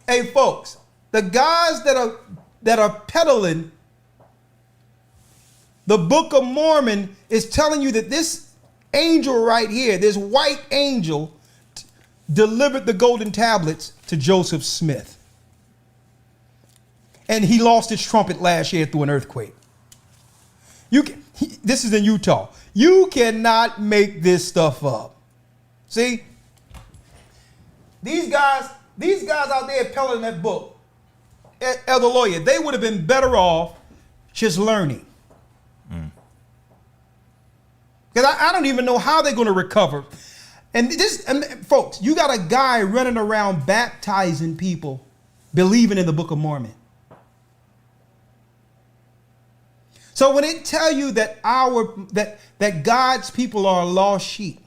Hey, folks, the guys that are peddling the Book of Mormon is telling you that this angel right here, this white angel, delivered the golden tablets to Joseph Smith. And he lost his trumpet last year through an earthquake. This is in Utah. You cannot make this stuff up. See? These guys out there peddling that book, Elder Lawyer, they would have been better off just learning. Because I don't even know how they're going to recover. And folks, you got a guy running around baptizing people, believing in the Book of Mormon. So when it tell you that that God's people are a lost sheep,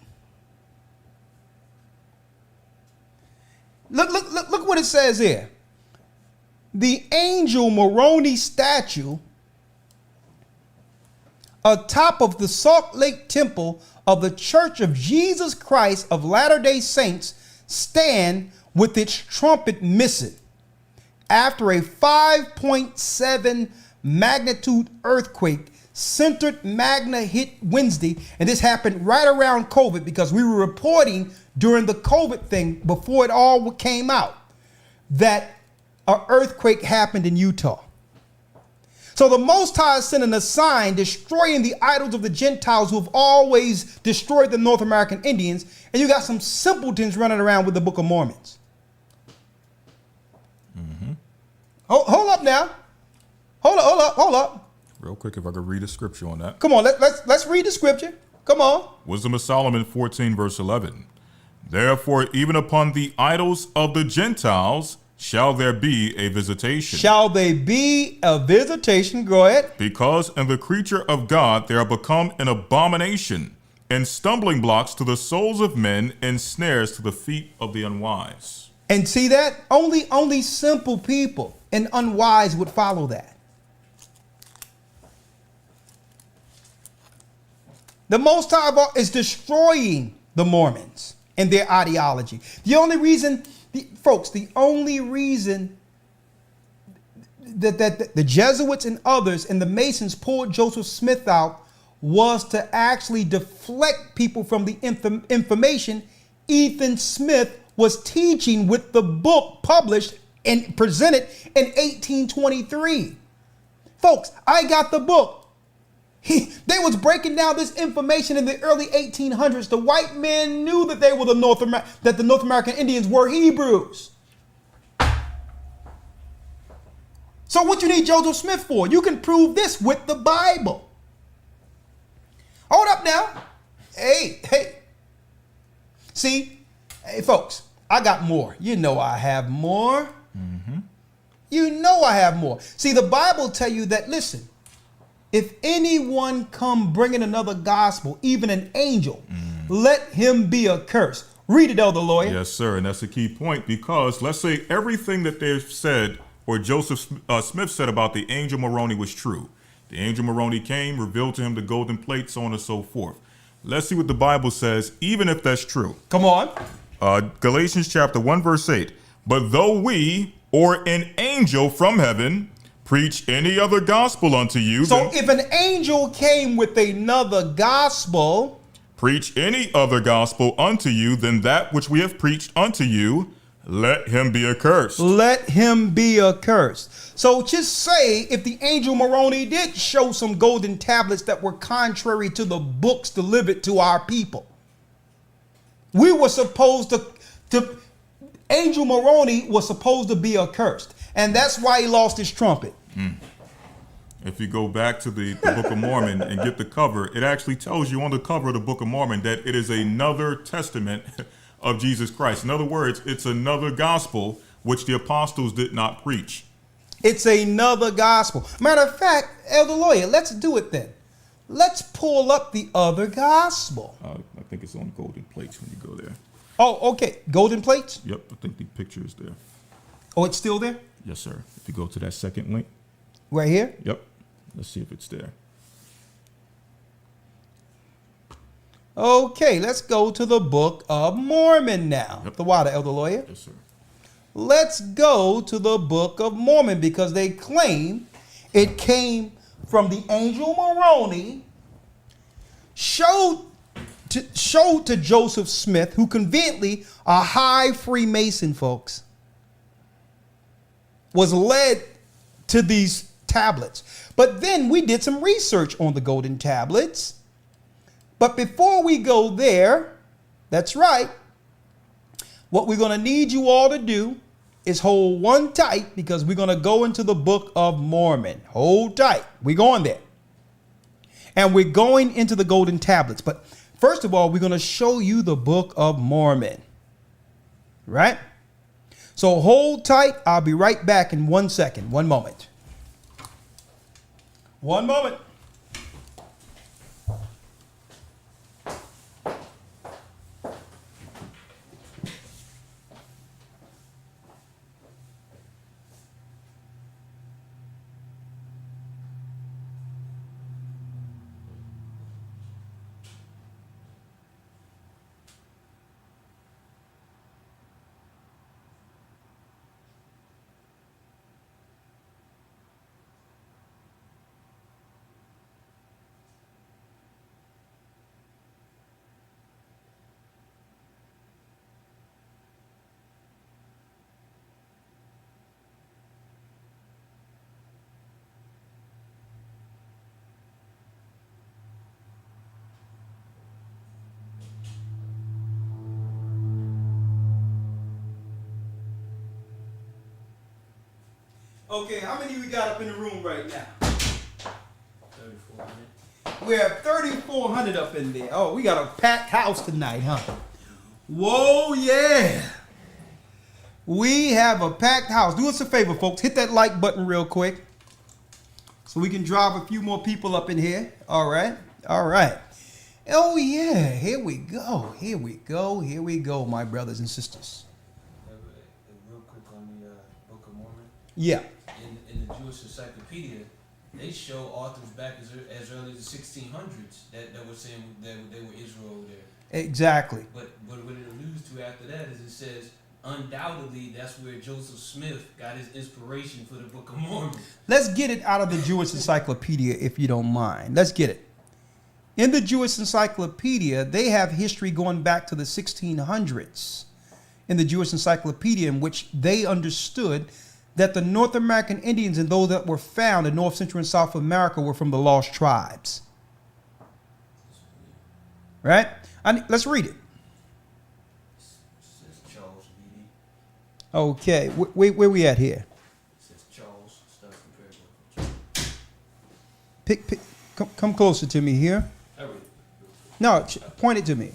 look what it says here. The Angel Moroni statue atop of the Salt Lake Temple of the Church of Jesus Christ of Latter-day Saints stand with its trumpet missing after a 5.7 magnitude earthquake centered magna hit Wednesday. And this happened right around COVID, because we were reporting during the COVID thing before it all came out that an earthquake happened in Utah. So the Most High is sending a sign destroying the idols of the Gentiles who have always destroyed the North American Indians. And you got some simpletons running around with the Book of Mormons. Mm-hmm. Hold up now. Hold up. Real quick, if I could read a scripture on that. Come on, let's read the scripture. Come on. Wisdom of Solomon 14, verse 11. Therefore, even upon the idols of the Gentiles shall there be a visitation. Shall they be a visitation? Go ahead. Because in the creature of God they are become an abomination, and stumbling blocks to the souls of men, and snares to the feet of the unwise. And see that? Only simple people and unwise would follow that. The Most High is destroying the Mormons. and their ideology. The only reason, folks, the only reason that the Jesuits and others and the Masons pulled Joseph Smith out was to actually deflect people from the information Ethan Smith was teaching with the book published and presented in 1823. Folks, I got the book. They was breaking down this information in the early 1800s. The white man knew that they were the North American Indians were Hebrews. So what you need Joseph Smith for? You can prove this with the Bible. Hold up now. Hey. See, hey folks, I got more. You know I have more. Mm-hmm. You know I have more. See, the Bible tell you that, listen, if anyone come bringing another gospel, even an angel, let him be accursed. Read it, Elder Lawyer. Yes, sir. And that's a key point, because let's say everything that they've said or Joseph Smith said about the angel Moroni was true. The angel Moroni came, revealed to him the golden plate, so on and so forth. Let's see what the Bible says, even if that's true. Come on. Galatians chapter 1, verse 8. But though we or an angel from heaven preach any other gospel unto you. So if an angel came with another gospel, preach any other gospel unto you than that which we have preached unto you, let him be accursed. Let him be accursed. So just say if the angel Moroni did show some golden tablets that were contrary to the books delivered to our people, we were supposed to Angel Moroni was supposed to be accursed. And that's why he lost his trumpet. If you go back to the Book of Mormon and get the cover, it actually tells you on the cover of the Book of Mormon that it is another testament of Jesus Christ. In other words, it's another gospel which the apostles did not preach. It's another gospel. Matter of fact, Elder Lawyer, let's do it then. Let's pull up the other gospel. I think it's on golden plates when you go there. Oh, okay. Golden plates? Yep, I think the picture is there. Oh, it's still there? Yes, sir. If you go to that second link. Right here? Yep. Let's see if it's there. Okay, let's go to the Book of Mormon now. Yep. The water, Elder Lawyer. Yes, sir. Let's go to the Book of Mormon because they claim it came from the angel Moroni, showed to Joseph Smith, who conveniently, a high Freemason, folks, was led to these tablets. But then we did some research on the golden tablets. But before we go there, that's right, what we're going to need you all to do is hold one tight, because we're going to go into the Book of Mormon. Hold tight. We're going there. And we're going into the golden tablets. But first of all, we're going to show you the Book of Mormon. Right? So hold tight. I'll be right back in 1 second. 1 moment. 1 moment. Okay, how many we got up in the room right now? 3,400. We have 3,400 up in there. Oh, we got a packed house tonight, huh? Whoa, yeah. We have a packed house. Do us a favor, folks. Hit that like button real quick so we can drive a few more people up in here. All right. All right. Oh, yeah. Here we go. Here we go. Here we go, my brothers and sisters. Real quick on the Book of Mormon. Yeah. In the Jewish Encyclopedia, they show authors back as early as the 1600s that were saying that they were Israel there. Exactly. But what it alludes to after that is it says undoubtedly that's where Joseph Smith got his inspiration for the Book of Mormon. Let's get it out of the Jewish Encyclopedia, if you don't mind. Let's get it. In the Jewish Encyclopedia, they have history going back to the 1600s. In the Jewish Encyclopedia, in which they understood that the North American Indians and those that were found in North, Central, and South America were from the lost tribes. Right? Let's read it. Says Charles Beatty. Okay, where we at here? Says Charles. Stuff compared with Pick, come closer to me here. I read it. No, point it to me.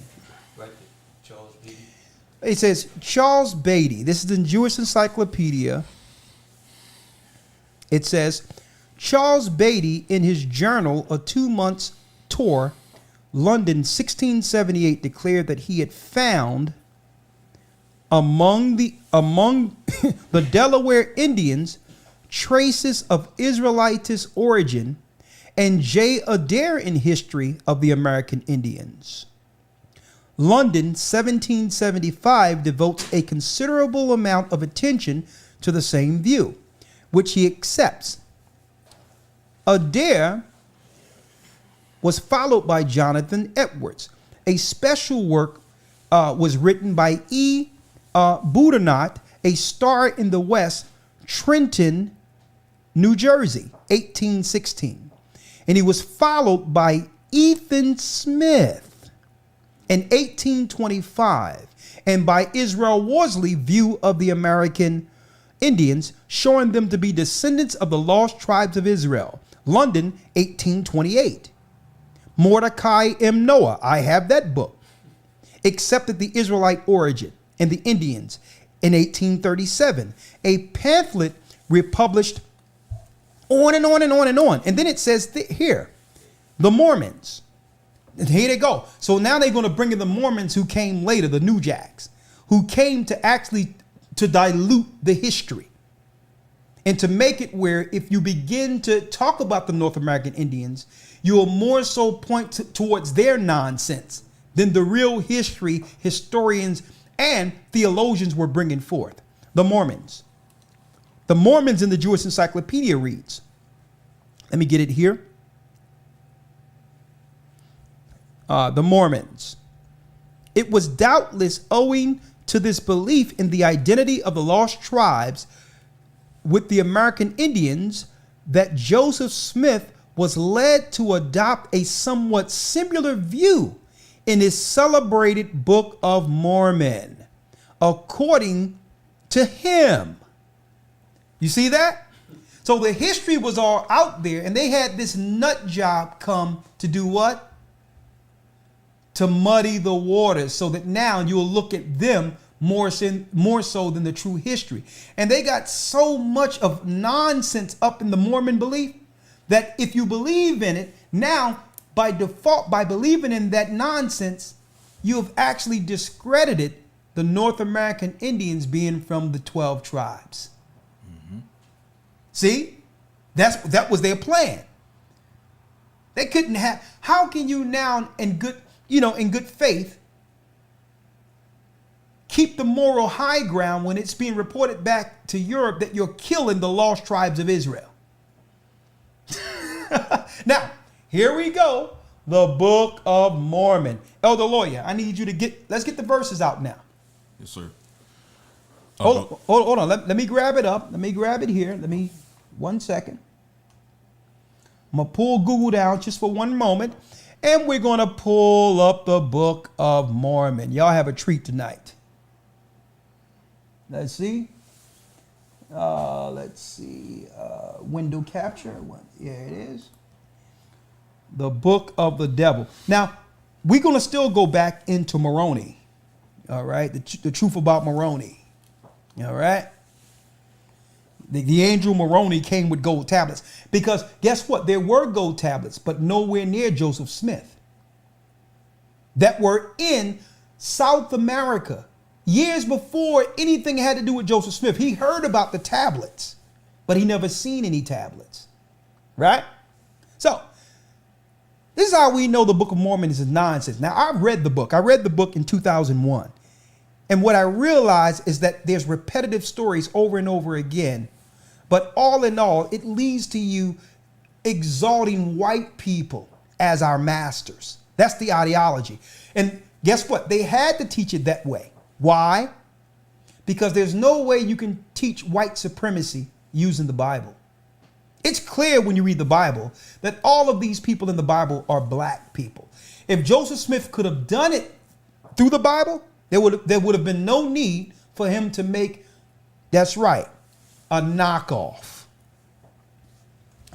Right there. Charles Beatty. It says Charles Beatty. This is in Jewish Encyclopedia. It says Charles Beatty, in his journal, A 2 Months Tour, London, 1678, declared that he had found among the Delaware Indians traces of Israelitish origin and J. Adair in History of the American Indians. London, 1775, devotes a considerable amount of attention to the same view, which he accepts. Adair was followed by Jonathan Edwards. A special work was written by E. Boudinot, A Star in the West, Trenton, New Jersey, 1816. And he was followed by Ethan Smith in 1825, and by Israel Worsley, View of the American Indians, showing them to be descendants of the lost tribes of Israel, London, 1828. Mordecai M. Noah, I have that book, accepted the Israelite origin and the Indians in 1837. A pamphlet republished on and on and on and on. And then it says here, the Mormons. And here they go. So now they're going to bring in the Mormons who came later, the New Jacks, who came to actually to dilute the history and to make it where if you begin to talk about the North American Indians, you will more so point towards their nonsense than the real history historians and theologians were bringing forth. The Mormons. The Mormons in the Jewish Encyclopedia reads, let me get it here. The Mormons. It was doubtless owing to this belief in the identity of the lost tribes with the American Indians that Joseph Smith was led to adopt a somewhat similar view in his celebrated Book of Mormon, according to him. You see that? So the history was all out there, and they had this nut job come to do what? To muddy the waters, so that now you'll look at them more so than the true history. And they got so much of nonsense up in the Mormon belief that if you believe in it, now by default, by believing in that nonsense, you have actually discredited the North American Indians being from the 12 tribes. See, that was their plan. They couldn't have. How can you now, in good faith, keep the moral high ground when it's being reported back to Europe that you're killing the lost tribes of Israel? Now, here we go. The Book of Mormon. Elder Lawyer, I need you to let's get the verses out now. Yes, sir. Hold on. Let me grab it up. Let me grab it here. 1 second. I'm going to pull Google down just for one moment. And we're going to pull up the Book of Mormon. Y'all have a treat tonight. Let's see. Window capture. Here it is. The Book of the Devil. Now, we're going to still go back into Moroni. All right. The truth about Moroni. All right. The angel Moroni came with gold tablets. Because guess what? There were gold tablets, but nowhere near Joseph Smith, that were in South America years before anything had to do with Joseph Smith. He heard about the tablets, but he never seen any tablets. right? So this is how we know the Book of Mormon is nonsense. Now, I've read the book. I read the book in 2001. And what I realized is that there's repetitive stories over and over again. But all in all, it leads to you exalting white people as our masters. That's the ideology. And guess what? They had to teach it that way. Why? Because there's no way you can teach white supremacy using the Bible. It's clear when you read the Bible that all of these people in the Bible are black people. If Joseph Smith could have done it through the Bible, there would have been no need for him to make, that's right, a knockoff.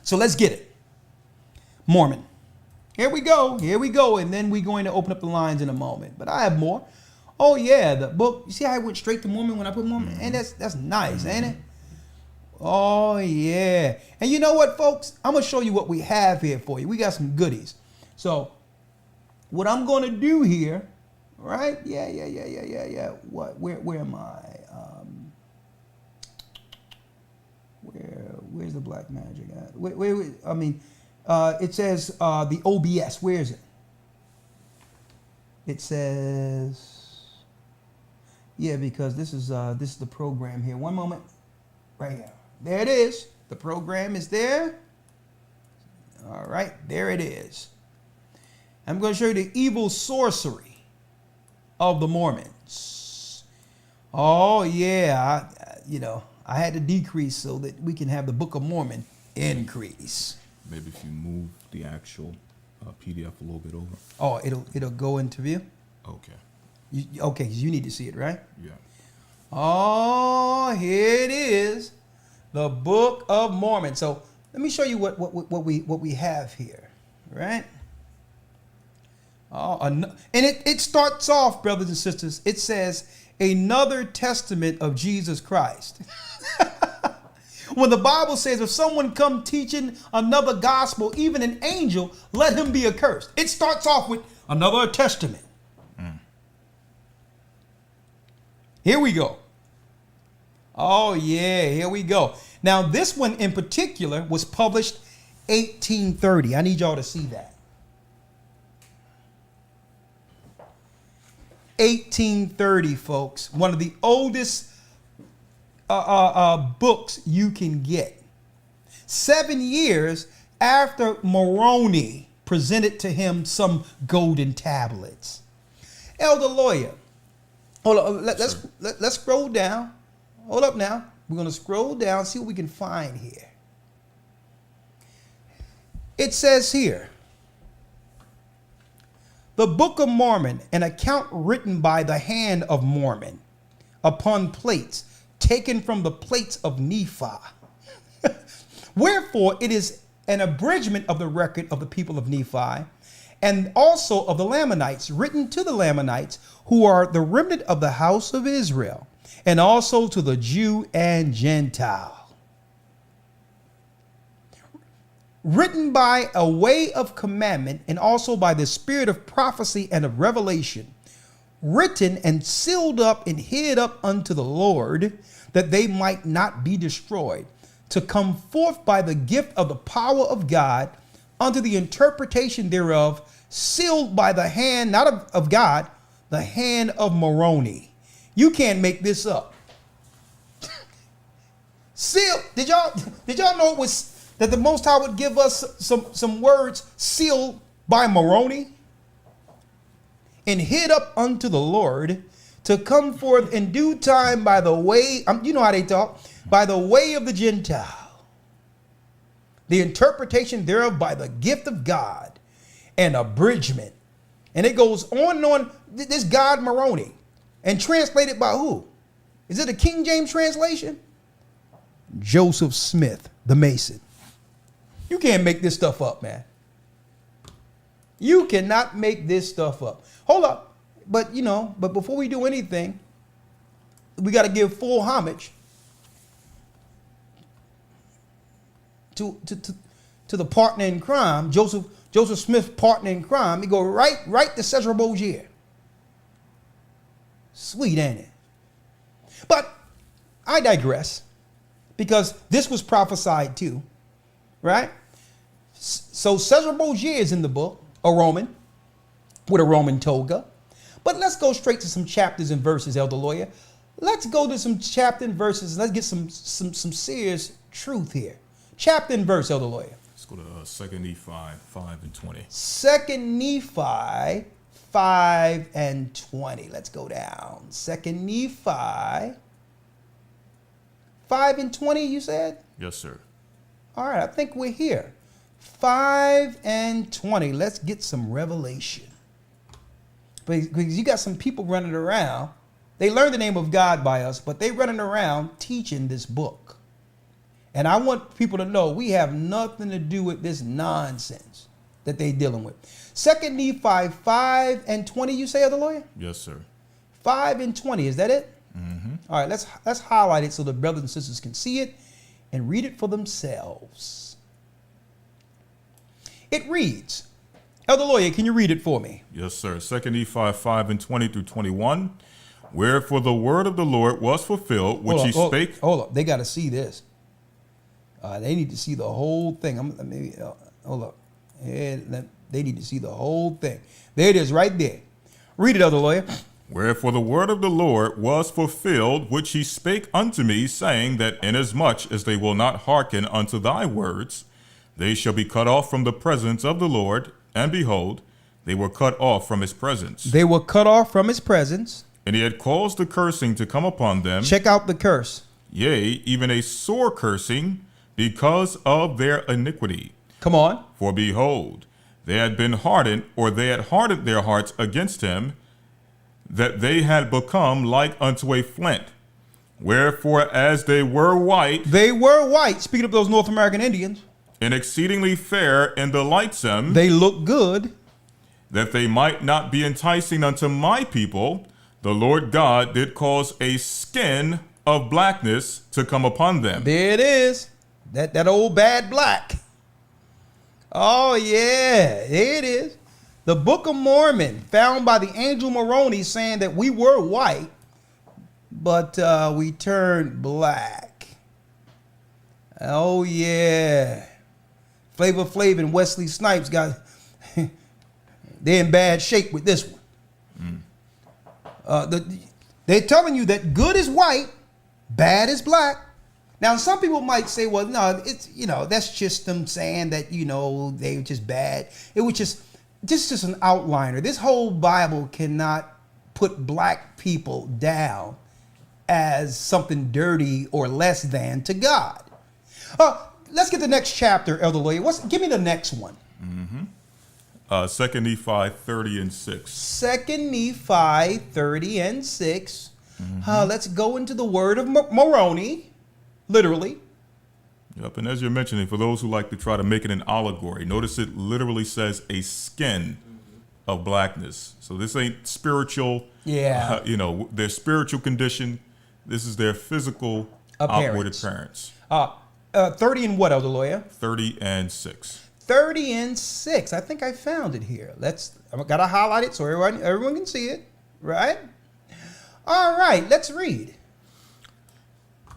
So let's get it. Mormon. Here we go. Here we go. And then we're going to open up the lines in a moment. But I have more. Oh, yeah. The book. You see how I went straight to Mormon when I put Mormon? And that's nice, ain't it? Oh, yeah. And you know what, folks? I'm going to show you what we have here for you. We got some goodies. So what I'm going to do here, right? Yeah. What? Where am I? Where's the black magic at? Where I mean, it says the OBS. Where is it? It says, yeah, because this is the program here. One moment, right here. There it is. The program is there. All right, there it is. I'm going to show you the evil sorcery of the Mormons. Oh yeah, I had to decrease so that we can have the Book of Mormon increase. Maybe if you move the actual PDF a little bit over. Oh, it'll go into view. Okay. Okay, you need to see it, right? Yeah. Oh, here it is, the Book of Mormon. So let me show you what we have here, right? Oh, and it starts off, brothers and sisters. It says another testament of Jesus Christ. When the Bible says if someone come teaching another gospel, even an angel, let him be accursed. It starts off with another testament. Here we go. Oh yeah, here we go. Now this one in particular was published 1830. I need y'all to see that. 1830, folks. One of the oldest books you can get. 7 years after Moroni presented to him some golden tablets. Elder Lawyer, hold on. Let's scroll down. Hold up now. We're going to scroll down, see what we can find here. It says here, the Book of Mormon, an account written by the hand of Mormon upon plates taken from the plates of Nephi. Wherefore it is an abridgment of the record of the people of Nephi, and also of the Lamanites, written to the Lamanites, who are the remnant of the house of Israel, and also to the Jew and Gentile. Written by a way of commandment, and also by the spirit of prophecy and of revelation, written and sealed up and hid up unto the Lord, that they might not be destroyed, to come forth by the gift of the power of God, unto the interpretation thereof, sealed by the hand, not of God, the hand of Moroni. You can't make this up. Sealed. Did y'all know it was that the Most High would give us some words sealed by Moroni and hid up unto the Lord, to come forth in due time by the way, you know how they talk, by the way of the Gentile, the interpretation thereof by the gift of God, and abridgment. And it goes on and on, this God Moroni, and translated by who? Is it a King James translation? Joseph Smith, the Mason. You can't make this stuff up, man. You cannot make this stuff up. Hold up. But before we do anything, we got to give full homage to the partner in crime, Joseph Smith's partner in crime. He go right to Cesar Borgia. Sweet, ain't it? But I digress, because this was prophesied too, right? So Cesar Borgia is in the book, a Roman, with a Roman toga. But let's go straight to some chapters and verses, Elder Lawyer. Let's go to some chapter and verses. Let's get some serious truth here. Chapter and verse, Elder Lawyer. Let's go to 2 Nephi 5 and 20. 2 Nephi 5 and 20. Let's go down. 2 Nephi 5 and 20, you said? Yes, sir. All right, I think we're here. 5 and 20. Let's get some revelation. Because you got some people running around. They learned the name of God by us, but they running around teaching this book. And I want people to know we have nothing to do with this nonsense that they're dealing with. 2 Nephi 5 and 20, you say, Elder Lawyer? Yes, sir. 5 and 20, is that it? Mm-hmm. All right, let's highlight it so the brothers and sisters can see it and read it for themselves. It reads, Elder Lawyer, can you read it for me? Yes, sir. 2 Nephi 5 and 20 through 21. Wherefore the word of the Lord was fulfilled, which he spake. Hold up, they got to see this. They need to see the whole thing. Hold up. They need to see the whole thing. There it is right there. Read it, Elder Lawyer. Wherefore the word of the Lord was fulfilled, which he spake unto me, saying that inasmuch as they will not hearken unto thy words, they shall be cut off from the presence of the Lord. And behold, they were cut off from his presence. They were cut off from his presence. And he had caused the cursing to come upon them. Check out the curse. Yea, even a sore cursing, because of their iniquity. Come on. For behold, they had been hardened, or they had hardened their hearts against him, that they had become like unto a flint. Wherefore, as they were white. They were white, speaking of those North American Indians. And exceedingly fair and delightsome. They look good. That they might not be enticing unto my people, the Lord God did cause a skin of blackness to come upon them. There it is. That old bad black. Oh, yeah. There it is. The Book of Mormon, found by the angel Moroni, saying that we were white, but we turned black. Oh, yeah. Flavor Flav and Wesley Snipes they're in bad shape with this one. They're telling you that good is white, bad is black. Now, some people might say, well, no, it's, that's just them saying that, they were just bad. It was just an outliner. This whole Bible cannot put black people down as something dirty or less than to God. Let's get the next chapter, Elder Lawyer. Give me the next one. Mm-hmm. 2 Nephi 30 and 6. 2 Nephi 30 and 6. Mm-hmm. Let's go into the word of Moroni, literally. Yep, and as you're mentioning, for those who like to try to make it an allegory, notice it literally says a skin of blackness. So this ain't spiritual. Yeah. Their spiritual condition. This is their physical outward appearance. 30 and what, Elder Lawyer? 30 and 6. 30 and 6. I think I found it here. I've got to highlight it so everyone can see it, right? All right, let's read.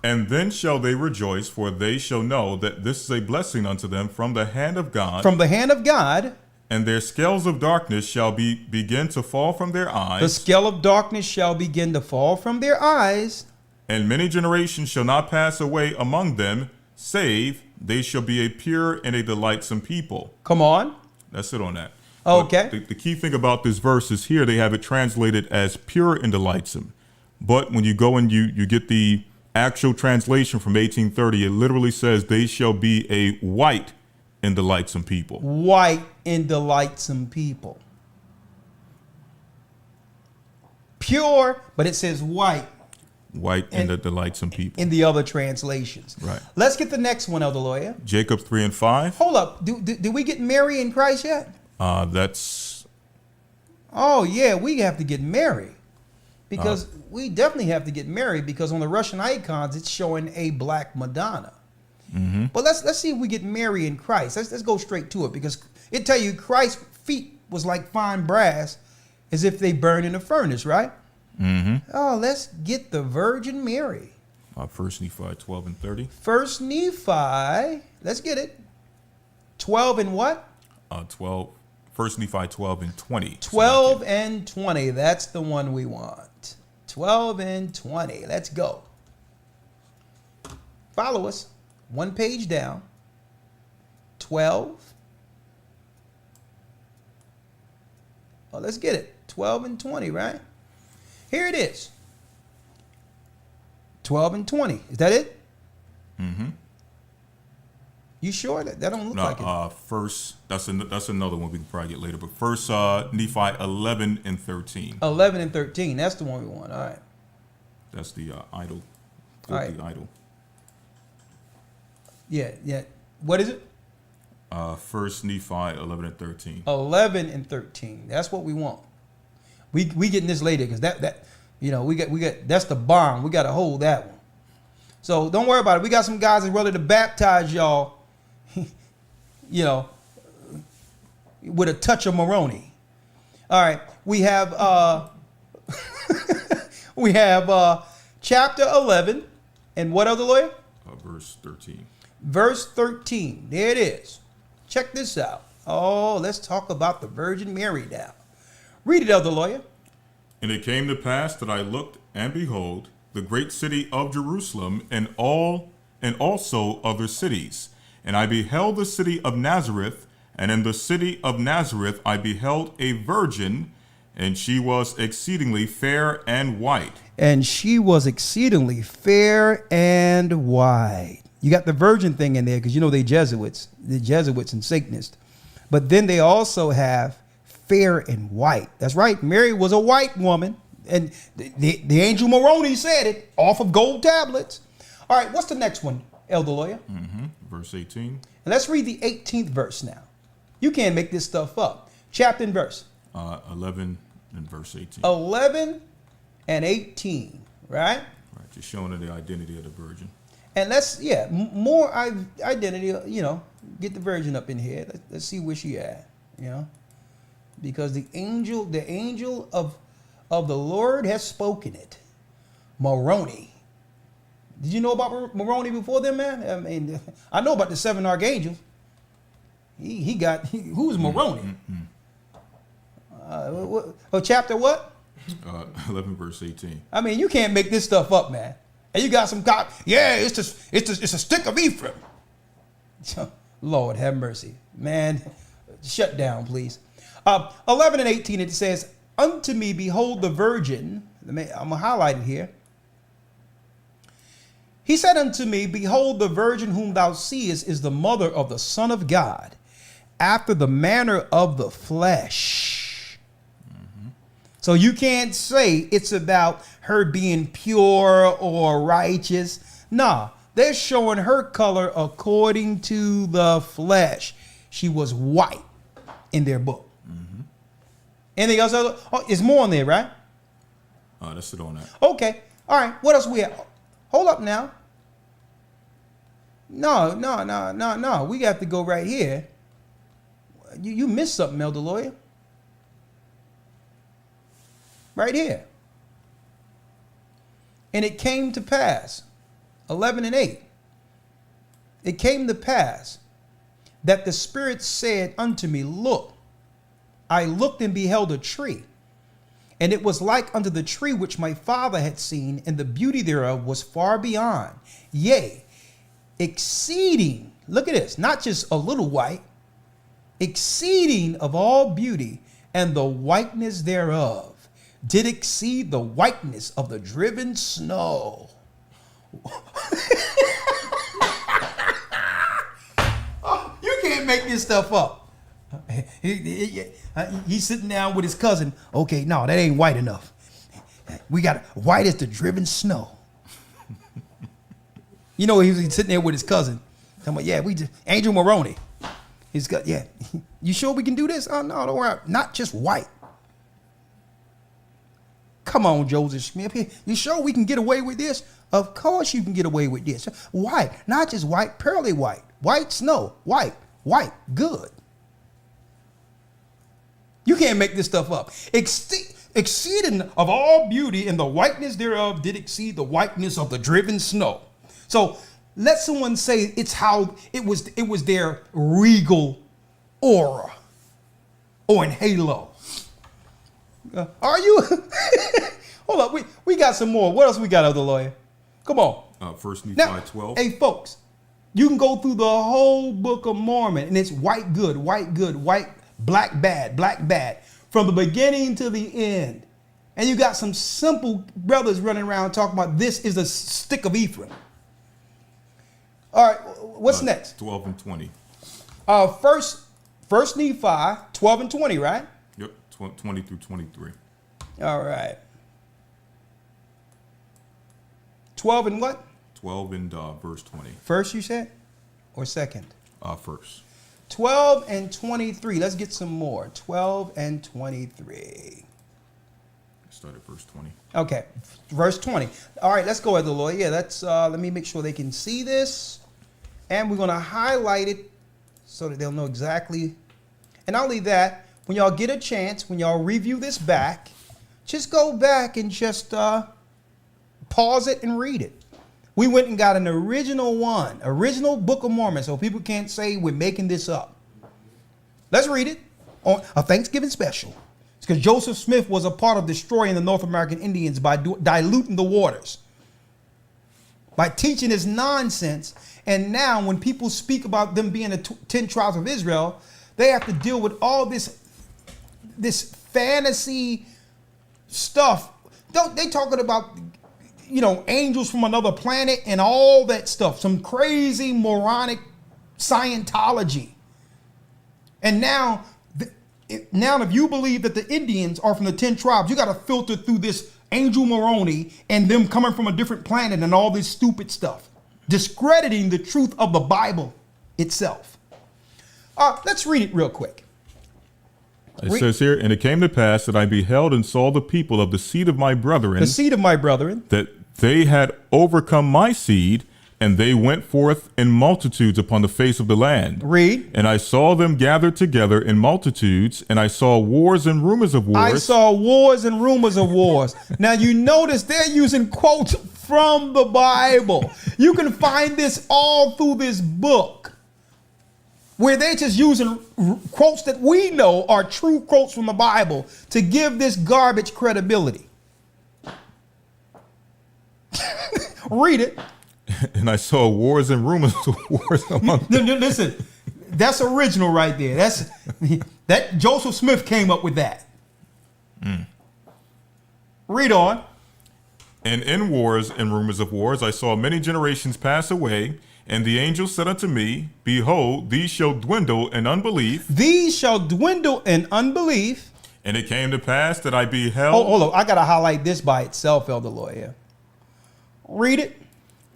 And then shall they rejoice, for they shall know that this is a blessing unto them from the hand of God. From the hand of God. And their scales of darkness shall begin to fall from their eyes. The scale of darkness shall begin to fall from their eyes. And many generations shall not pass away among them, save they shall be a pure and a delightsome people. Come on. That's it on that. Okay. The key thing about this verse is here they have it translated as pure and delightsome. But when you go and you get the actual translation from 1830, it literally says they shall be a white and delightsome people. White and delightsome people. Pure, but it says white. White and the delightsome people. In the other translations. Right. Let's get the next one, Elder Lawyer. Jacob 3 and 5. Hold up. Do we get married in Christ yet? That's. Oh, yeah, we have to get married. Because we definitely have to get married, because on the Russian icons, it's showing a black Madonna. Mm-hmm. But let's see if we get married in Christ. Let's go straight to it, because it tell you Christ's feet was like fine brass, as if they burn in a furnace, right? Mm-hmm. Oh, let's get the Virgin Mary. 1 Nephi 12 and 30. 1 Nephi, let's get it. 12 and what? 12. First Nephi 12 and 20. 12 and 20. That's the one we want. 12 and 20. Let's go. Follow us. One page down. 12. Oh, let's get it. 12 and 20, right? Here it is. 12 and 20. Is that it? Mm-hmm. You sure? That don't look like it. First, that's another one we can probably get later. But first, Nephi 11 and 13. 11 and 13. That's the one we want. All right. That's the idol. All right. The idol. Yeah. What is it? First Nephi 11 and 13. 11 and 13. That's what we want. We getting this later because that we got that's the bomb. We got to hold that one. So don't worry about it. We got some guys that's ready to baptize y'all. With a touch of Moroni. All right. We have chapter 11 and what other lawyer? Verse 13. Verse 13. There it is. Check this out. Oh, let's talk about the Virgin Mary now. Read it, elder lawyer. And it came to pass that I looked, and behold, the great city of Jerusalem, and also other cities. And I beheld the city of Nazareth, and in the city of Nazareth I beheld a virgin, and she was exceedingly fair and white. And she was exceedingly fair and white. You got the virgin thing in there because the Jesuits and Satanists. But then they also have fair and white. That's right. Mary was a white woman. And the angel Moroni said it off of gold tablets. All right, what's the next one, elder lawyer? Mm-hmm. Verse 18. And let's read the 18th verse now. You can't make this stuff up. Chapter and verse. 11 and verse 18. 11 and 18, right? Right, just showing her the identity of the virgin. And let's, more identity, get the virgin up in here. Let's see where she at, because the angel of the Lord has spoken it. Moroni. Did you know about Moroni before then, man? I mean, I know about the 7 archangels. Who's Moroni? Chapter what? 11 verse 18. I mean, you can't make this stuff up, man. And you got some cop. Yeah, it's a stick of Ephraim. Lord have mercy, man. Shut down, please. 11 and 18. It says, "Unto me, behold, the virgin." I'm gonna highlight it here. He said unto me, "Behold, the virgin whom thou seest is the mother of the Son of God, after the manner of the flesh." Mm-hmm. So you can't say it's about her being pure or righteous. Nah, they're showing her color according to the flesh. She was white in their book. Mm-hmm. Anything else? Oh, there's more on there, right? That's it on that. Okay. All right. What else we have? Hold up now. No. We got to go right here. You missed something, elder lawyer. Right here. And it came to pass, 11 and 8. It came to pass that the Spirit said unto me, "Look, I looked and beheld a tree, and it was like unto the tree which my father had seen, and the beauty thereof was far beyond, yea, exceeding," look at this, not just a little white, "exceeding of all beauty, and the whiteness thereof did exceed the whiteness of the driven snow." Oh, you can't make this stuff up. He's sitting down with his cousin. "Okay, no, that ain't white enough. We got white as the driven snow." He's sitting there with his cousin. I'm like, "Yeah, Angel Moroni. He's got, yeah. You sure we can do this?" "Oh, no, don't worry. Not just white." "Come on, Joseph Smith. You sure we can get away with this?" "Of course you can get away with this. White, not just white, pearly white. White snow, white, good." You can't make this stuff up. Exceeding of all beauty, and the whiteness thereof did exceed the whiteness of the driven snow. So let someone say it's how it was their regal aura or in halo. Are you? Hold up, we got some more. What else we got, Elder Lawyer? Come on. First Nephi Now, 12. hey, folks, you can go through the whole book of Mormon, and it's white good, white, black bad, from the beginning to the end. And you got some simple brothers running around talking about this is a stick of Ephraim. All right, what's next? 12 and 20. First Nephi, 12 and 20, right? Yep, 20 through 23. All right. 12 and what? 12 and verse 20. First, you said? Or second? First. 12 and 23. Let's get some more. 12 and 23. Start at verse 20. Okay, verse 20. All right, let's go at the Lord. Yeah, that's, let me make sure they can see this. And we're going to highlight it so that they'll know exactly. And not only that, when y'all get a chance, when y'all review this back, just go back and just pause it and read it. We went and got an original Book of Mormon, so people can't say we're making this up. Let's read it on a Thanksgiving special. It's because Joseph Smith was a part of destroying the North American Indians by diluting the waters, by teaching this nonsense. And now when people speak about them being the 10 tribes of Israel, they have to deal with all this fantasy stuff. They talking about, you know, angels from another planet and all that stuff. Some crazy moronic Scientology. And now if you believe that the Indians are from the 10 tribes, you got to filter through this Angel Moroni and them coming from a different planet and all this stupid stuff, discrediting the truth of the Bible itself. Let's read it real quick. It says here, and it came to pass that I beheld and saw the people of the seed of my brethren, that they had overcome my seed, and they went forth in multitudes upon the face of the land. Read. And I saw them gathered together in multitudes, and I saw wars and rumors of wars. I saw wars and rumors of wars. Now you notice they're using quotes from the Bible. You can find this all through this book, where they're just using quotes that we know are true quotes from the Bible to give this garbage credibility. Read it. And I saw wars and rumors of wars among them. Listen, that's original right there. That Joseph Smith came up with that. Read on. And in wars and rumors of wars, I saw many generations pass away. And the angel said unto me, behold, these shall dwindle in unbelief. These shall dwindle in unbelief. And it came to pass that I beheld. Hold on. I got to highlight this by itself, Elder Lawyer. Read it.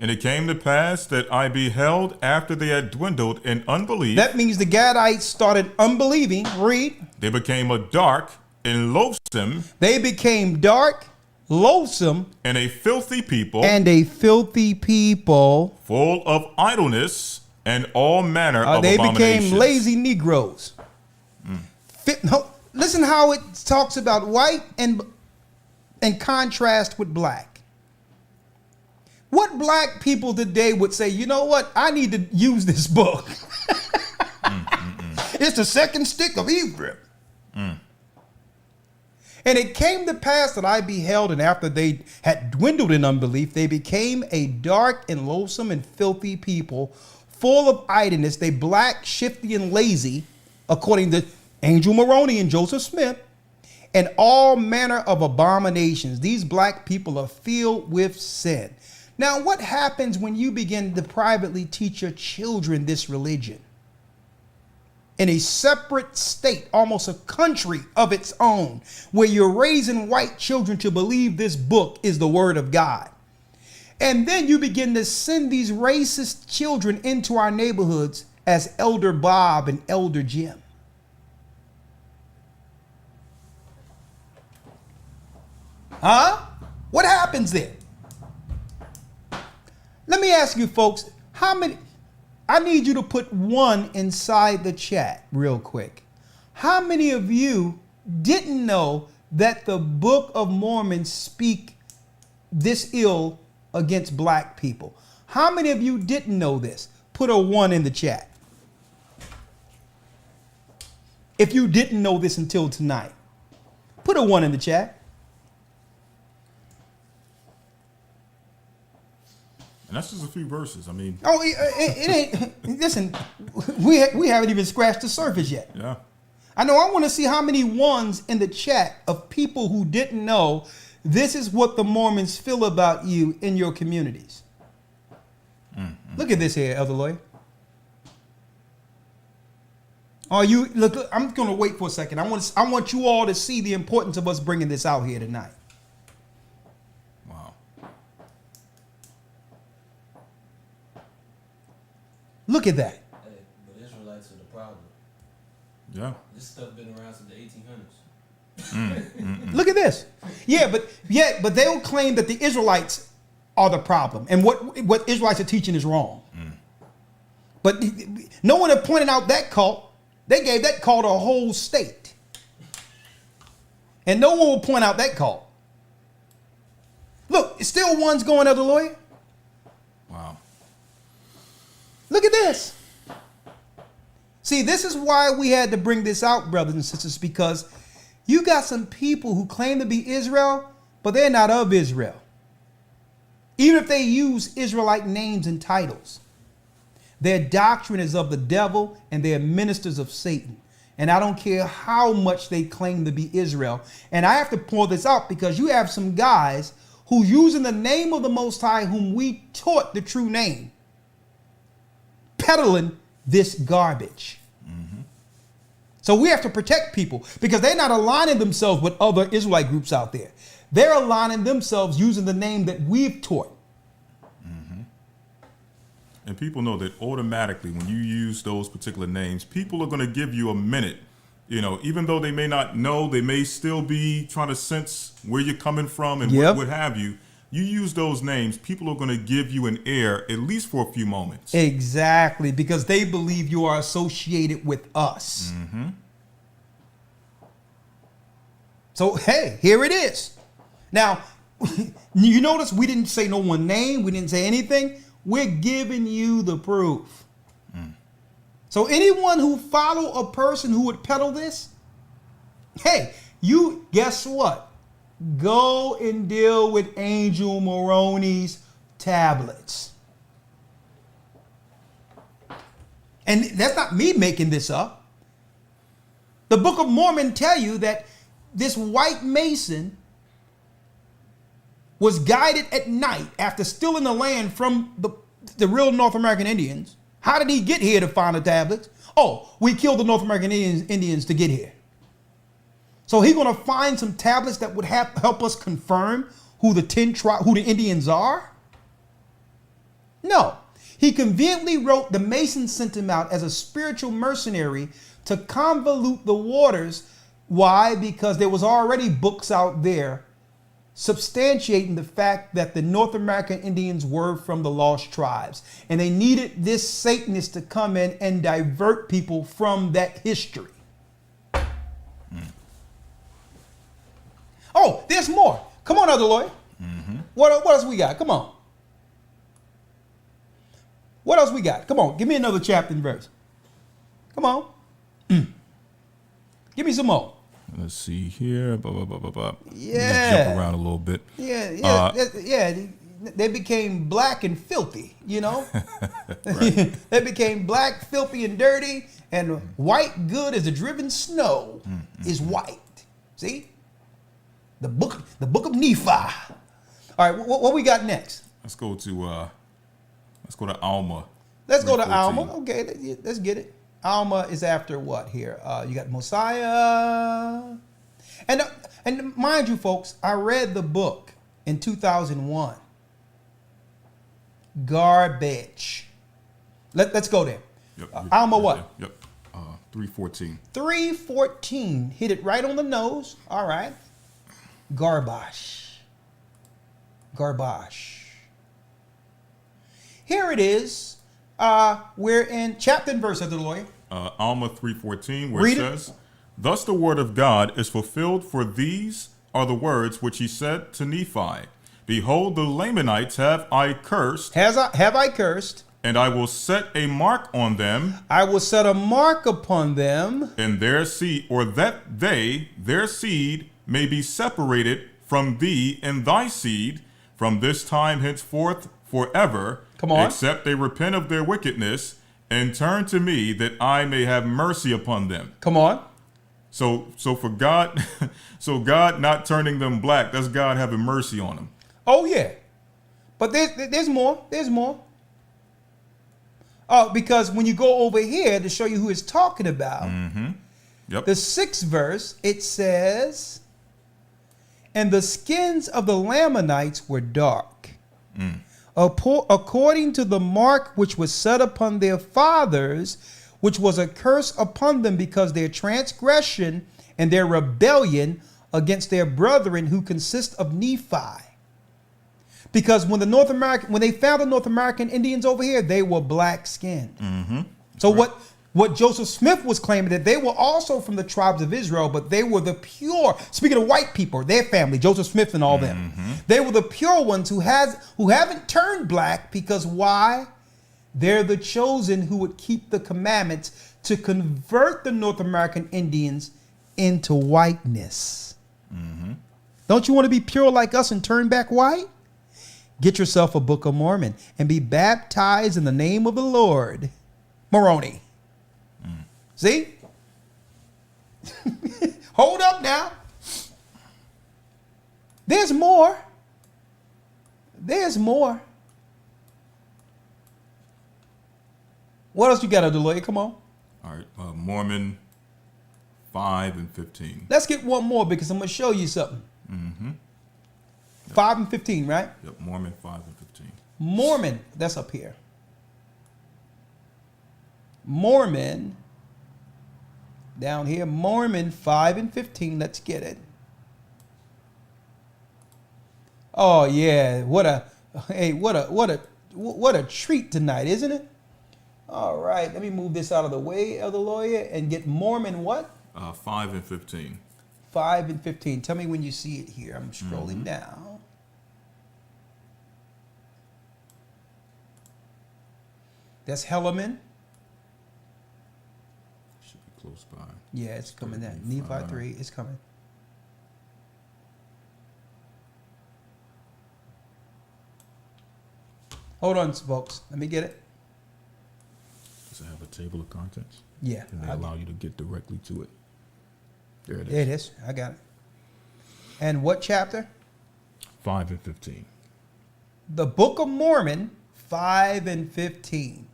And it came to pass that I beheld after they had dwindled in unbelief. That means the Gadites started unbelieving. Read. They became a dark and loathsome. They became dark, loathsome, and a filthy people. And a filthy people. Full of idleness and all manner of abominations. They became lazy Negroes. Listen how it talks about white and contrast with black. What black people today would say, you know what? I need to use this book. It's the second stick of Ephraim. And it came to pass that I beheld, and after they had dwindled in unbelief, they became a dark and loathsome and filthy people, full of idleness. They black, shifty, and lazy, according to Angel Moroni and Joseph Smith, and all manner of abominations. These black people are filled with sin. Now, what happens when you begin to privately teach your children this religion in a separate state, almost a country of its own, where you're raising white children to believe this book is the word of God? And then you begin to send these racist children into our neighborhoods as Elder Bob and Elder Jim. Huh? What happens there? Let me ask you folks, how many, I need you to put one inside the chat real quick. How many of you didn't know that the Book of Mormon speak this ill against black people? How many of you didn't know this? Put a 1 in the chat. If you didn't know this until tonight, put a 1 in the chat. And that's just a few verses. I mean, Oh, it ain't. Listen, we haven't even scratched the surface yet. yeah. I know. I want to see how many 1s in the chat of people who didn't know this is what the Mormons feel about you in your communities. Look at this here, Elder Lawyer. Are you look? I'm going to wait for a second. I want you all to see the importance of us bringing this out here tonight. Wow. Look at that. Hey, but Israelites are the problem. Yeah. This stuff been around since the 1800s. Look at this. Yeah, but they'll claim that the Israelites are the problem, and what Israelites are teaching is wrong. But no one had pointed out that cult. They gave that cult a whole state, and no one will point out that cult. Look, it's still 1's going, Elder Lawyer. Wow. Look at this. See, this is why we had to bring this out, brothers and sisters, because you got some people who claim to be Israel, but they're not of Israel. Even if they use Israelite names and titles, their doctrine is of the devil and they're ministers of Satan. And I don't care how much they claim to be Israel. And I have to point this out because you have some guys who, using the name of the Most High, whom we taught the true name, peddling this garbage. So we have to protect people because they're not aligning themselves with other Israelite groups out there. They're aligning themselves using the name that we've taught. And people know that automatically when you use those particular names, people are going to give you a minute. You know, even though they may not know, they may still be trying to sense where you're coming from and what have you. You use those names, people are going to give you an air at least for a few moments. Exactly, because they believe you are associated with us. So, hey, here it is. Now, you notice we didn't say no one name. We didn't say anything. We're giving you the proof. So anyone who follow a person who would peddle this, hey, you guess what? Go and deal with Angel Moroni's tablets. And that's not me making this up. The Book of Mormon tell you that this white Mason was guided at night after stealing the land from the real North American Indians. How did he get here to find the tablets? Oh, we killed the North American Indians to get here. So he's going to find some tablets that would help us confirm who the Indians are? No. He conveniently wrote the Masons sent him out as a spiritual mercenary to convolute the waters. Why? Because there was already books out there substantiating the fact that the North American Indians were from the lost tribes. And they needed this Satanist to come in and divert people from that history. Oh, there's more. Come on, Elder Lawyer. What else we got? Come on. What else we got? Come on, give me another chapter and verse. Come on. Give me some more. Let's see here. Yeah. Jump around a little bit. Yeah. They became black and filthy, you know? They became black, filthy, and dirty, and white good as the driven snow is white. See? The book of Nephi. All right, what we got next? Let's go to Alma. Let's go to Alma. Okay, let's get it. Alma is after what here? You got Mosiah. And mind you, folks, I read the book in 2001. Garbage. Let's go there. Yep. Alma what? Yep. 3:14. 3:14. Hit it right on the nose. All right. Garbage. Here it is. We're in chapter and verse of the lawyer. Alma 3:14, where it says, "Thus the word of God is fulfilled, for these are the words which he said to Nephi, Behold, the Lamanites have I cursed, Have I cursed? and I will set a mark on them I will set a mark upon them, and their seed, or that they, their seed, may be separated from thee and thy seed from this time henceforth forever, Come on. except they repent of their wickedness and turn to me, that I may have mercy upon them. Come on. So for God, so God not turning them black, that's God having mercy on them. Oh, yeah. But there's more. There's more. Oh, because when you go over here to show you who it's talking about, Yep. the 6th verse, it says, and the skins of the Lamanites were dark, according to the mark which was set upon their fathers, which was a curse upon them because their transgression and their rebellion against their brethren who consist of Nephi. Because when they found the North American Indians over here, they were black skinned. So what Joseph Smith was claiming, that they were also from the tribes of Israel, but they were the pure, speaking of white people, their family, Joseph Smith and all them, they were the pure ones who haven't turned black, because why? They're the chosen who would keep the commandments to convert the North American Indians into whiteness. Don't you want to be pure like us and turn back white? Get yourself a Book of Mormon and be baptized in the name of the Lord. Moroni. See? Hold up now. There's more. There's more. What else you got, Deloya? Come on. All right. Mormon 5 and 15. Let's get one more, because I'm going to show you something. 5 and 15, right? Yep. Mormon 5 and 15. Mormon, that's up here. Mormon, down here, Mormon 5 and 15. Let's get it. Oh yeah, what a treat tonight, isn't it? All right, let me move this out of the way, Elder Lawyer, and get Mormon what? 5 and 15. 5 and 15. Tell me when you see it here. I'm scrolling down. That's Hellerman. Should be close by. Yeah, it's coming down. Nephi 3, it's coming. Hold on, folks. Let me get it. Does it have a table of contents? Yeah. Can they allow you to get directly to it? There it is. There it is. I got it. And what chapter? 5 and 15. The Book of Mormon, 5 and 15.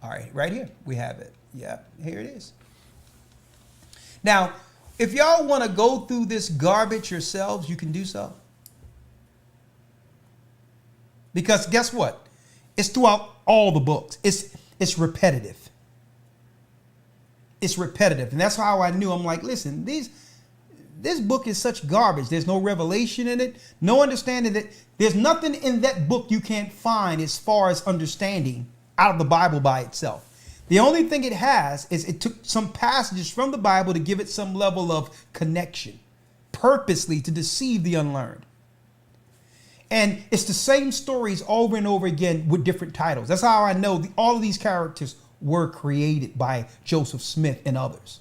All right, right here. We have it. Yeah, here it is. Now, if y'all want to go through this garbage yourselves, you can do so. Because guess what? It's throughout all the books. It's repetitive. It's repetitive. And that's how I knew. I'm like, listen, this book is such garbage. There's no revelation in it. No understanding that there's nothing in that book you can't find as far as understanding out of the Bible by itself. The only thing it has is it took some passages from the Bible to give it some level of connection, purposely to deceive the unlearned. And it's the same stories over and over again with different titles. That's how I know all of these characters were created by Joseph Smith and others.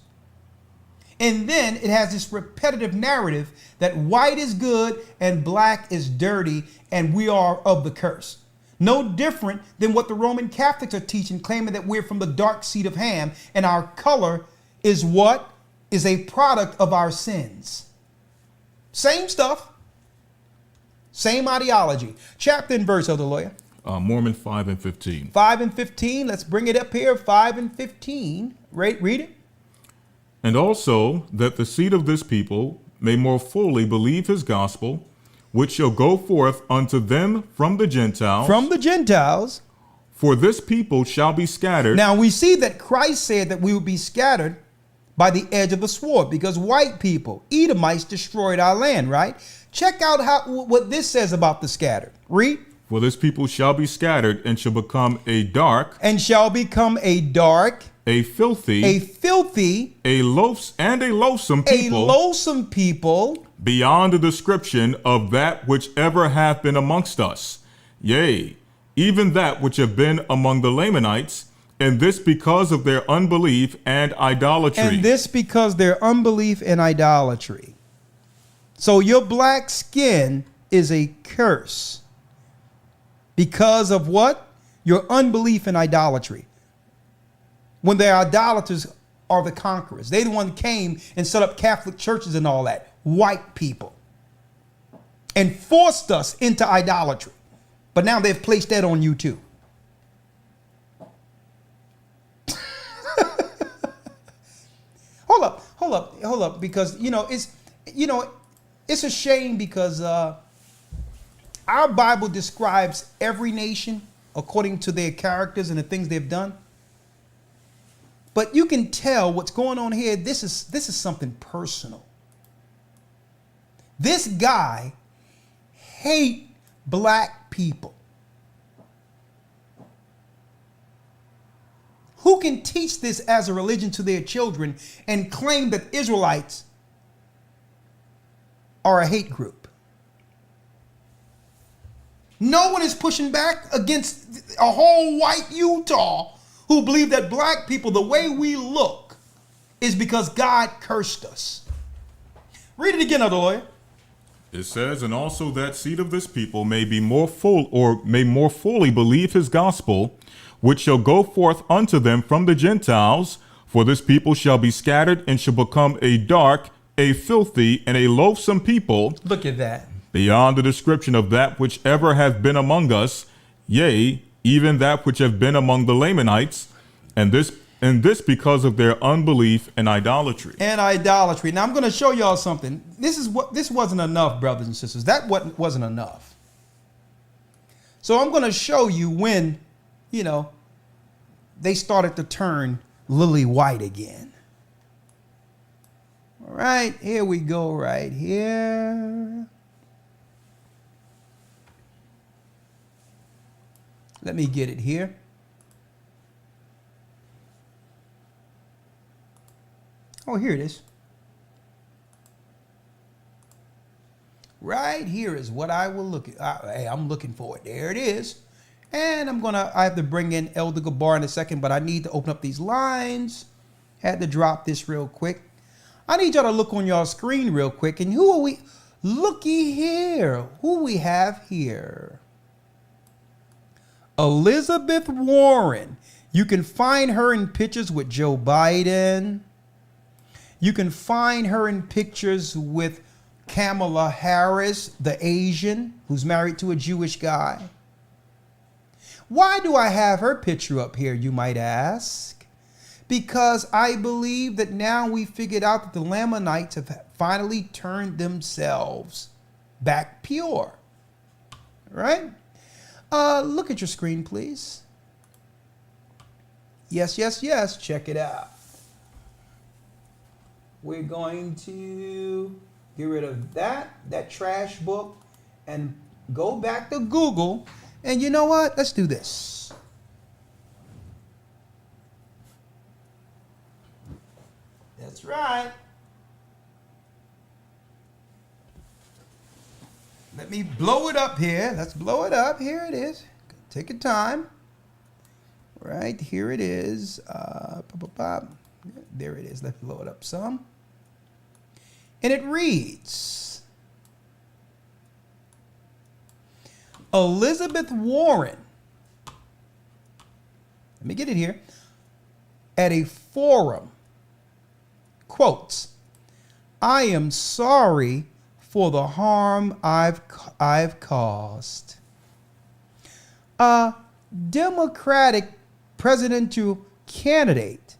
And then it has this repetitive narrative that white is good and black is dirty and we are of the curse. No different than what the Roman Catholics are teaching, claiming that we're from the dark seed of Ham and our color is what? Is a product of our sins. Same stuff. Same ideology. Chapter and verse, Elder Lawyer. Mormon 5 and 15. 5 and 15. Let's bring it up here. 5 and 15. Read it. And also that the seed of this people may more fully believe his gospel, which shall go forth unto them from the Gentiles. From the Gentiles. For this people shall be scattered. Now we see that Christ said that we would be scattered by the edge of the sword because white people, Edomites, destroyed our land, right? Check out what this says about the scattered. Read. For this people shall be scattered and shall become a dark. And shall become a dark. A filthy. A filthy. A loathsome people. A loathsome people. beyond the description of that which ever hath been amongst us, yea, even that which have been among the Lamanites, and this because of their unbelief and idolatry. And this because their unbelief and idolatry. So your black skin is a curse because of what? Your unbelief and idolatry. When the idolaters are the conquerors. They the one who came and set up Catholic churches and all that. White people. And forced us into idolatry. But now they've placed that on you too. Hold up, because it's a shame because our Bible describes every nation according to their characters and the things they've done. But you can tell what's going on here. This is something personal. This guy hates black people. Who can teach this as a religion to their children and claim that Israelites are a hate group? No one is pushing back against a whole white Utah who believe that black people, the way we look, is because God cursed us. Read it again, other lawyer. It says, and also that seed of this people may be more full, or may more fully believe his gospel, which shall go forth unto them from the Gentiles, for this people shall be scattered and shall become a dark, a filthy, and a loathsome people. Look at that. Beyond the description of that which ever hath been among us, yea, even that which have been among the Lamanites, and this because of their unbelief and idolatry. And idolatry. Now I'm going to show y'all something. This wasn't enough, brothers and sisters. That wasn't enough. So I'm going to show you when, they started to turn lily white again. All right, here we go right here. Let me get it here. Oh, here it is. Right here is what I will look at. Hey, I'm looking for it. There it is. And I have to bring in Elder Gabar in a second, but I need to open up these lines. Had to drop this real quick. I need y'all to look on y'all screen real quick. And who are we? Looky here. Who we have here? Elizabeth Warren. You can find her in pictures with Joe Biden. You can find her in pictures with Kamala Harris, the Asian, who's married to a Jewish guy. Why do I have her picture up here, you might ask? Because I believe that now we figured out that the Lamanites have finally turned themselves back pure. Right? Look at your screen, please. Yes, yes, yes. Check it out. We're going to get rid of that trash book, and go back to Google. And you know what? Let's do this. That's right. Let me blow it up here. Let's blow it up. Here it is. Take your time. Right, here it is. There it is. Let's blow it up some. And it reads, Elizabeth Warren, let me get it here, at a forum, quotes, I am sorry for the harm I've caused. A Democratic presidential candidate,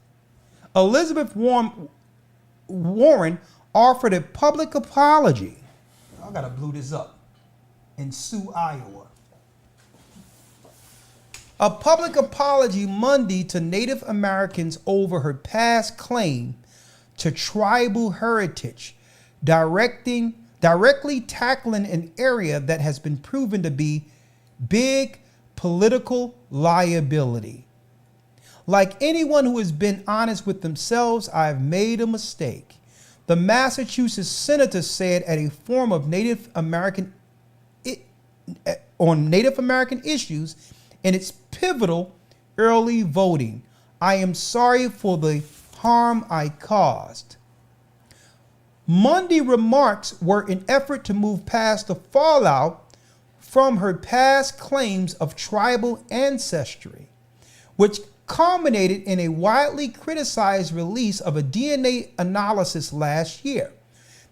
Elizabeth Warren offered a public apology. I gotta blow this up. In Sioux, Iowa. A public apology Monday to Native Americans over her past claim to tribal heritage, directly tackling an area that has been proven to be big political liability. Like anyone who has been honest with themselves, I've made a mistake. The Massachusetts senator said at a forum of Native American on Native American issues in its pivotal early voting, "I am sorry for the harm I caused." Monday remarks were an effort to move past the fallout from her past claims of tribal ancestry, which culminated in a widely criticized release of a DNA analysis last year.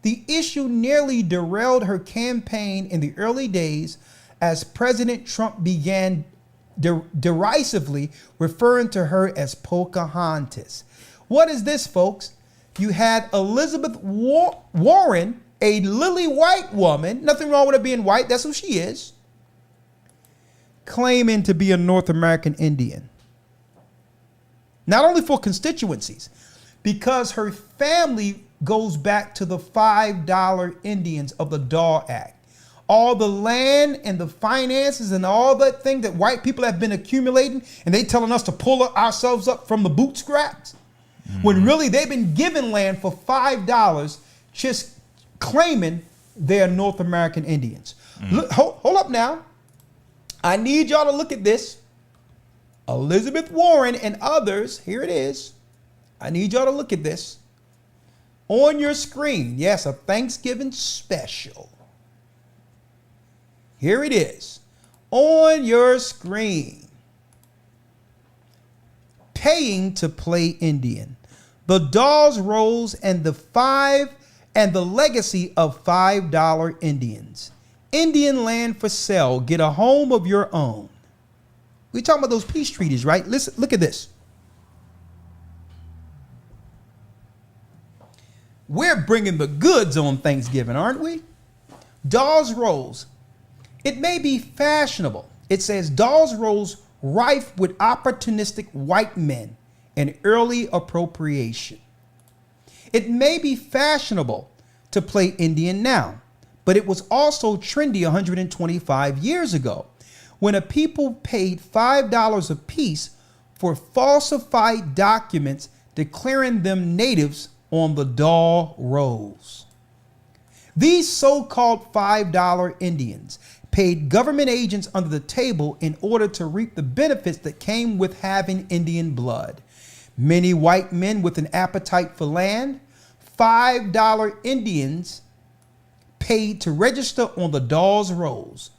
The issue nearly derailed her campaign in the early days as President Trump began derisively referring to her as Pocahontas. What is this, folks? You had Elizabeth Warren, a lily white woman, nothing wrong with her being white, that's who she is, claiming to be a North American Indian. Not only for constituencies, because her family goes back to the $5 Indians of the Dawes Act. All the land and the finances and all that thing that white people have been accumulating, and they telling us to pull ourselves up from the bootstraps, when really they've been given land for $5, just claiming they're North American Indians. Look, hold up now. I need y'all to look at this. Elizabeth Warren and others, here it is. I need y'all to look at this. On your screen, yes, a Thanksgiving special. Here it is. On your screen. Paying to play Indian. The Dawes Rolls and the legacy of $5 Indians. Indian land for sale. Get a home of your own. We're talking about those peace treaties, right? Listen, look at this. We're bringing the goods on Thanksgiving, aren't we? Dawes Rolls. It may be fashionable. It says Dawes Rolls rife with opportunistic white men and early appropriation. It may be fashionable to play Indian now, but it was also trendy 125 years ago, when a people paid $5 apiece for falsified documents declaring them natives on the Dawes Rolls. These so-called $5 Indians paid government agents under the table in order to reap the benefits that came with having Indian blood. Many white men with an appetite for land, $5 Indians paid to register on the Dawes Rolls,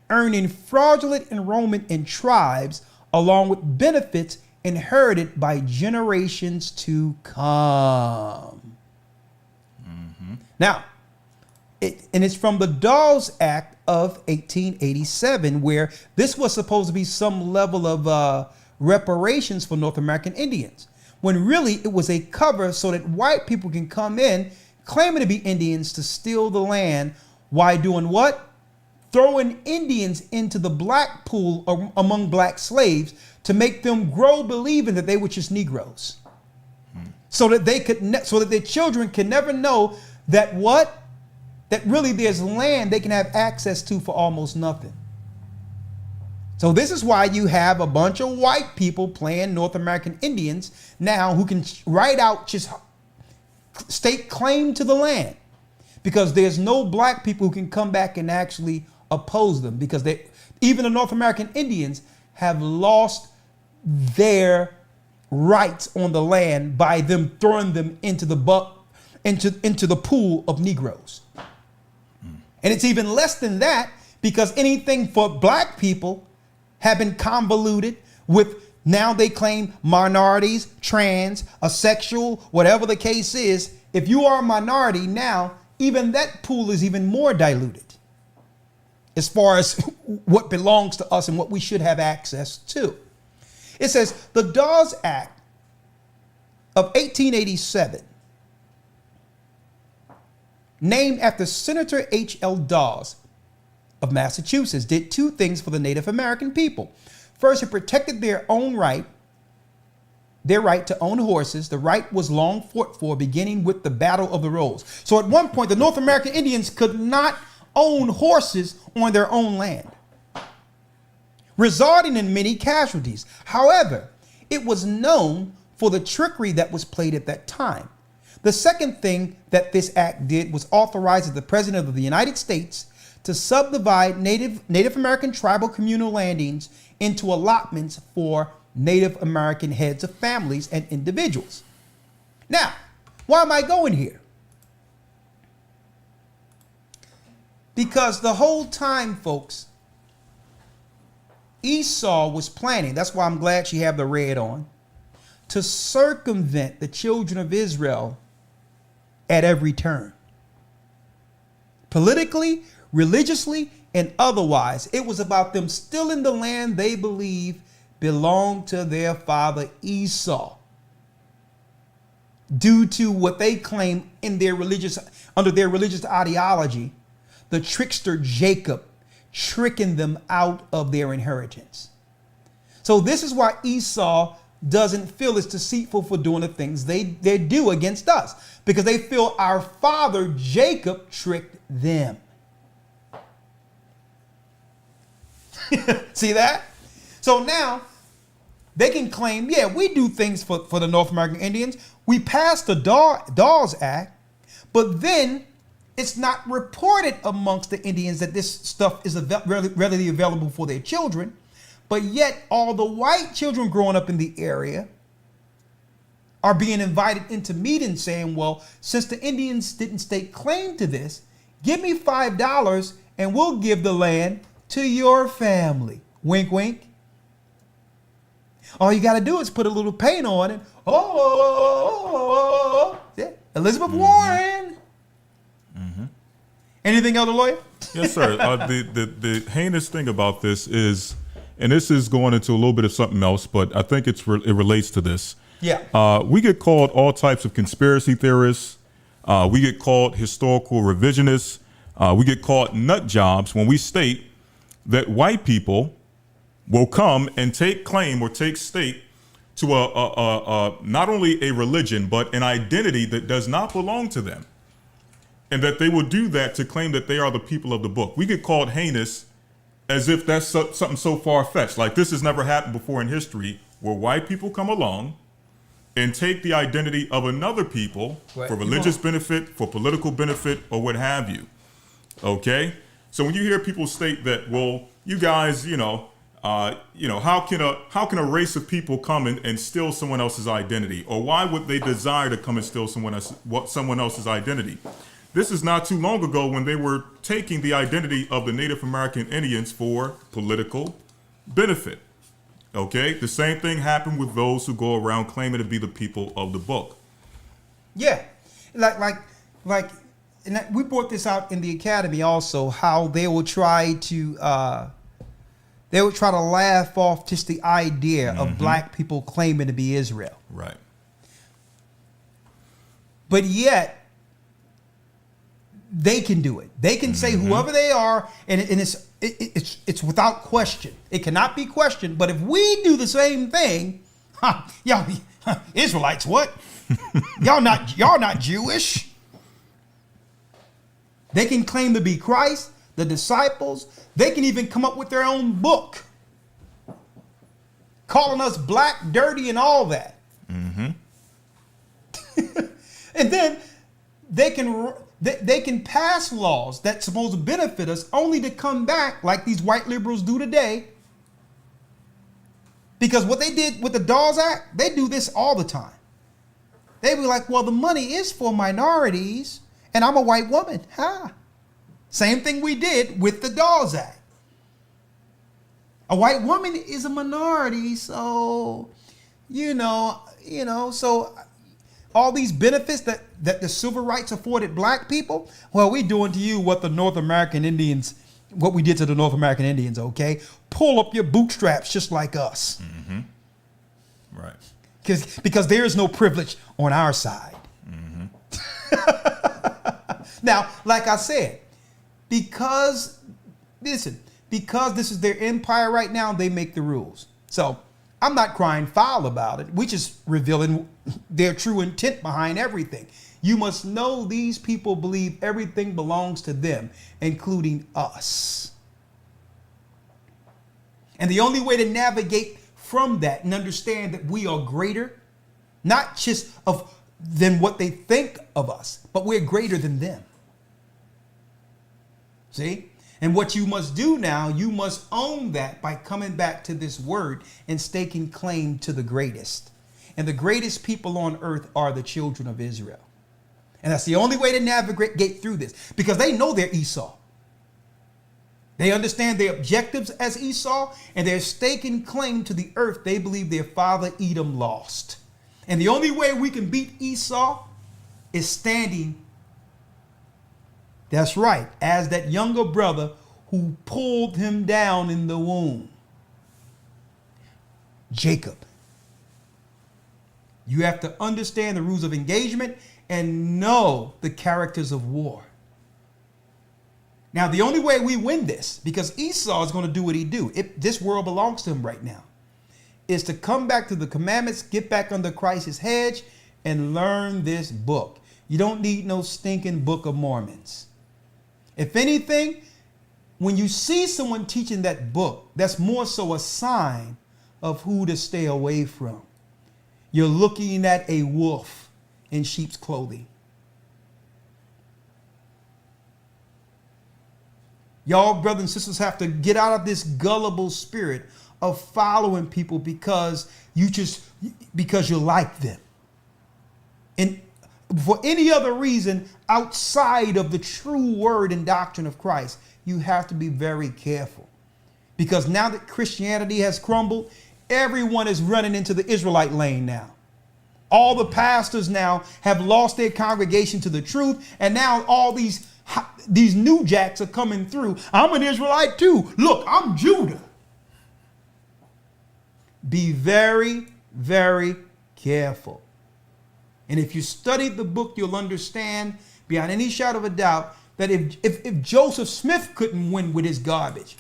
earning fraudulent enrollment in tribes along with benefits inherited by generations to come. Now, it's from the Dawes Act of 1887, where this was supposed to be some level of reparations for North American Indians, when really it was a cover so that white people can come in claiming to be Indians to steal the land while doing what? Throwing Indians into the black pool among black slaves to make them grow believing that they were just Negroes, so that they could, so that their children can never know that what? That really there's land they can have access to for almost nothing. So this is why you have a bunch of white people playing North American Indians now who can write out just state claim to the land, because there's no black people who can come back and actually oppose them, because even the North American Indians have lost their rights on the land by them throwing them into the pool of Negroes. And it's even less than that, because anything for black people have been convoluted with, now they claim minorities, trans, asexual, whatever the case is. If you are a minority now, even that pool is even more diluted as far as what belongs to us and what we should have access to. It says the Dawes Act of 1887, named after Senator H.L. Dawes of Massachusetts, did two things for the Native American people. First, it protected their right to own horses. The right was long fought for, beginning with the Battle of the Rolls. So at one point, the North American Indians could not own horses on their own land, resulting in many casualties. However, it was known for the trickery that was played at that time. The second thing that this act did was authorize the President of the United States to subdivide Native American tribal communal landings into allotments for Native American heads of families and individuals. Now, why am I going here? Because the whole time, folks, Esau was planning, that's why I'm glad she had the red on, to circumvent the children of Israel at every turn. Politically, religiously, and otherwise, it was about them stealing the land they believe belonged to their father Esau, due to what they claim in their under their religious ideology, the trickster Jacob tricking them out of their inheritance. So this is why Esau doesn't feel it's deceitful for doing the things they do against us, because they feel our father Jacob tricked them. See that? So now they can claim, yeah, we do things for the North American Indians. We passed the Dawes Act, but then it's not reported amongst the Indians that this stuff is readily available for their children. But yet all the white children growing up in the area are being invited into meetings saying, well, since the Indians didn't stake claim to this, give me $5 and we'll give the land to your family. Wink, wink. All you got to do is put a little paint on it. Oh, yeah. Elizabeth Warren. Mm-hmm. Anything else, lawyer? Yes, sir. The heinous thing about this is, and this is going into a little bit of something else, but I think it relates to this. Yeah. We get called all types of conspiracy theorists. We get called historical revisionists. We get called nut jobs when we state that white people will come and take claim or take stake to not only a religion, but an identity that does not belong to them. And that they will do that to claim that they are the people of the book. We get called heinous as if that's something so far-fetched. Like this has never happened before in history, where white people come along and take the identity of another people for religious benefit, for political benefit, or what have you. Okay? So when you hear people state that, well, you guys, how can a race of people come and steal someone else's identity? Or why would they desire to come and steal someone else's identity? This is not too long ago when they were taking the identity of the Native American Indians for political benefit. Okay? The same thing happened with those who go around claiming to be the people of the book. Yeah. Like, and we brought this out in the academy also, how they will try to laugh off just the idea of black people claiming to be Israel. Right. But yet they can do it. They can say whoever they are, and it's without question. It cannot be questioned. But if we do the same thing, y'all Israelites, what? y'all not Jewish. They can claim to be Christ, the disciples. They can even come up with their own book, calling us black, dirty, and all that. Mm-hmm. And then they can pass laws that's supposed to benefit us, only to come back like these white liberals do today. Because what they did with the Dawes Act, they do this all the time. They be like, well, the money is for minorities, and I'm a white woman. Same thing we did with the Dawes Act. A white woman is a minority, so, so all these benefits that the civil rights afforded black people, well, we're doing to you what we did to the North American Indians, okay? Pull up your bootstraps just like us. Mm-hmm. Right. Because there is no privilege on our side. Mm-hmm. Now, like I said, because this is their empire right now, they make the rules. So I'm not crying foul about it. We're just revealing their true intent behind everything. You must know these people believe everything belongs to them, including us. And the only way to navigate from that and understand that we are greater, not just of than what they think of us, but we're greater than them. See? And what you must do now, you must own that by coming back to this word and staking claim to the greatest. And the greatest people on earth are the children of Israel. And that's the only way to navigate through this, because they know they're Esau. They understand their objectives as Esau, and they're staking claim to the earth they believe their father Edom lost. And the only way we can beat Esau is standing, that's right, as that younger brother who pulled him down in the womb, Jacob. You have to understand the rules of engagement and know the characters of war. Now, the only way we win this, because Esau is going to do what he do, this world belongs to him right now, is to come back to the commandments, get back under Christ's hedge, and learn this book. You don't need no stinking Book of Mormons. If anything, when you see someone teaching that book, that's more so a sign of who to stay away from. You're looking at a wolf in sheep's clothing. Y'all, brothers and sisters, have to get out of this gullible spirit of following people because you like them. And for any other reason outside of the true word and doctrine of Christ, you have to be very careful. Because now that Christianity has crumbled, everyone is running into the Israelite lane now. All the pastors now have lost their congregation to the truth, and now all these new jacks are coming through. I'm an Israelite too. Look, I'm Judah. Be very, very careful. And if you study the book, you'll understand beyond any shadow of a doubt that if Joseph Smith couldn't win with his garbage,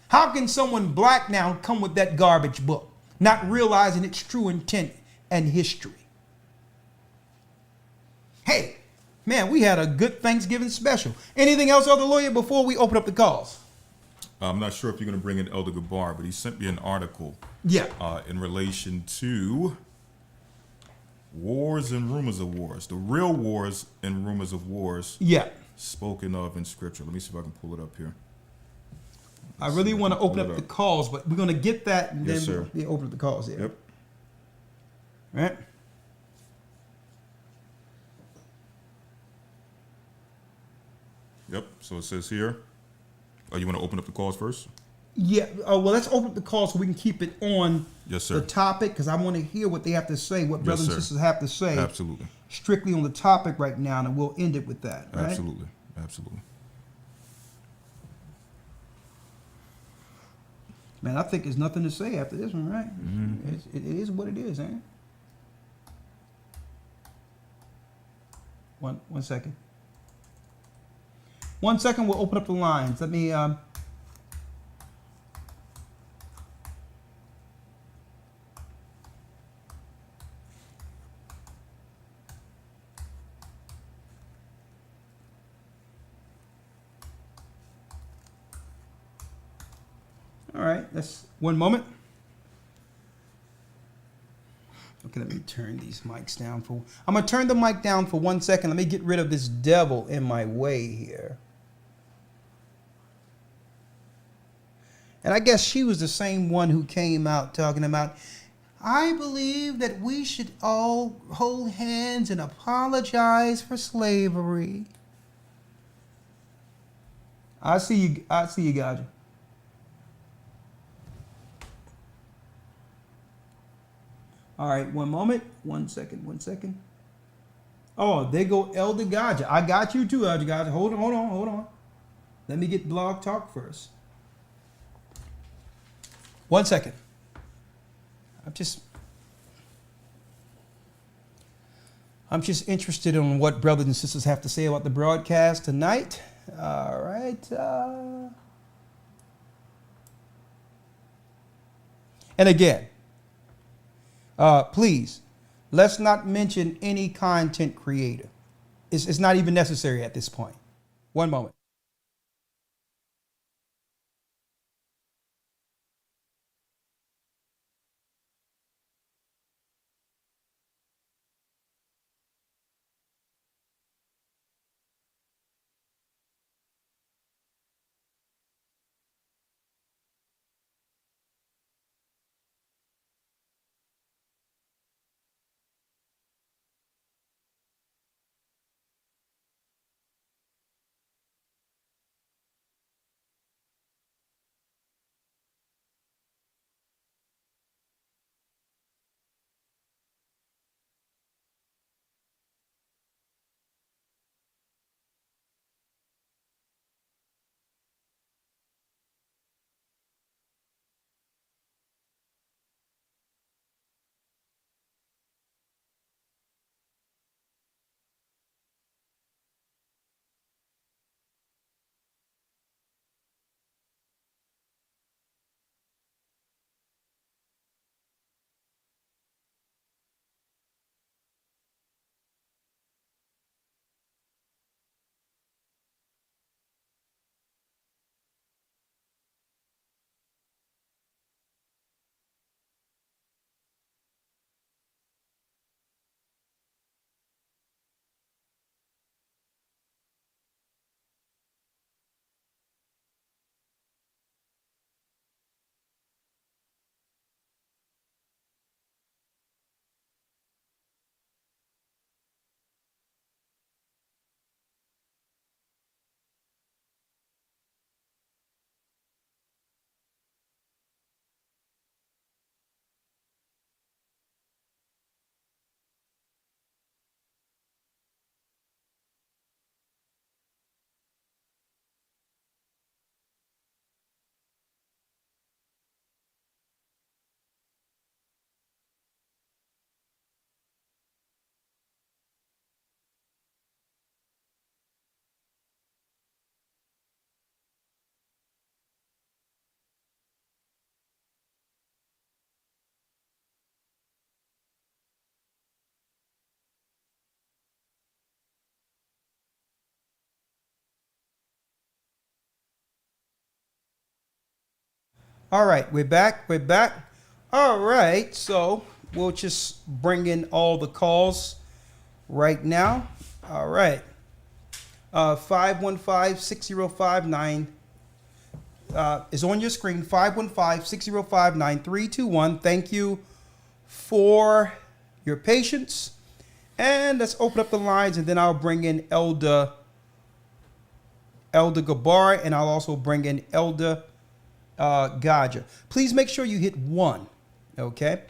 how can someone black now come with that garbage book, not realizing its true intent and history? Hey, man, we had a good Thanksgiving special. Anything else, Elder Lawyer, before we open up the calls? I'm not sure if you're going to bring in Elder Gabar, but he sent me an article in relation to wars and rumors of wars, the real wars and rumors of wars spoken of in Scripture. Let me see if I can pull it up here. I really want to open up the calls, but we're going to get that and then we'll open up the calls here. Yep. Right? Yep. So it says here. Oh, you want to open up the calls first? Yeah. Well, let's open up the calls so we can keep it on the topic, because I want to hear what they have to say, what brothers and sisters have to say. Absolutely. Strictly on the topic right now, and we'll end it with that. Right? Absolutely. Absolutely. Man, I think there's nothing to say after this one, right? Mm-hmm. It is what it is, ain't it? One second. 1 second, we'll open up the lines. Let me all right, that's 1 moment. Okay, let me turn these mics down I'm gonna turn the mic down for 1 second. Let me get rid of this devil in my way here. And I guess she was the same one who came out talking about, I believe that we should all hold hands and apologize for slavery. I see you, Gaja. All right, 1 moment. 1 second, 1 second. Oh, there go Elder Gaja. I got you too, Elder Gaja. Hold on. Let me get Blog Talk first. 1 second. I'm just interested in what brothers and sisters have to say about the broadcast tonight. All right. And again, please, let's not mention any content creator. It's not even necessary at this point. 1 moment. All right, we're back. We're back. All right, so we'll just bring in all the calls right now. All right. 515-6059 is on your screen. 515-6059-321. Thank you for your patience. And let's open up the lines, and then I'll bring in Elder Gabar, and I'll also bring in Elder Gaja. Please make sure you hit 1. Okay.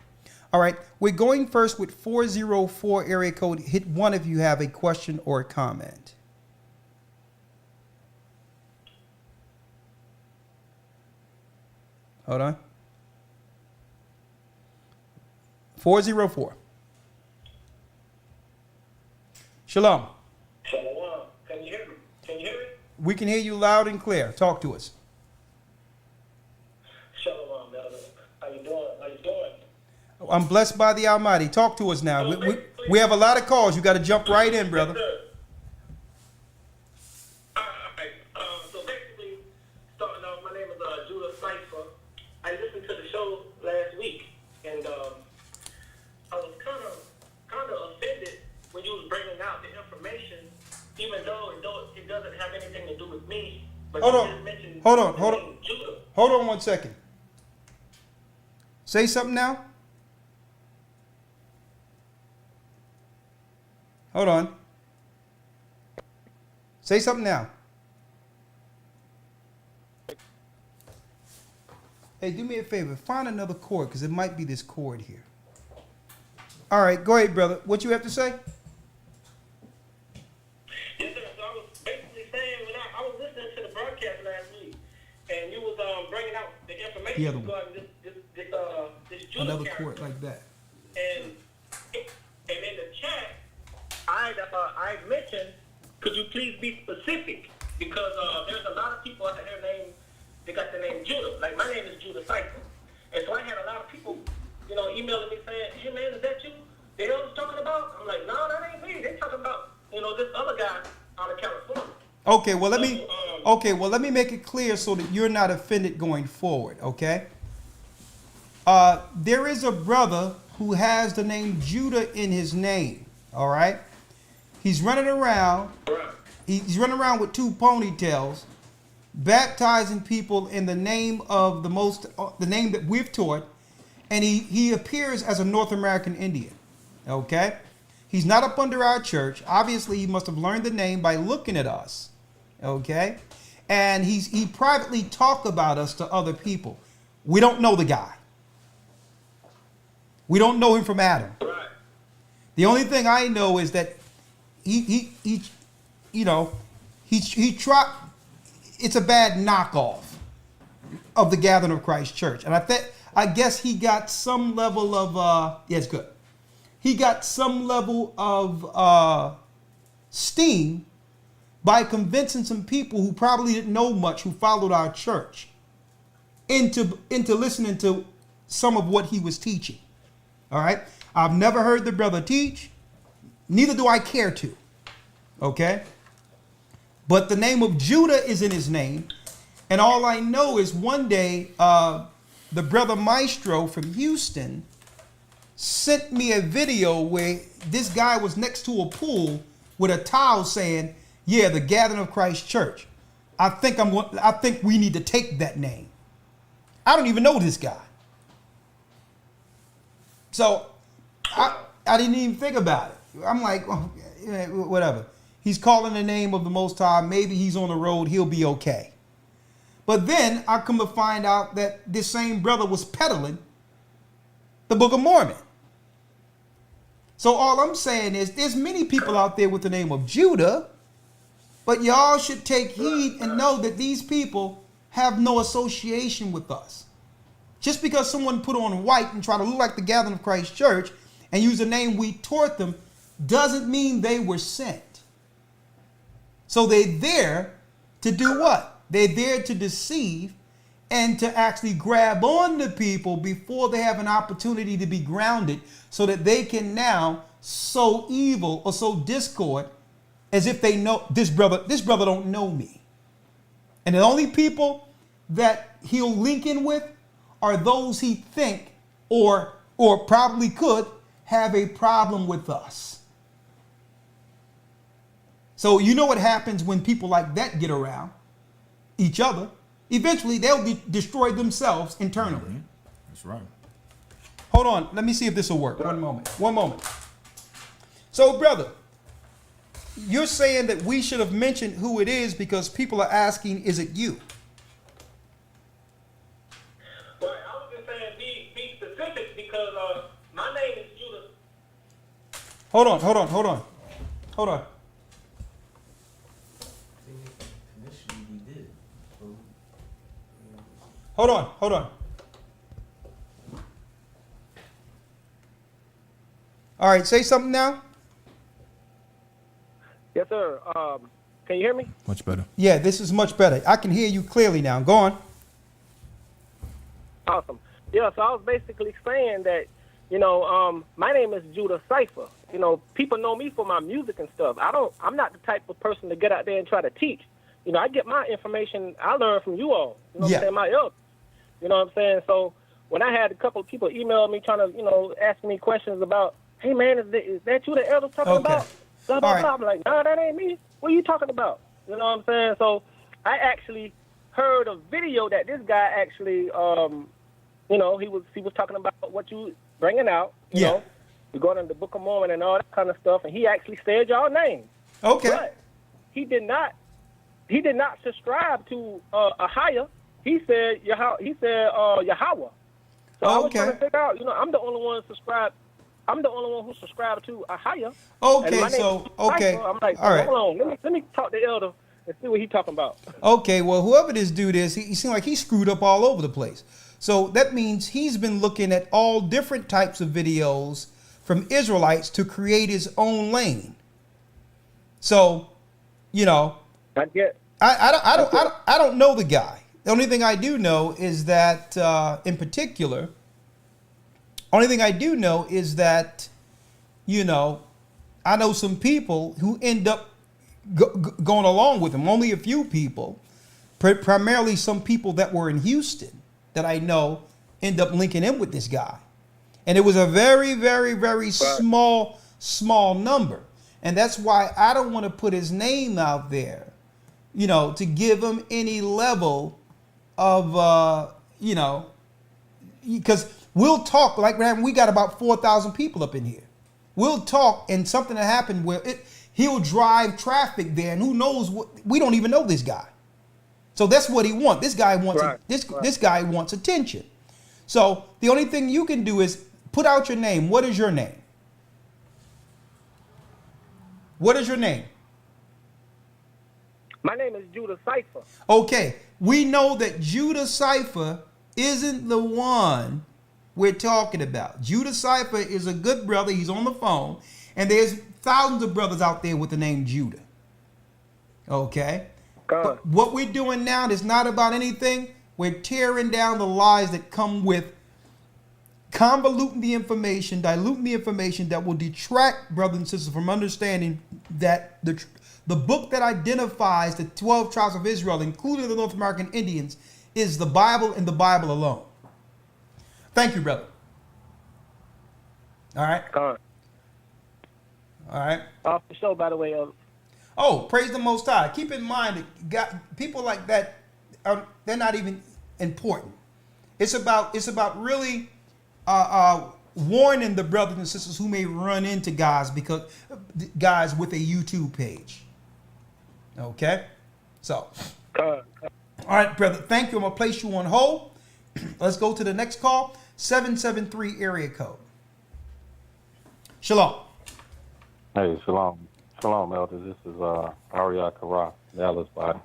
All right. We're going first with 404 area code. Hit 1 if you have a question or a comment. Hold on. 404. Shalom. Shalom. Can you hear me? Can you hear me? We can hear you loud and clear. Talk to us. Shalom, Elder. How you doing? How you doing? I'm blessed by the Almighty. Talk to us now. We have a lot of calls. You got to jump right in, brother. Yes, all right. So basically, starting off, my name is Judah Cypher. I listened to the show last week, and I was kind of offended when you was bringing out the information, even though it doesn't have anything to do with me. But Hold you on. just mentioned Hold on. the Hold name on. Judah. Hold on 1 second. Say something now. Hold on. Say something now. Hey, do me a favor. Find another chord, because it might be this chord here. All right, go ahead, brother. What you have to say? Yes, sir. So I was basically saying when I was listening to the broadcast last week, and you was bringing out the The information other one. regarding this Judah Another character. chord like that. And in the chat, I mentioned, could you please be specific? Because there's a lot of people out there they got the name Judah. Like my name is Judah Cypher. And so I had a lot of people, emailing me saying, hey man, is that you? They know what I'm talking about? I'm like, no, that ain't me. They talking about, this other guy out of California. Okay, well let me make it clear so that you're not offended going forward, okay? There is a brother who has the name Judah in his name, all right? He's running around. Right. He's running around with 2 ponytails, baptizing people in the name of the name that we've taught, and he appears as a North American Indian, okay? He's not up under our church. Obviously, he must have learned the name by looking at us, okay? And he privately talked about us to other people. We don't know the guy. We don't know him from Adam. Right. The only thing I know is that he tried. It's a bad knockoff of the Gathering of Christ Church, and I guess he got some level of it's good. He got some level of steam by convincing some people who probably didn't know much, who followed our church, into listening to some of what he was teaching. All right, I've never heard the brother teach. Neither do I care to. Okay. But the name of Judah is in his name. And all I know is one day, the brother Maestro from Houston sent me a video where this guy was next to a pool with a towel saying, yeah, the Gathering of Christ Church. I think we need to take that name. I don't even know this guy. So I didn't even think about it. I'm like, oh, yeah, whatever. He's calling the name of the Most High. Maybe he's on the road. He'll be okay. But then I come to find out that this same brother was peddling the Book of Mormon. So all I'm saying is there's many people out there with the name of Judah, but y'all should take heed and know that these people have no association with us. Just because someone put on white and try to look like the Gathering of Christ Church and use the name we taught them doesn't mean they were sent. So they're there to do what? They're there to deceive and to actually grab on to people before they have an opportunity to be grounded so that they can now sow evil or sow discord as if they know this brother don't know me. And the only people that he'll link in with are those he think or probably could have a problem with us. So you know what happens when people like that get around each other? Eventually, they'll destroy themselves internally. Mm-hmm. That's right. Hold on. Let me see if this will work. One moment. One moment. So, brother, you're saying that we should have mentioned who it is because people are asking, is it you? Well, I was just saying be specific because my name is Judah. Hold on. Initially, we did. Hold on. All right, say something now. Yes, sir. Can you hear me? Much better. Yeah, this is much better. I can hear you clearly now. Go on. Awesome. Yeah, so I was basically saying that, my name is Judah Cypher. People know me for my music and stuff. I'm not the type of person to get out there and try to teach. I get my information, I learn from you all. What I'm saying? My elders. You know what I'm saying? So when I had a couple of people email me trying to, ask me questions about, hey, man, is that you the elders talking about? Blah, blah, blah. I'm like, no, that ain't me. What are you talking about? You know what I'm saying? So I actually heard a video that this guy actually, he was talking about what you bringing out. You know, you're going in the Book of Mormon and all that kind of stuff, and he actually said y'all name. Okay. But he did not subscribe to Ahayah. He said Yahweh. So I was trying to figure out, I'm the only one subscribed. I'm the only one who subscribed to Ahayah. Okay, so okay. I'm like, all right. Hold on, let me talk to the elder and see what he's talking about. Okay, well, whoever this dude is, he seemed like he screwed up all over the place. So that means he's been looking at all different types of videos from Israelites to create his own lane. So, I get. I don't know the guy. The only thing I do know is that, in particular, I know some people who end up going along with him. Only a few people, primarily some people that were in Houston that I know end up linking in with this guy. And it was a very, very, very small number. And that's why I don't want to put his name out there, to give him any level of, because we'll talk like we got about 4,000 people up in here. We'll talk and something that happened where he'll drive traffic there, and who knows what, we don't even know this guy. So that's what he wants. This guy wants this guy wants attention. So the only thing you can do is put out your name. What is your name? What is your name? My name is Judah Cypher. Okay, we know that Judah Cypher isn't the one we're talking about. Judah Cypher is a good brother. He's on the phone. And there's thousands of brothers out there with the name Judah. Okay? But what we're doing now is not about anything. We're tearing down the lies that come with convoluting the information, diluting the information that will detract brothers and sisters from understanding that the book that identifies the 12 tribes of Israel, including the North American Indians, is the Bible and the Bible alone. Thank you, brother. All right. All right. Off the show, by the way. Oh, praise the Most High. Keep in mind that people like that they're not even important. It's about really warning the brothers and sisters who may run into guys with a YouTube page. Okay. So. All right, brother. Thank you. I'm gonna place you on hold. Let's go to the next call. 773 area code. Shalom. Hey, shalom, elder. This is Ahayah Kara, Dallas body.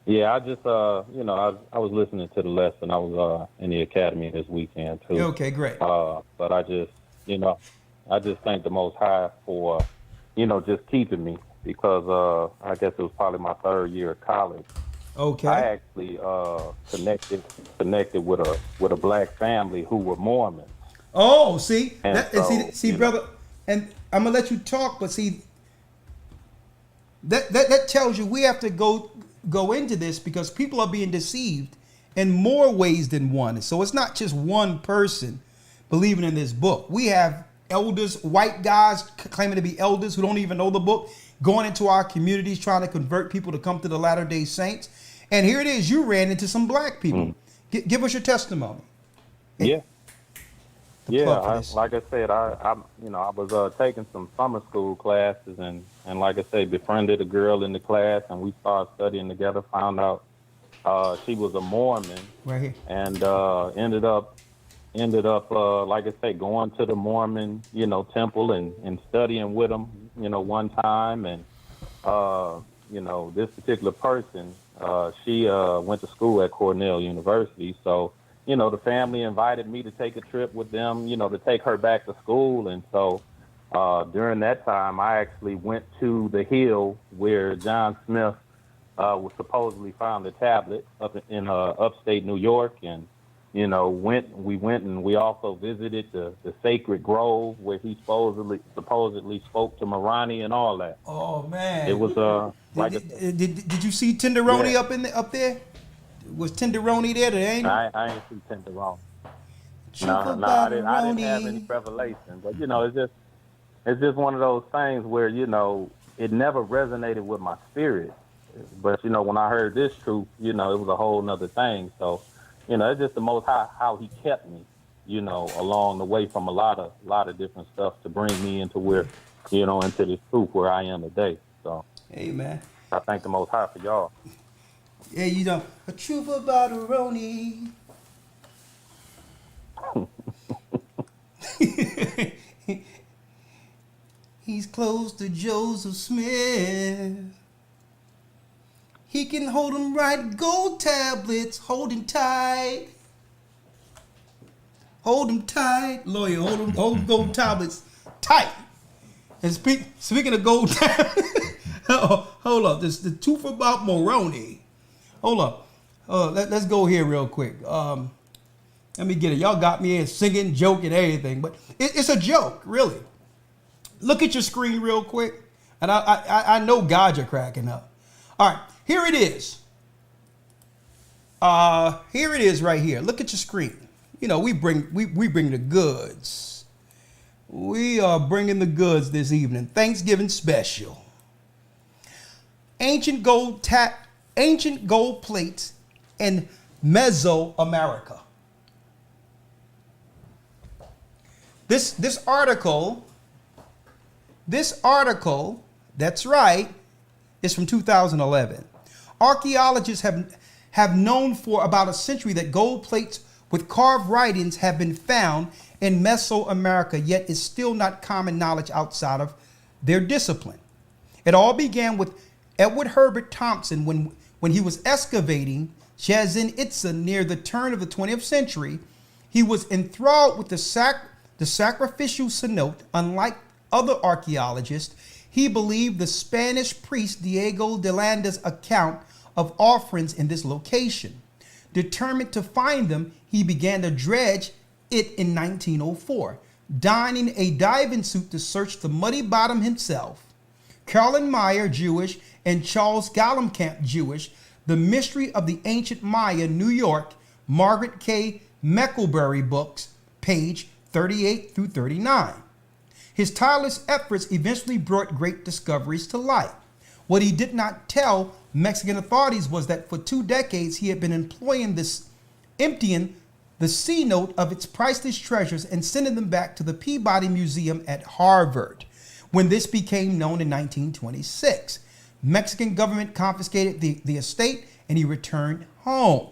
Yeah, I just I was listening to the lesson. I was in the academy this weekend too. Okay, great. But I just thank the Most High for just keeping me, because I guess it was probably my third year of college. Okay. I actually connected with a black family who were Mormons. Oh, see, and see, brother, and I'm gonna let you talk, but see, that tells you we have to go into this because people are being deceived, in more ways than one. So it's not just one person believing in this book. We have elders, white guys claiming to be elders who don't even know the book, going into our communities trying to convert people to come to the Latter-day Saints. And here it is, you ran into some black people. Give us your testimony. Yeah. Yeah, like I said, I was taking some summer school classes, and like I say, befriended a girl in the class, and we started studying together. Found out she was a Mormon, right here, and ended up like I say, going to the Mormon temple and studying with them one time, and this particular person, she went to school at Cornell University, so. The family invited me to take a trip with them, to take her back to school. And so during that time, I actually went to the hill where John Smith was supposedly found the tablet up in upstate New York. And, we went and we also visited the sacred grove where he supposedly spoke to Moroni and all that. Oh, man. It was did you see Tenderoni up there? Was Tenderoni there? I ain't see Tenderoni. No, I didn't have any revelation. But it's just one of those things where it never resonated with my spirit. But when I heard this truth, it was a whole nother thing. So it's just the Most High how He kept me, along the way from a lot of different stuff to bring me into where, into this truth where I am today. So, amen. I thank the Most High for y'all. Yeah, a truth about Aroni. He's close to Joseph Smith. He can hold him right, gold tablets, hold him tight. Hold him tight, lawyer, hold gold tablets tight. And speaking of gold tablets, hold up, this the truth about Moroni. Hold up. Let's go here real quick. Let me get it. Y'all got me in singing, joking, everything, but it's a joke, really. Look at your screen real quick, and I know God you're cracking up. All right, here it is. Here it is right here. Look at your screen. We bring the goods. We are bringing the goods this evening. Thanksgiving special. Ancient gold plates in Mesoamerica. This article, that's right, is from 2011. Archaeologists have known for about a century that gold plates with carved writings have been found in Mesoamerica, yet it's still not common knowledge outside of their discipline. It all began with Edward Herbert Thompson when he was excavating Chichen Itza near the turn of the 20th century. He was enthralled with the sacrificial cenote. Unlike other archaeologists, he believed the Spanish priest Diego de Landa's account of offerings in this location. Determined to find them, he began to dredge it in 1904, donning a diving suit to search the muddy bottom himself. Carolyn Meyer, Jewish, and Charles Gallenkamp, Jewish, The Mystery of the Ancient Maya, New York, Margaret K. Mecklebury books, page 38 through 39. His tireless efforts eventually brought great discoveries to light. What he did not tell Mexican authorities was that for 2 decades he had been employing emptying the C note of its priceless treasures and sending them back to the Peabody Museum at Harvard. When this became known in 1926, Mexican government confiscated the estate and he returned home.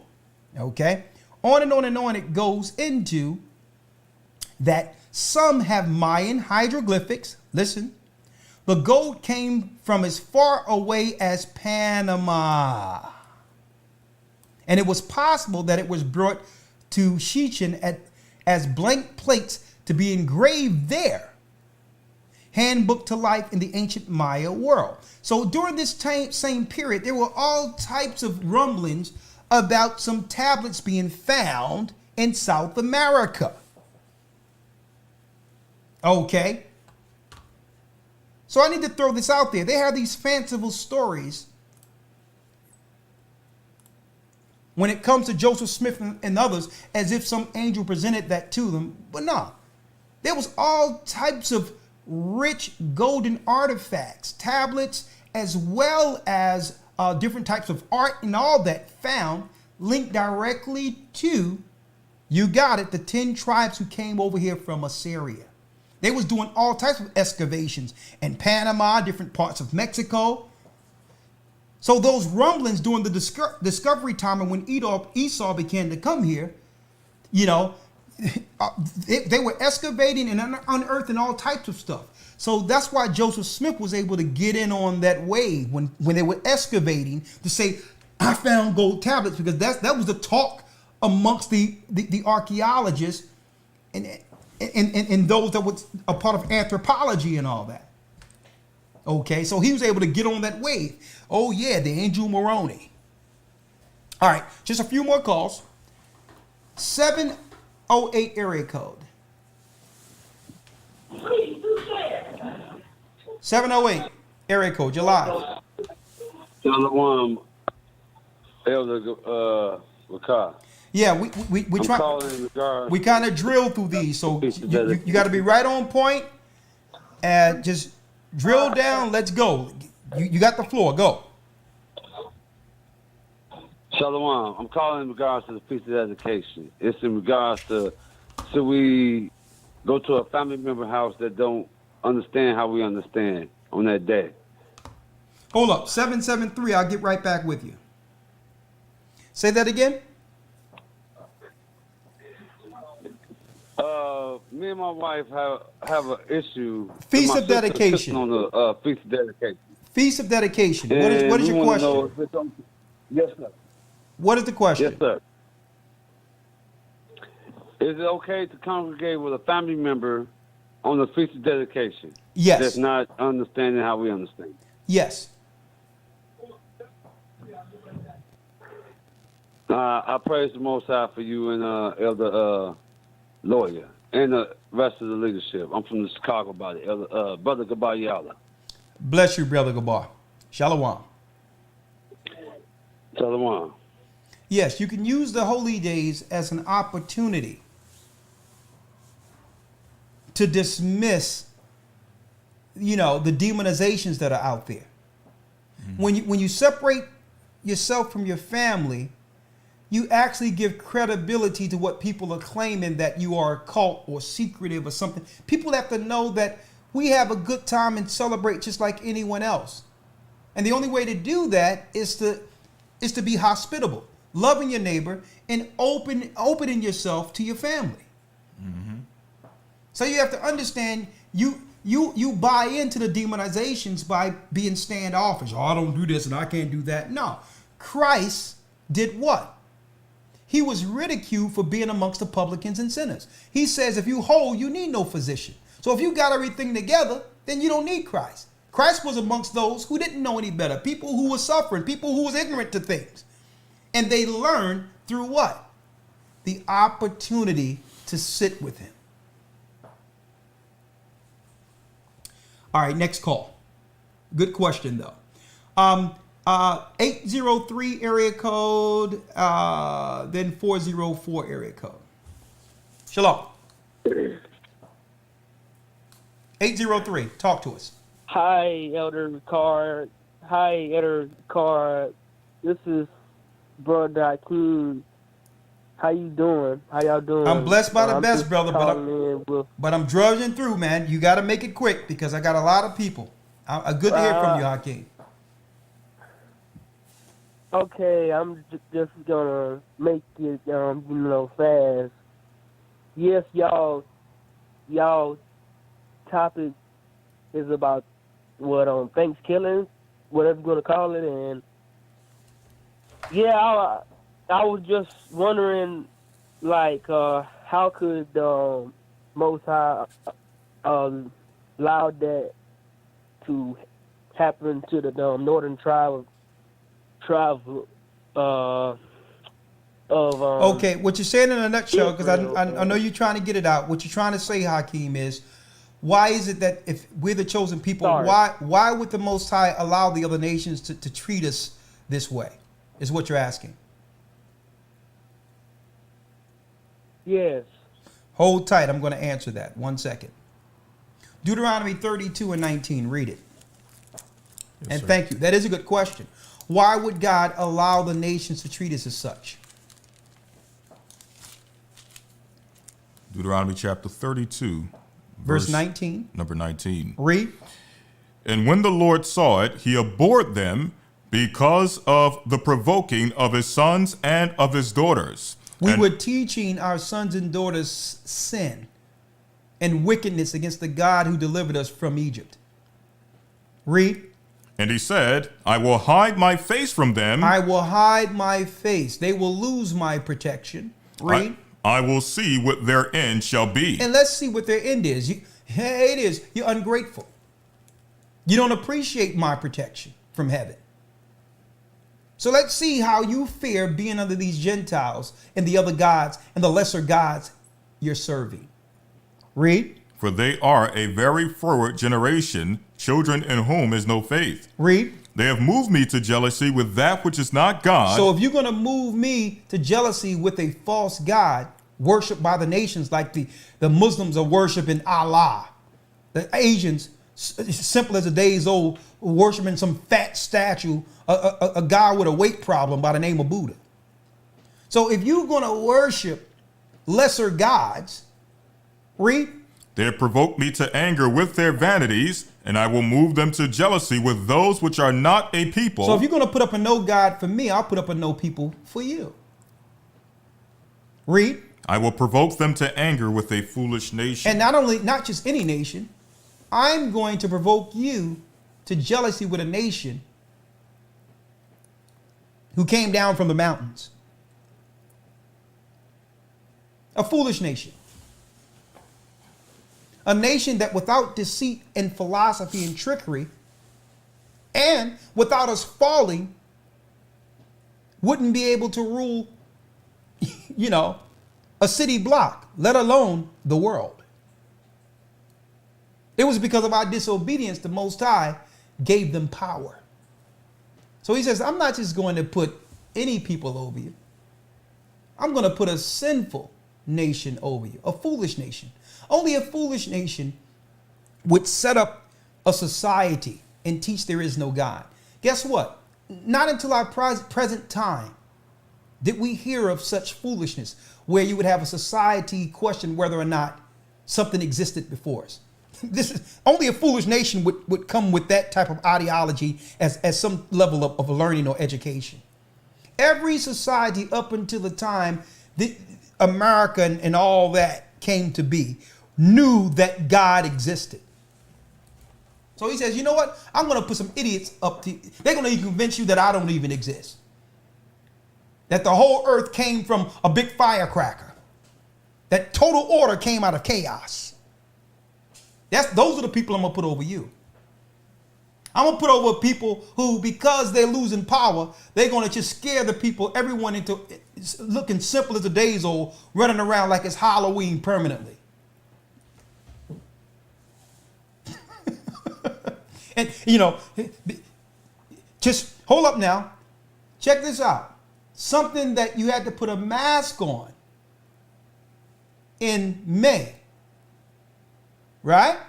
Okay? On and on and on it goes into that some have Mayan hieroglyphics. Listen, the gold came from as far away as Panama. And it was possible that it was brought to Chichen as blank plates to be engraved there. Handbook to life in the ancient Maya world. So during this same period, there were all types of rumblings about some tablets being found in South America. Okay. So I need to throw this out there. They have these fanciful stories when it comes to Joseph Smith and others, as if some angel presented that to them. But no, there was all types of rich golden artifacts, tablets, as well as different types of art and all that found linked directly to, you got it, the 10 tribes who came over here from Assyria. They was doing all types of excavations in Panama, different parts of Mexico. So those rumblings during the discovery time and when Esau began to come here, you know, they were excavating and unearthing all types of stuff. So that's why Joseph Smith was able to get in on that wave when they were excavating to say, I found gold tablets, because that was the talk amongst the archaeologists and those that was a part of anthropology and all that. Okay, so he was able to get on that wave. Oh yeah, the Angel Moroni. All right, just a few more calls. 708 area code. 708 area code. You're live. Shalom, Elder Wakar. Yeah, we try. We kind of drill through these, so you got to be right on point and just drill down. Let's go. You got the floor. Go. Shalom. I'm calling in regards to the Feast of Dedication. It's in regards to, should we go to a family member house that don't understand how we understand on that day? Hold up. 773. I'll get right back with you. Say that again. Me and my wife have an issue. Feast of Dedication. On the Feast of Dedication. Feast of Dedication. What is your question? Yes, sir. What is the question? Yes, sir. Is it okay to congregate with a family member on the Feast of Dedication? Yes. That's not understanding how we understand. Yes. I praise the Most High for you and Elder Lawyer and the rest of the leadership. I'm from the Chicago body, Brother Gabayala. Bless you, Brother Gabar. Shalom. Shalom. Yes, you can use the holy days as an opportunity to dismiss, you know, the demonizations that are out there. Mm-hmm. When you separate yourself from your family, you actually give credibility to what people are claiming, that you are a cult or secretive or something. People have to know that we have a good time and celebrate just like anyone else. And the only way to do that is to be hospitable, loving your neighbor, and opening yourself to your family. Mm-hmm. So you have to understand, you buy into the demonizations by being standoffish. Oh, I don't do this and I can't do that. No. Christ did what? He was ridiculed for being amongst the publicans and sinners. He says, if you whole, you need no physician. So if you got everything together, then you don't need Christ. Christ was amongst those who didn't know any better, people who were suffering, people who was ignorant to things. And they learned through what? The opportunity to sit with him. All right, next call. Good question, though. 803 area code, then 404 area code. Shalom. 803, talk to us. Hi, Elder Carr. Hi, Elder Carr. This is Brother Qam. How you doing? How y'all doing? I'm blessed by the best, brother, but I'm drudging through, man. You got to make it quick because I got a lot of people. Good to hear from you, Hakeem. Okay, I'm just gonna make it, fast. Yes, y'all topic is about Thanksgiving, whatever you're gonna call it, and yeah, I was just wondering, like, how could Most High allow that to happen to the northern tribe of okay, what you're saying in a nutshell, because I know you're trying to get it out. What you're trying to say, Hakeem, is why is it that if we're the chosen people, why would the Most High allow the other nations to treat us this way? Is what you're asking. Yes. Hold tight. I'm going to answer that. 1 second. Deuteronomy 32:19. Read it. And sir. thank you. That is a good question. Why would God allow the nations to treat us as such? Deuteronomy chapter 32, Verse 19. number 19. Read. And when the Lord saw it, he abhorred them because of the provoking of his sons and of his daughters. We And- were teaching our sons and daughters sin and wickedness against the God who delivered us from Egypt. Read. And he said, I will hide my face from them. I will hide my face. They will lose my protection. Read. I will see what their end shall be. And let's see what their end is. It is. You're ungrateful. You don't appreciate my protection from heaven. So let's see how you fare being under these Gentiles and the other gods and the lesser gods you're serving. Read. For they are a very forward generation, children in whom is no faith. Read. They have moved me to jealousy with that which is not God. So if you're going to move me to jealousy with a false god worshipped by the nations, like the Muslims are worshiping Allah, the Asians, simple as a day's old, worshiping some fat statue, a guy with a weight problem by the name of Buddha. So if you're going to worship lesser gods, read. They have provoked me to anger with their vanities, and I will move them to jealousy with those which are not a people. So if you're going to put up a no God for me, I'll put up a no people for you. Read. I will provoke them to anger with a foolish nation. And not just any nation, I'm going to provoke you to jealousy with a nation who came down from the mountains. A foolish nation. A nation that without deceit and philosophy and trickery, and without us falling, wouldn't be able to rule, a city block, let alone the world. It was because of our disobedience the Most High gave them power. So he says, I'm not just going to put any people over you. I'm going to put a sinful nation over you, a foolish nation. Only a foolish nation would set up a society and teach there is no God. Guess what? Not until our present time did we hear of such foolishness where you would have a society question whether or not something existed before us. This is only a foolish nation would come with that type of ideology as some level of learning or education. Every society up until the time that America and all that came to be knew that God existed. So he says, you know what? I'm going to put some idiots up to, they're going to convince you that I don't even exist. That the whole earth came from a big firecracker. That total order came out of chaos. Those are the people I'm going to put over you. I'm going to put over people who, because they're losing power, they're going to just scare the people, everyone into looking simple as a day's old, running around like it's Halloween permanently. And, just hold up now. Check this out. Something that you had to put a mask on in May, right?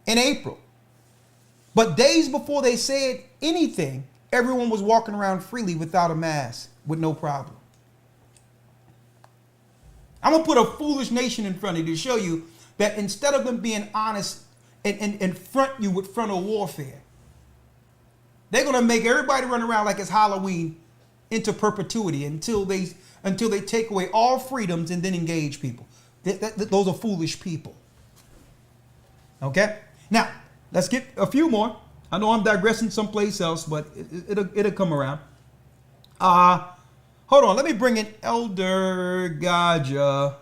In April. But days before they said anything, everyone was walking around freely without a mask with no problem. I'm going to put a foolish nation in front of you to show you that instead of them being honest and front you with frontal warfare, they're going to make everybody run around like it's Halloween into perpetuity until they take away all freedoms and then engage people. Those are foolish people. Okay? Now, let's get a few more. I know I'm digressing someplace else, but it'll come around. Hold on. Let me bring in Elder Gaja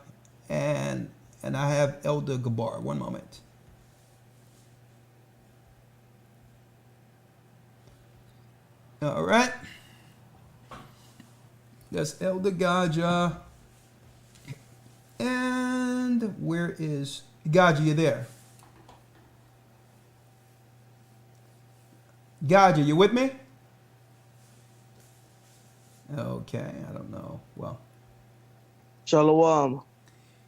and I have Elder Gabar. One moment. All right. That's Elder Gaja. And where is Gaja? You there? Gaja, you with me? Okay, I don't know. Well, Shalom.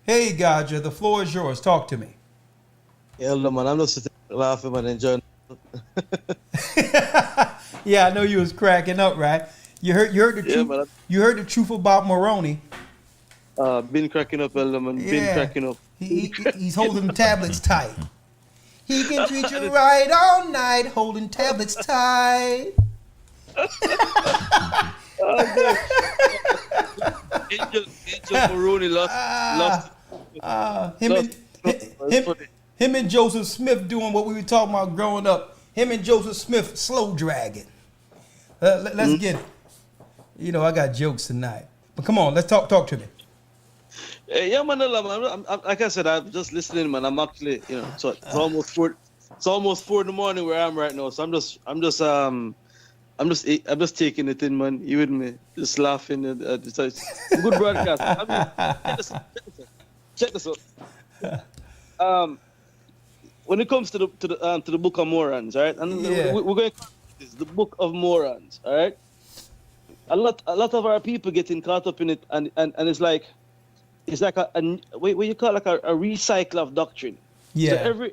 Hey, Gaja, the floor is yours. Talk to me. Elder man, I'm just sitting laughing and enjoying. Yeah, I know you was cracking up, right? You heard the Yeah, truth. man. You heard the truth about Moroni. Been cracking up, Elder man. Been Yeah, cracking up. he's holding the tablets tight. He can treat you right all night, holding tablets tight. Angel Maroney lost. Him and Joseph Smith doing what we were talking about growing up. Him and Joseph Smith slow dragging. Let's get it. You know, I got jokes tonight. But come on, let's talk to me. Yeah, man, I'm, like I said, I'm just listening, man. I'm actually, you know, so it's almost 4. It's almost 4 in the morning where I'm right now. So I'm just taking it in, man. You with me? Just laughing. It's a good broadcast. I mean, check this out. When it comes to the Book of Morons, right? And Yeah. we're going to call this the Book of Morons, all right? A lot of our people getting caught up in it, and it's like a what you call like a recycle of doctrine. Yeah. So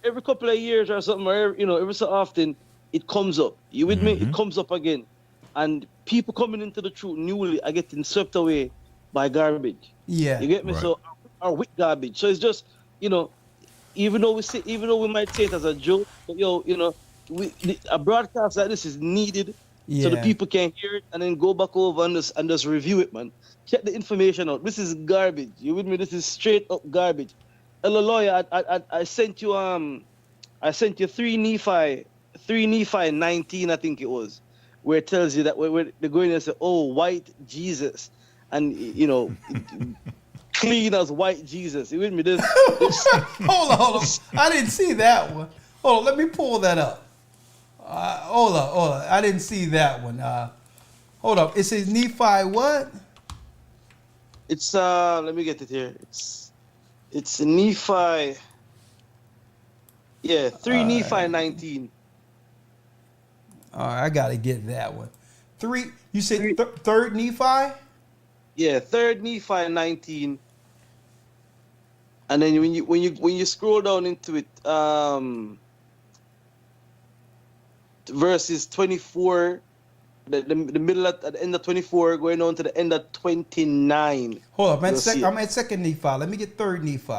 every couple of years or something, or every so often, it comes up. You with me? It comes up again, and people coming into the truth newly are getting swept away by garbage. Yeah. You get me? Right. So or with garbage. So it's just even though we might say it as a joke, but a broadcast like this is needed. Yeah. So the people can hear it and then go back over and just review it, man. Check the information out. This is garbage. You with me? This is straight up garbage. Hello, lawyer. I sent you 3 Nephi 19, I think it was, where it tells you that where they're going to say, oh, white Jesus, and clean as white Jesus. You with me? This Hold on. I didn't see that one. Hold on, let me pull that up. Hold on. I didn't see that one. Hold up. It says Nephi what? It's let me get it here. It's Nephi. Yeah, 3 Nephi 19. All right, I gotta get that one. 3. You said third Nephi? Yeah, 3rd Nephi 19. And then when you scroll down into it, verses 24, the middle at the end of 24, going on to the end of 29. Hold up, I'm at 2nd Nephi. Let me get 3rd Nephi.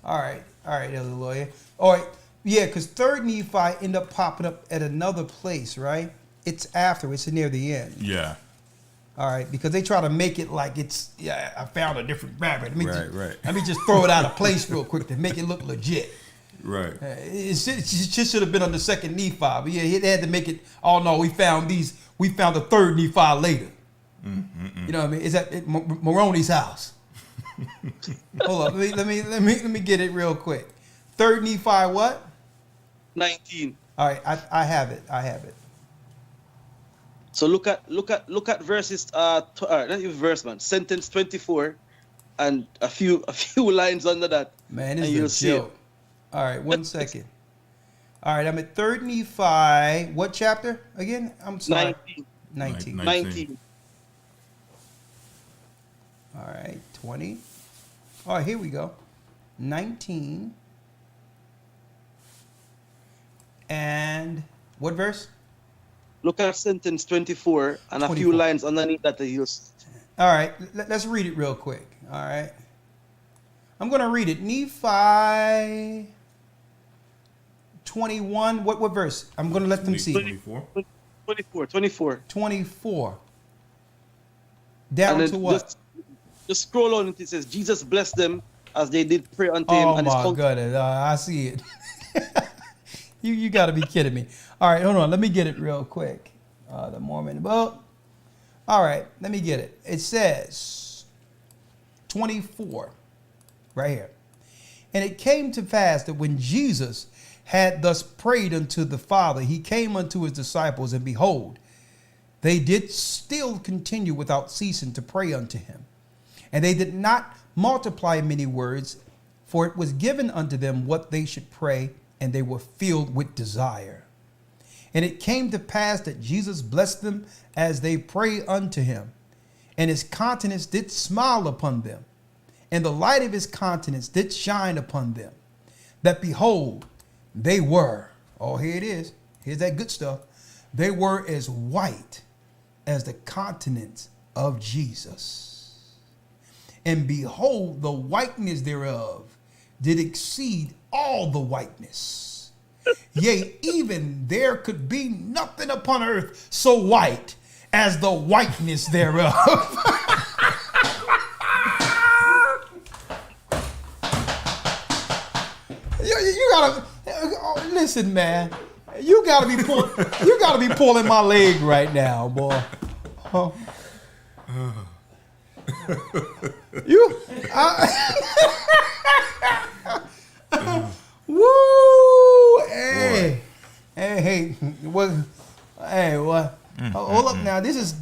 All right, Elder Lawyer. All right, yeah, because 3rd Nephi end up popping up at another place, right? It's after, it's near the end. Yeah. All right, because they try to make it like it's, I found a different rabbit. Right. Let me just throw it out of place real quick to make it look legit. Right. It just should have been on the 2nd Nephi. But yeah, he had to make it, oh no, we found the 3rd Nephi later. You know what I mean? It's at Moroni's house. Hold on, let me get it real quick. 3rd Nephi what? 19. All right, I have it. So look at verses not even verse, man. Sentence 24 and a few lines under that. Man, and this is a joke. All right, 1 second. All right, I'm at 3rd Nephi. What chapter again? I'm sorry. 19. 19. All right, 20. All right, here we go. 19. And what verse? Look at sentence 24 and a few lines underneath that they use. All right, let's read it real quick. All right. I'm going to read it. Nephi 21. What verse? I'm going to let them see. 24. 24. Down to what? Just scroll on. It says, Jesus blessed them as they did pray unto him. Oh, my goodness. I see it. You got to be kidding me. All right, hold on. Let me get it real quick. The Mormon book. All right, let me get it. It says 24 right here. And it came to pass that when Jesus had thus prayed unto the Father, he came unto his disciples, and behold, they did still continue without ceasing to pray unto him. And they did not multiply many words, for it was given unto them what they should pray, and they were filled with desire. And it came to pass that Jesus blessed them as they prayed unto him. And his countenance did smile upon them. And the light of his countenance did shine upon them. That behold, they were, oh, here it is. Here's that good stuff. They were as white as the countenance of Jesus. And behold, the whiteness thereof did exceed all the whiteness. Yea, even there could be nothing upon earth so white as the whiteness thereof. you gotta listen, man. You gotta be pulling my leg right now, boy. Huh? Woo! Hey, hey, what? Hey, what? Hold up now. This is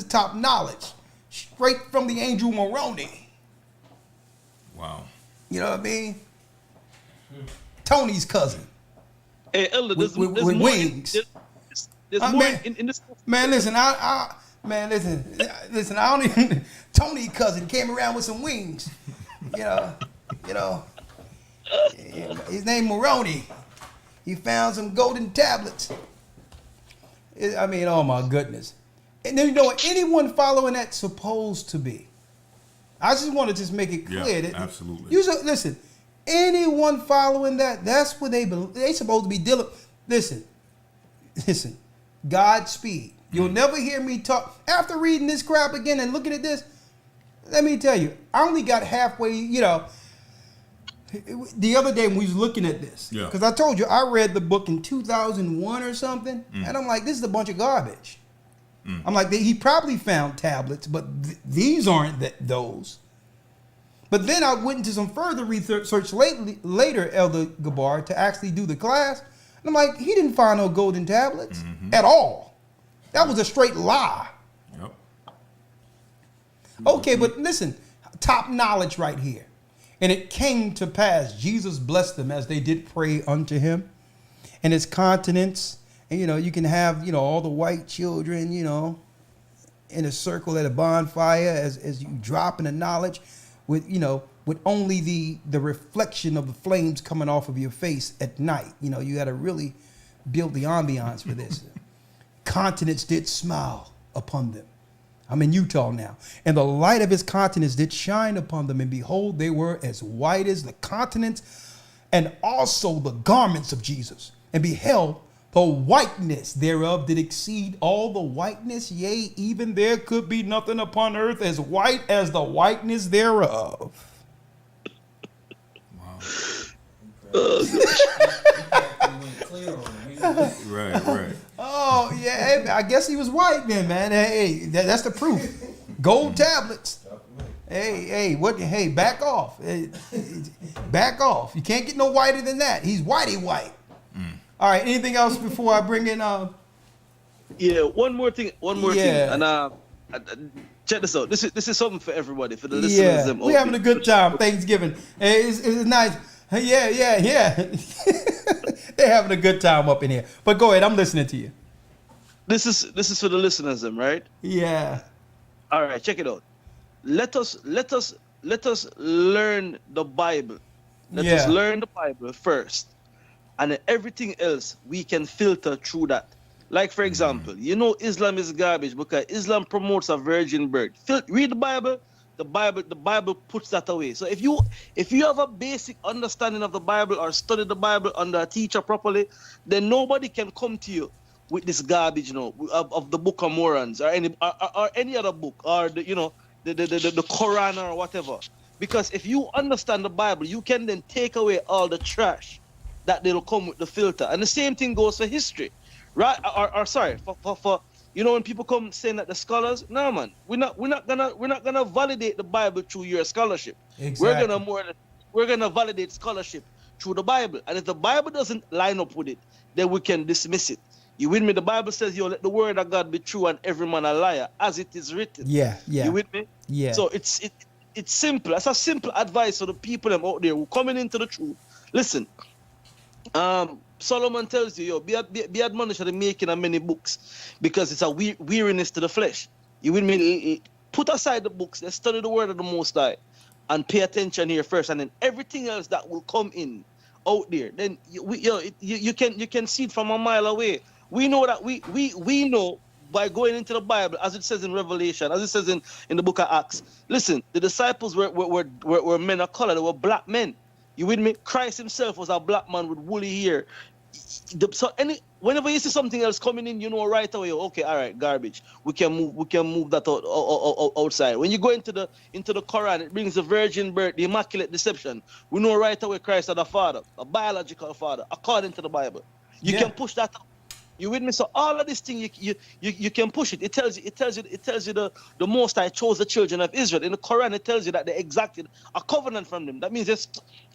top knowledge, straight from the angel Moroni. Wow. You know what I mean? Tony's cousin. Hey, Elder, with there's more wings. There's more man, in this. Man, listen, listen. I don't even. Tony's cousin came around with some wings. You know. His name Moroni. He found some golden tablets. I mean, oh my goodness. And then you know what? Anyone following that supposed to be. I just want to just make it clear that absolutely. Listen, anyone following that, that's what they supposed to be dealing. Listen. Godspeed. You'll never hear me talk after reading this crap again and looking at this. Let me tell you, I only got halfway. The other day when we was looking at this, because I told you I read the book in 2001 or something, and I'm like, this is a bunch of garbage. I'm like, he probably found tablets, but these aren't those. But then I went into some further research later, Elder Gabar, to actually do the class. And I'm like, he didn't find no golden tablets at all. That was a straight lie. Yep. Okay, but listen, top knowledge right here. And it came to pass, Jesus blessed them as they did pray unto him. And his countenance, and you can have, all the white children, in a circle at a bonfire as you drop in the knowledge with only the reflection of the flames coming off of your face at night. You got to really build the ambiance for this. Countenance did smile upon them. I'm in Utah now. And the light of his countenance did shine upon them. And behold, they were as white as the countenance and also the garments of Jesus. And beheld, the whiteness thereof did exceed all the whiteness. Yea, even there could be nothing upon earth as white as the whiteness thereof. Right. Oh, yeah. Hey, I guess he was white then, man. Hey, that's the proof. Gold tablets. Hey, what? Hey, back off. Hey, back off. You can't get no whiter than that. He's whitey white. All right. Anything else before I bring in? Yeah. One more thing. And check this out. This is something for everybody, for the listeners. Yeah. We're having a good time. Thanksgiving. Hey, it's nice. Yeah. They're having a good time up in here. But go ahead. I'm listening to you. This is for the listeners, right? Yeah. All right. Check it out. Let us learn the Bible. Let us learn the Bible first, and then everything else we can filter through that. Like, for example, Islam is garbage because Islam promotes a virgin birth. Read the Bible. The Bible puts that away. So if you have a basic understanding of the Bible or study the Bible under a teacher properly, then nobody can come to you with this garbage, of the Book of Mormons or any other book or the Quran or whatever. Because if you understand the Bible, you can then take away all the trash that they'll come with the filter. And the same thing goes for history, right? For when people come saying that the scholars, no man, we're not gonna validate the Bible through your scholarship. Exactly. We're gonna validate scholarship through the Bible. And if the Bible doesn't line up with it, then we can dismiss it. You with me? The Bible says, let the word of God be true and every man a liar, as it is written. Yeah. You with me? Yeah. So it's simple. That's a simple advice for the people out there who coming into the truth. Listen, Solomon tells you, yo, be admonished of the making of many books, because it's a weariness to the flesh. You with me? Put aside the books, let's study the word of the Most High, and pay attention here first, and then everything else that will come in out there, then you can see it from a mile away. We know that we know by going into the Bible, as it says in Revelation, as it says in the book of Acts. Listen, the disciples were men of color. They were black men. You with me? Christ himself was a black man with woolly hair. So whenever you see something else coming in, you know right away, okay, all right, garbage. We can move that outside. When you go into the Quran, it brings the virgin birth, the immaculate deception. We know right away Christ had a father, a biological father, according to the Bible. You can push that up. You with me? So all of this thing, you can push it. It tells you the Most High chose the children of Israel. In the Quran, it tells you that they exacted a covenant from them. That means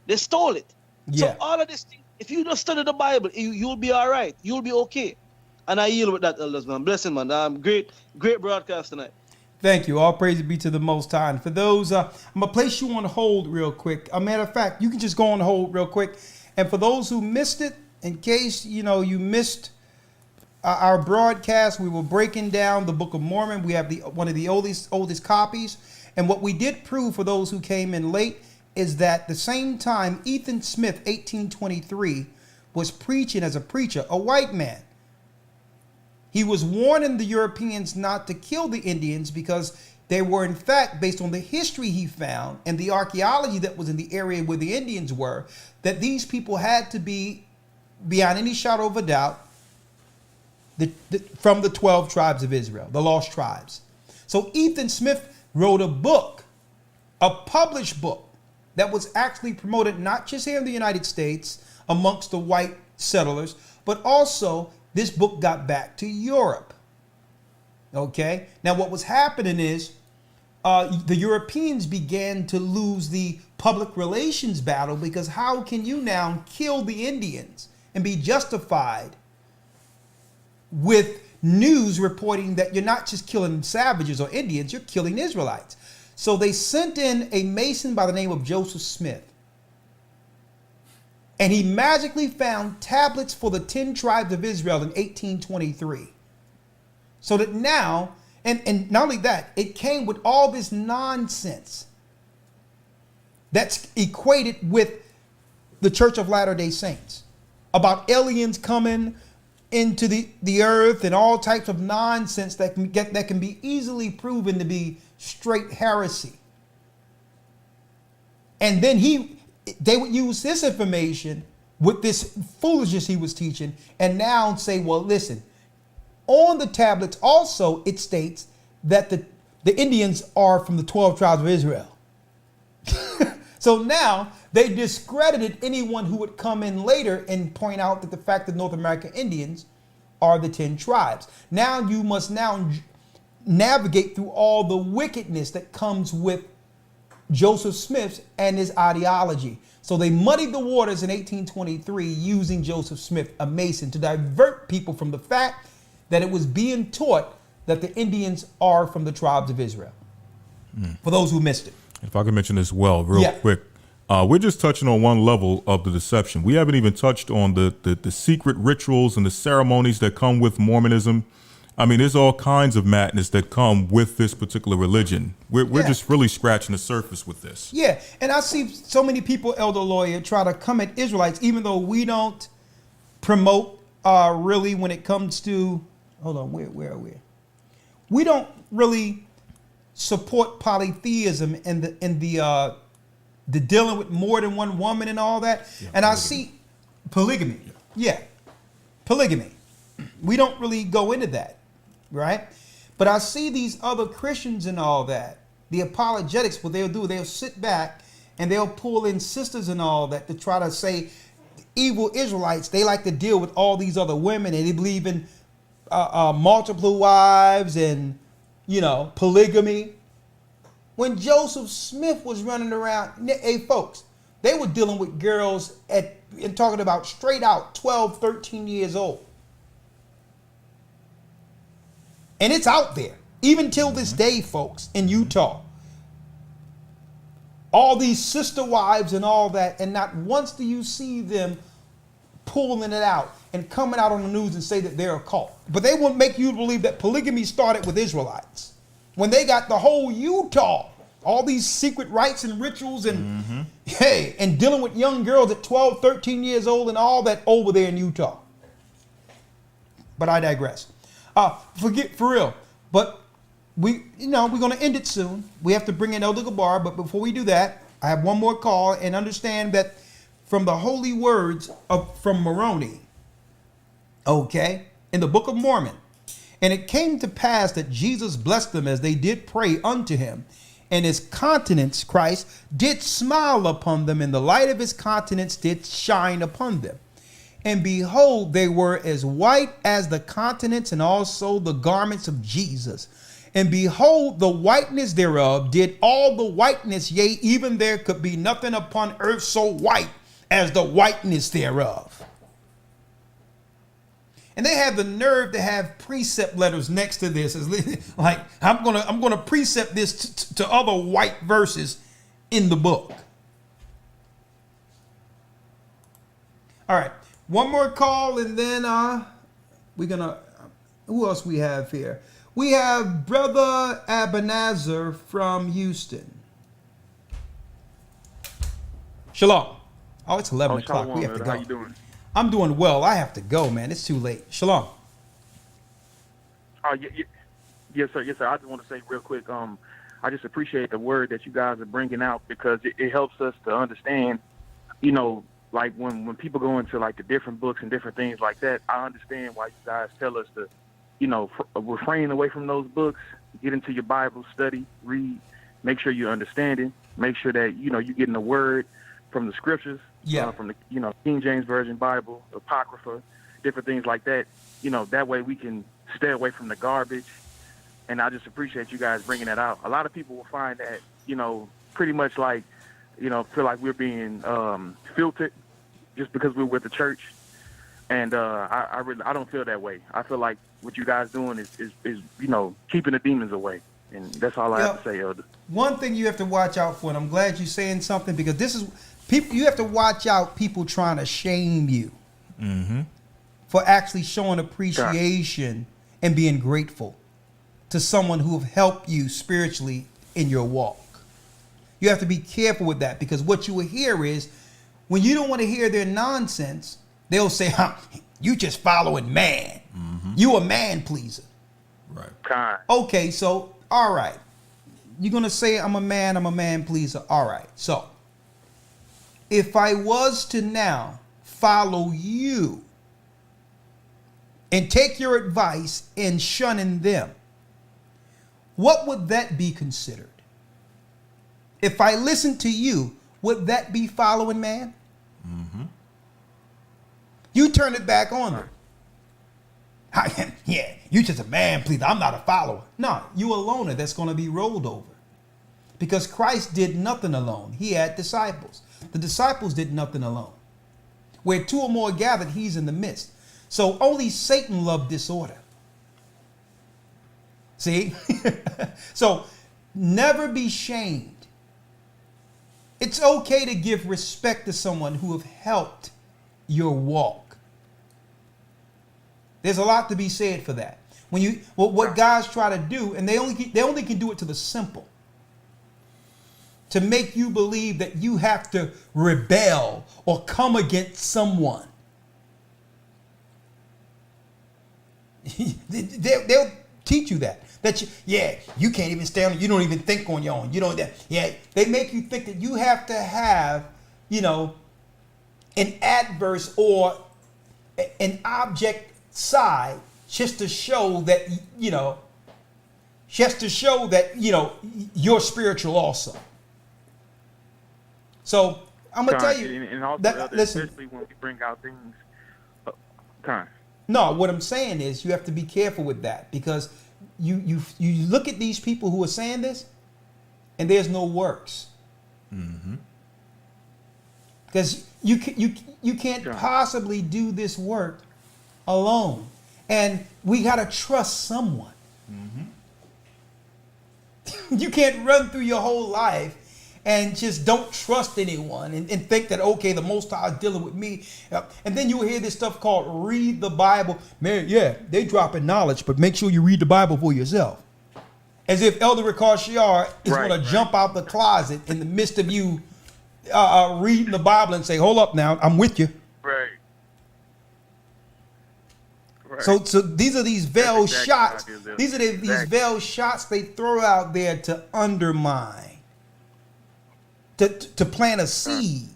they stole it. Yeah. So all of this thing, if you just study the Bible, you'll be all right. You'll be okay. And I yield with that, elders, man. Blessing, man. Great broadcast tonight. Thank you. All praise be to the Most High. And for those, I'm going to place you on hold real quick. A matter of fact, you can just go on hold real quick. And for those who missed it, in case, you missed our broadcast, we were breaking down the Book of Mormon. We have one of the oldest copies. And what we did prove for those who came in late is that the same time Ethan Smith, 1823, was preaching as a preacher, a white man, he was warning the Europeans not to kill the Indians because they were, in fact, based on the history he found and the archaeology that was in the area where the Indians were, that these people had to be, beyond any shadow of a doubt, from the 12 tribes of Israel, the lost tribes. So Ethan Smith wrote a book, a published book, that was actually promoted not just here in the United States amongst the white settlers, but also this book got back to Europe. Okay? Now what was happening is the Europeans began to lose the public relations battle, because how can you now kill the Indians and be justified with news reporting that you're not just killing savages or Indians, you're killing Israelites? So they sent in a Mason by the name of Joseph Smith. And he magically found tablets for the 10 tribes of Israel in 1823. So that now, and not only that, it came with all this nonsense that's equated with the Church of Latter-day Saints about aliens coming into the earth and all types of nonsense that can be easily proven to be straight heresy. And then they would use this information with this foolishness he was teaching and now say, well, listen, on the tablets also it states that the Indians are from the 12 tribes of Israel. So now they discredited anyone who would come in later and point out that the fact that North American Indians are the 10 tribes. Now you must navigate through all the wickedness that comes with Joseph Smith and his ideology. So they muddied the waters in 1823 using Joseph Smith, a Mason, to divert people from the fact that it was being taught that the Indians are from the tribes of Israel. For those who missed it. If I could mention this real quick. We're just touching on one level of the deception. We haven't even touched on the secret rituals and the ceremonies that come with Mormonism. I mean, there's all kinds of madness that come with this particular religion. We're just really scratching the surface with this. Yeah, and I see so many people, Elder Lawyer, try to come at Israelites, even though we don't promote really when it comes to, hold on, where are we? We don't really support polytheism and the dealing with more than one woman and all that. Yeah, and polygamy. I see polygamy. Yeah, polygamy. We don't really go into that, right? But I see these other Christians and all that, the apologetics, what they'll sit back and they'll pull in sisters and all that to try to say evil Israelites, they like to deal with all these other women and they believe in multiple wives and, polygamy. When Joseph Smith was running around, hey folks, they were dealing with girls and talking about straight out 12, 13 years old. And it's out there, even till this day, folks, in Utah. All these sister wives and all that, and not once do you see them pulling it out and coming out on the news and say that they're a cult. But they will make you believe that polygamy started with Israelites. When they got the whole Utah, all these secret rites and rituals and, hey, and dealing with young girls at 12, 13 years old and all that over there in Utah. But I digress. For real. But we're going to end it soon. We have to bring in Elder Gabar. But before we do that, I have one more call, and understand that from the holy words from Moroni, okay, in the Book of Mormon, and it came to pass that Jesus blessed them as they did pray unto him, and his countenance, Christ, did smile upon them, and the light of his countenance did shine upon them. And behold, they were as white as the countenance, and also the garments of Jesus. And behold, the whiteness thereof did all the whiteness, yea, even there could be nothing upon earth so white as the whiteness thereof. And they have the nerve to have precept letters next to this. It's like, I'm gonna precept this to other white verses in the book. All right, one more call, and then we're gonna. Who else we have here? We have Brother Ebenezer from Houston. Shalom. Oh, it's 11 o'clock. Shalom, we have to go. How you doing? I'm doing well. I have to go, man. It's too late. Shalom. Yes, sir. Yes, sir. I just want to say real quick, I just appreciate the word that you guys are bringing out, because it helps us to understand, like when people go into like the different books and different things like that, I understand why you guys tell us to, refrain away from those books, get into your Bible, study, read, make sure you understand it, make sure that, you're getting the word from the scriptures, from the, King James Version Bible, Apocrypha, different things like that. That way we can stay away from the garbage. And I just appreciate you guys bringing that out. A lot of people will find that, pretty much like, feel like we're being filtered just because we're with the church. And I don't feel that way. I feel like what you guys doing is keeping the demons away. And that's all I have to say, Elder. One thing you have to watch out for, and I'm glad you're saying something, because this is people. You have to watch out people trying to shame you for actually showing appreciation and being grateful to someone who have helped you spiritually in your walk. You have to be careful with that, because what you will hear is, when you don't want to hear their nonsense, they'll say, you just following man. You a man pleaser. Right. Okay, so, all right. You're going to say I'm a man pleaser. All right. So, if I was to now follow you and take your advice in shunning them, what would that be considered? If I listened to you, would that be following man? You turn it back on them. Yeah, you just a man pleaser. I'm not a follower. No, you a loner that's going to be rolled over. Because Christ did nothing alone. He had disciples. The disciples did nothing alone. Where two or more gathered, he's in the midst. So only Satan loved disorder. See? So never be shamed. It's okay to give respect to someone who have helped your walk. There's a lot to be said for that. When you what guys try to do, and they only can do it to the simple, to make you believe that you have to rebel or come against someone. They'll teach you that you can't even stand. You don't even think on your own. You don't. They make you think that you have to have an adverse or an object side just to show that you're spiritual also. So I'm gonna tell you and also, that, listen, especially when we bring out things. No, what I'm saying is you have to be careful with that, because you look at these people who are saying this, and there's no works. Because you can't possibly do this work alone, and we gotta trust someone. You can't run through your whole life and just don't trust anyone and think that, okay, the Most High is dealing with me. And then you will hear this stuff called read the Bible. Man, yeah, they dropping knowledge, but make sure you read the Bible for yourself. As if Elder Ashar is going to jump out the closet in the midst of you reading the Bible and say, hold up now, I'm with you. Right. Right. So these are these veiled shots. These are these Exactly. veiled shots they throw out there to undermine, to plant a seed.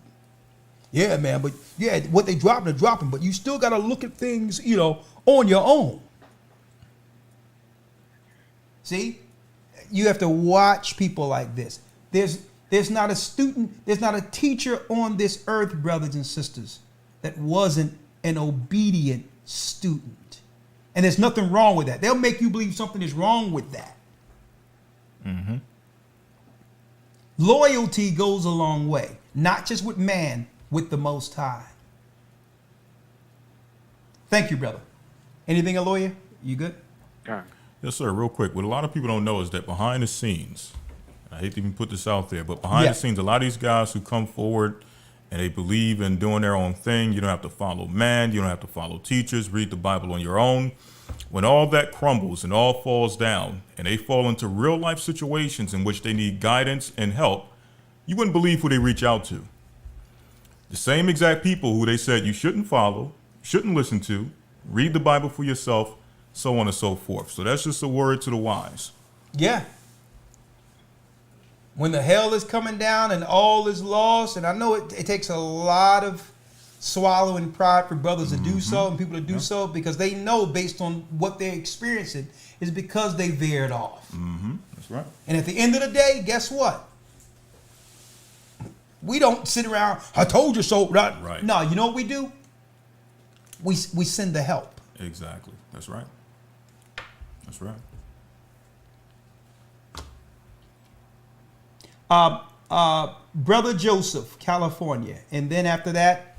Yeah, man, but yeah, what they dropping, they're dropping, but you still got to look at things, on your own. See, you have to watch people like this. There's not a student, there's not a teacher on this earth, brothers and sisters, that wasn't an obedient student. And there's nothing wrong with that. They'll make you believe something is wrong with that. Mm-hmm. Loyalty goes a long way, not just with man, with the Most High. Thank you, brother. Anything, a lawyer? You good? Yes, sir. Real quick, what a lot of people don't know is that behind the scenes, I hate to even put this out there, but behind the scenes, a lot of these guys who come forward and they believe in doing their own thing. You don't have to follow man. You don't have to follow teachers. Read the Bible on your own. When all that crumbles and all falls down and they fall into real life situations in which they need guidance and help, you wouldn't believe who they reach out to. The same exact people who they said you shouldn't follow, shouldn't listen to, read the Bible for yourself, so on and so forth. So that's just a word to the wise. Yeah. When the hell is coming down and all is lost, and I know it takes a lot of swallowing pride for brothers to do so and people to do so, because they know based on what they're experiencing is because they veered off. That's right. And at the end of the day, guess what? We don't sit around, I told you so. Right. No, you know what we do? We send the help. Exactly. That's right. That's right. Brother Joseph, California. And then after that,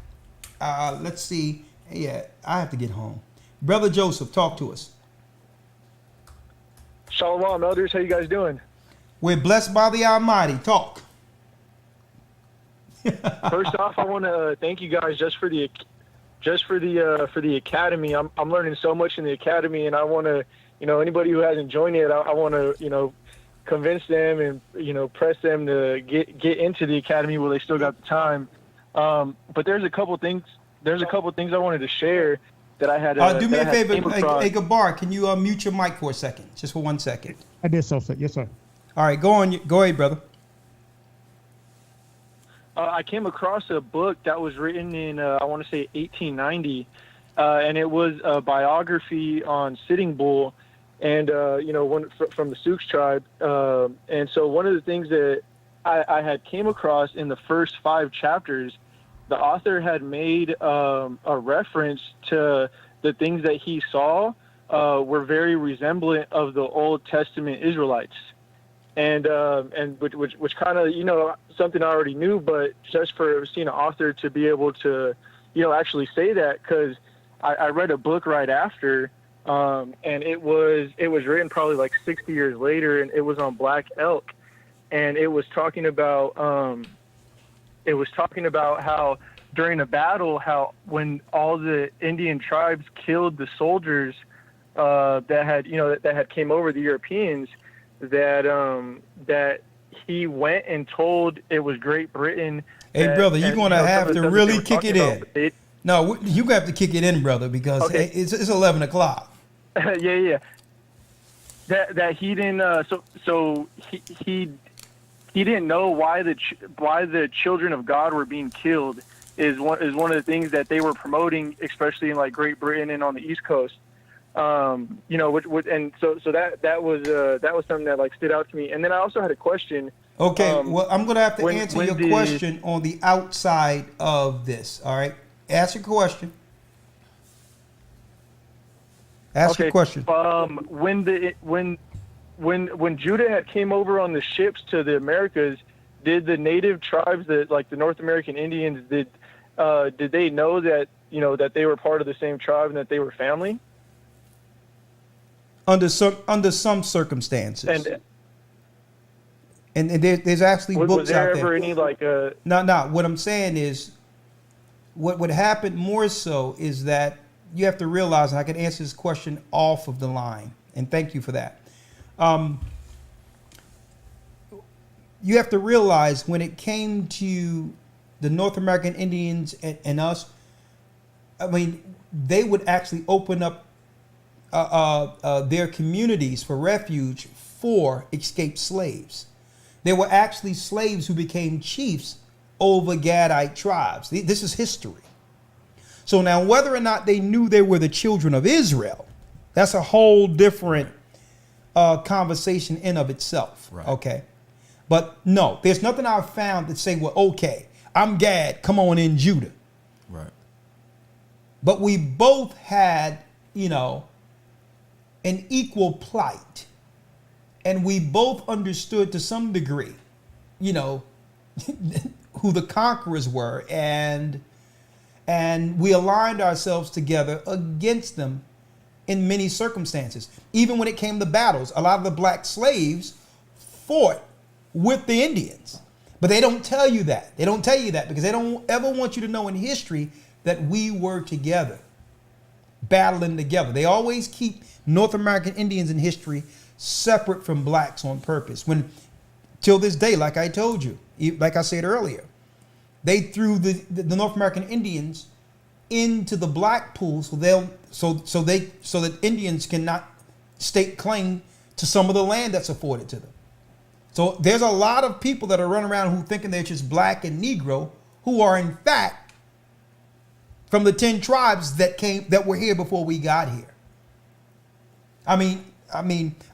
let's see. Yeah, I have to get home. Brother Joseph, talk to us. Shalom, elders. How you guys doing? We're blessed by the Almighty. Talk. First off, I want to thank you guys for the academy. I'm learning so much in the academy, and I want to, anybody who hasn't joined it, I want to, convince them and press them to get into the academy while they still got the time. But there's a couple things I wanted to share that I had. Do me a favor, hey Gabar, can you mute your mic for a second, just for 1 second? I did so, sir. Yes, sir. All right, go ahead, brother. I came across a book that was written in I want to say 1890, and it was a biography on Sitting Bull. And, one from the Sioux tribe. And so one of the things that I had came across in the first 5 chapters, the author had made a reference to the things that he saw were very resemblant of the Old Testament Israelites. And which kind of, something I already knew, but just for seeing an author to be able to, actually say that, because I read a book right after, and it was written probably like 60 years later, and it was on black elk, and it was talking about how during a battle, how when all the Indian tribes killed the soldiers that had came over, the Europeans, that he went and told it was Great Britain. Hey, brother, you're going to have to really kick it in. No, you have to kick it in, brother, because it's 11 o'clock. Yeah. That he didn't. So he didn't know why the children of God were being killed is one of the things that they were promoting, especially in like Great Britain and on the East Coast. So that was something that like stood out to me. And then I also had a question. Okay, well, I'm going to have to answer your question on the outside of this. All right, ask your question. Ask your question. When Judah had came over on the ships to the Americas, did the native tribes, like the North American Indians, did they know that that they were part of the same tribe and that they were family? Under some circumstances. And there's actually Was books there out ever there. any like No. What I'm saying is, what would happen more so is that you have to realize, and I can answer this question off of the line, and thank you for that. You have to realize when it came to the North American Indians and us, I mean, they would actually open up their communities for refuge for escaped slaves. There were actually slaves who became chiefs over Gadite tribes. This is history. So now, whether or not they knew they were the children of Israel, that's a whole different conversation in of itself. Right. Okay. But no, there's nothing I've found that say, well, okay, I'm Gad, come on in, Judah. Right. But we both had, an equal plight. And we both understood to some degree, who the conquerors were. And we aligned ourselves together against them in many circumstances. Even when it came to battles, a lot of the black slaves fought with the Indians. But they don't tell you that. They don't tell you that because they don't ever want you to know in history that we were together, battling together. They always keep North American Indians in history separate from blacks on purpose. When, till this day, like I told you, like I said earlier, they threw the North American Indians into the black pool so that Indians cannot stake claim to some of the land that's afforded to them. So there's a lot of people that are running around who thinking they're just black and Negro, who are in fact from the 10 tribes that were here before we got here. I mean,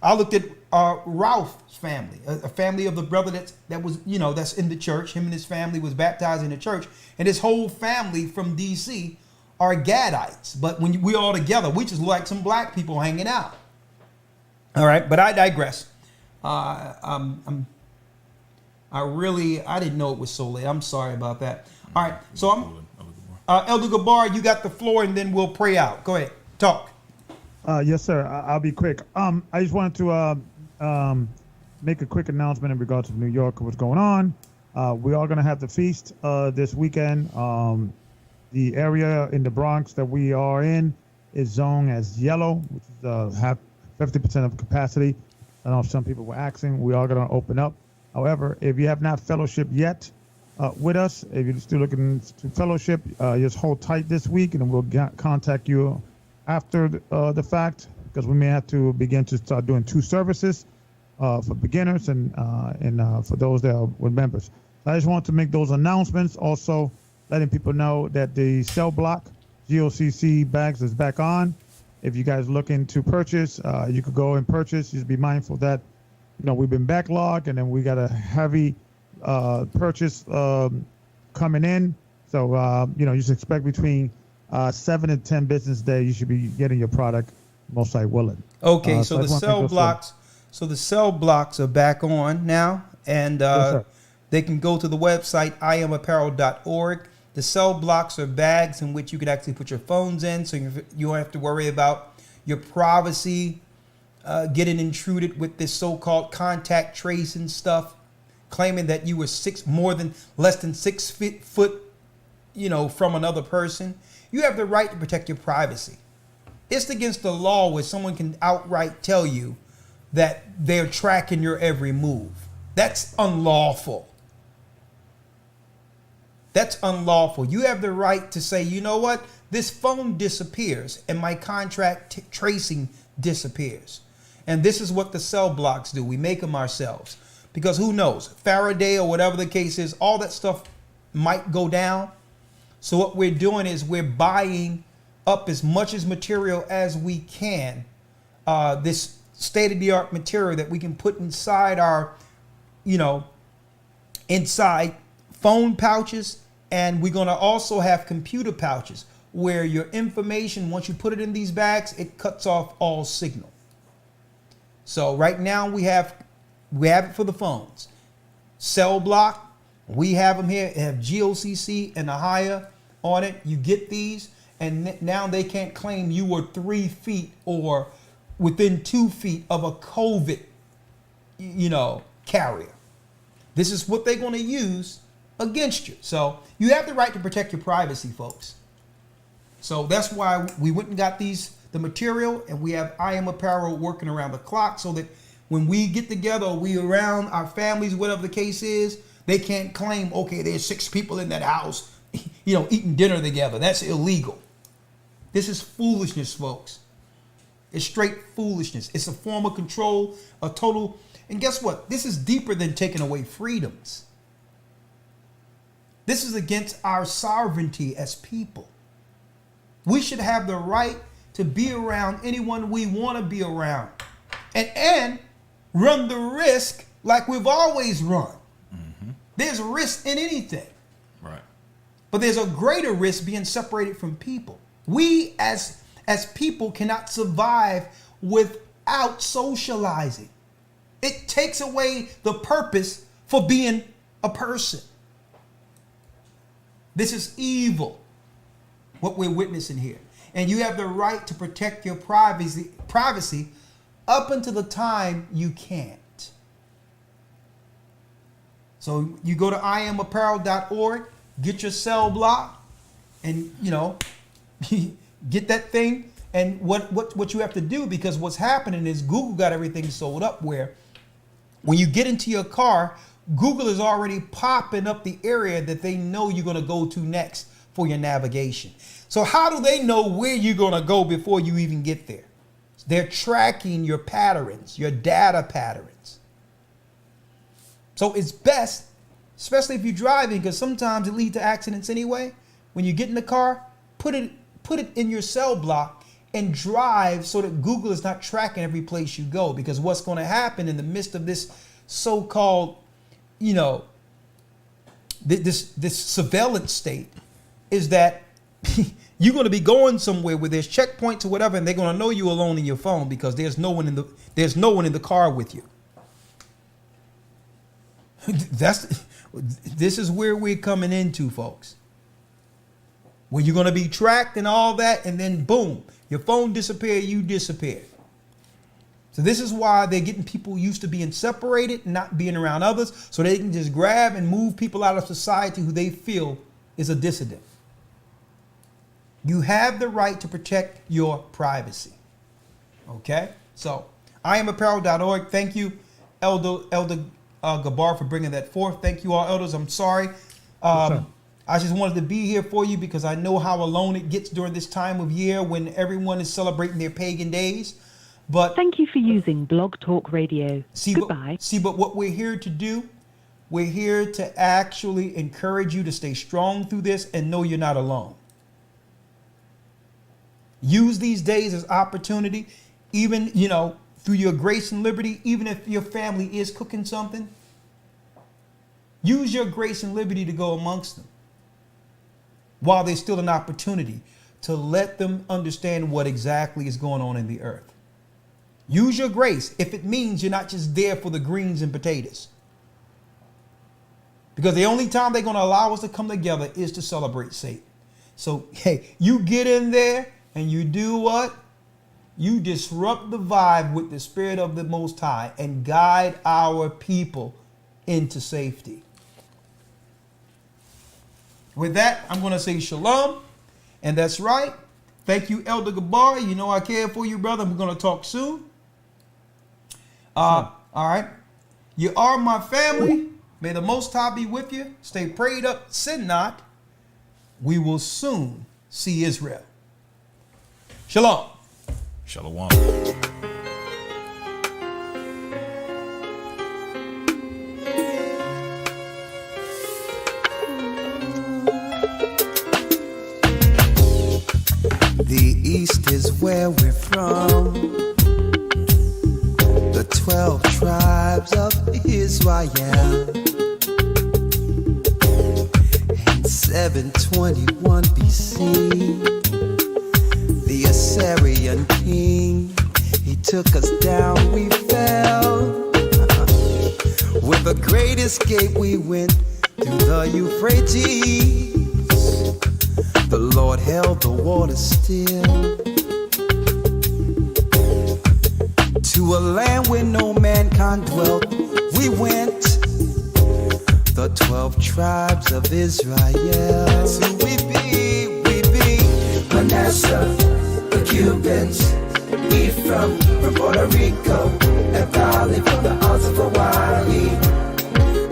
I looked at Ralph's family, a family of the brother that was, that's in the church. Him and his family was baptized in the church, and his whole family from DC are Gadites. But when we all together, we just look like some black people hanging out. All right, but I digress. I didn't know it was so late. I'm sorry about that. All right, so Elder Gabar, you got the floor, and then we'll pray out. Go ahead, talk. Yes, sir. I'll be quick. I just wanted to make a quick announcement in regards to New York, what's going on. We are going to have the feast this weekend. The area in the Bronx that we are in is zoned as yellow, which is have 50% of capacity. I know some people were asking. We are going to open up. However, if you have not fellowship yet with us, if you're still looking to fellowship, just hold tight this week, and we'll contact you after the fact, because we may have to begin to start doing 2 services for beginners and for those that are with members. I just want to make those announcements. Also, letting people know that the cell block GOCC bags is back on. If you guys are looking to purchase, you could go and purchase. Just be mindful that, we've been backlogged, and then we got a heavy purchase coming in. So, just expect between 7 and 10 business days, you should be getting your product most likely willing. Okay, so the cell blocks, the cell blocks are back on now, and Yes, they can go to the website iamapparel.org. The cell blocks are bags in which you can actually put your phones in, so you don't have to worry about your privacy getting intruded with this so-called contact tracing stuff, claiming that you were less than 6 foot, from another person. You have the right to protect your privacy. It's against the law where someone can outright tell you that they're tracking your every move. That's unlawful. That's unlawful. You have the right to say, you know what? This phone disappears and my contract tracing disappears. And this is what the cell blocks do. We make them ourselves. Because who knows? Faraday or whatever the case is, all that stuff might go down. So what we're doing is we're buying up as much as material as we can. This state-of-the-art material that we can put inside our, inside phone pouches. And we're going to also have computer pouches where your information, once you put it in these bags, it cuts off all signal. So right now we have it for the phones. Cell block, we have them here. They have GOCC and Ahayah on it. You get these, and now they can't claim you were 3 feet or within 2 feet of a COVID, carrier. This is what they're going to use against you. So you have the right to protect your privacy, folks. So that's why we went and got the material, and we have I Am Apparel working around the clock so that when we get together or we around our families, whatever the case is, they can't claim, okay, there's 6 people in that house, eating dinner together. That's illegal. This is foolishness, folks. It's straight foolishness. It's a form of control, a total. And guess what? This is deeper than taking away freedoms. This is against our sovereignty as people. We should have the right to be around anyone we want to be around and run the risk like we've always run. There's risk in anything. Right. But there's a greater risk being separated from people. We as people cannot survive without socializing. It takes away the purpose for being a person. This is evil, what we're witnessing here. And you have the right to protect your privacy up until the time you can't. So you go to IamApparel.org, get your cell block, and get that thing. And what you have to do, because what's happening is Google got everything sold up where when you get into your car, Google is already popping up the area that they know you're going to go to next for your navigation. So how do they know where you're going to go before you even get there? They're tracking your patterns, your data patterns. So it's best, especially if you're driving, because sometimes it leads to accidents anyway. When you get in the car, put it in your cell block and drive so that Google is not tracking every place you go. Because what's going to happen in the midst of this so-called, this surveillance state is that you're going to be going somewhere where there's checkpoints or whatever, and they're going to know you alone in your phone because there's no one in the car with you. This is where we're coming into, folks. Where you're going to be tracked and all that, and then boom, your phone disappeared, you disappeared. So this is why they're getting people used to being separated, not being around others, so they can just grab and move people out of society who they feel is a dissident. You have the right to protect your privacy. Okay? So, IamApparel.org. Thank you, Elder Gabar, for bringing that forth. Thank you all, elders. I'm sorry. I just wanted to be here for you because I know how alone it gets during this time of year when everyone is celebrating their pagan days. But thank you for using Blog Talk Radio. Goodbye. But what we're here to do, we're here to actually encourage you to stay strong through this and know you're not alone. Use these days as opportunity, even, through your grace and liberty, even if your family is cooking something. Use your grace and liberty to go amongst them while there's still an opportunity to let them understand what exactly is going on in the earth. Use your grace if it means you're not just there for the greens and potatoes. Because the only time they're going to allow us to come together is to celebrate Satan. So, hey, you get in there and you do what? You disrupt the vibe with the Spirit of the Most High and guide our people into safety. With that, I'm going to say shalom. And that's right. Thank you, Elder Gabar. You know I care for you, brother. We're going to talk soon. All right. You are my family. May the Most High be with you. Stay prayed up. Sin not. We will soon see Israel. Shalom. Shalom. The East is where we're from. The 12 tribes of Israel. In 721 BC. The Assyrian king, he took us down, we fell. With a great escape we went through the Euphrates. The Lord held the water still. To a land where no mankind dwelt, we went. of Israel. So we be Manasseh, the Cubans, Ephraim from Puerto Rico, and Valley from the Isles of Hawaii.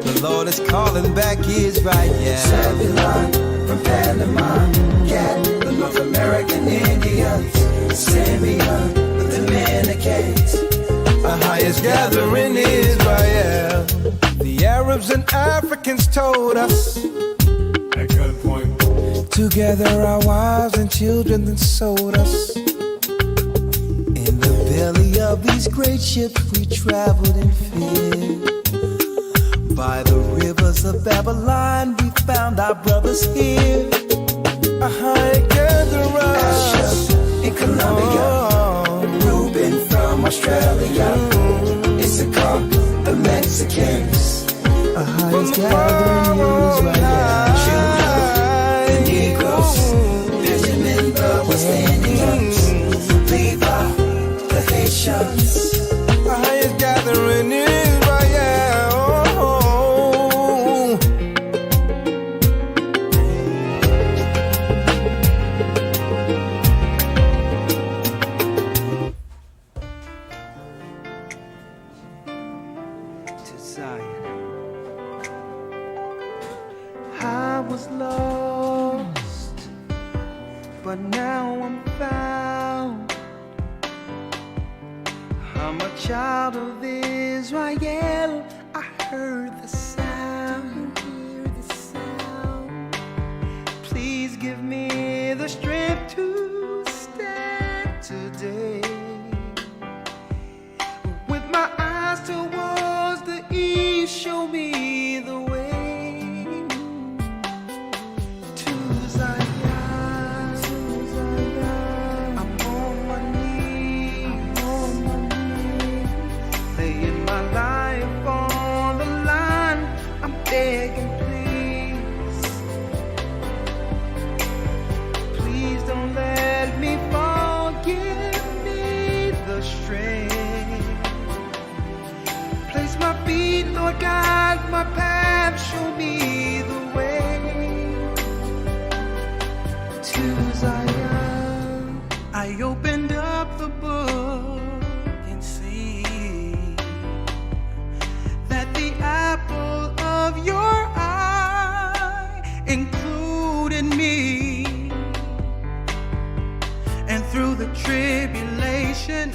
The Lord is calling back Israel. Zebulon from Panama, Gad, the North American Indians, Simeon, the Dominicans. Ahayah's gathering Israel. The Arabs and Africans told us at gunpoint to gather our wives and children, then sold us. In the belly of these great ships we traveled in fear. By the rivers of Babylon we found our brothers here. Ahayah gathered us. Ashar in Colombia, Reuben from Australia, Issachar, the Mexicans. Ahayah's gathering Israel. Judah, the Negroes, Benjamin, the West Indians, Levi, the Haitians. Ahayah's gathering Israel. I was lost, but now I'm found. I'm a child of Israel. I heard the sound. Please give me the strength to stand today. With my eyes towards the east, show me the way. Lord God, my path, show me the way to Zion. I opened up the book and see that the apple of your eye included me. And through the tribulation,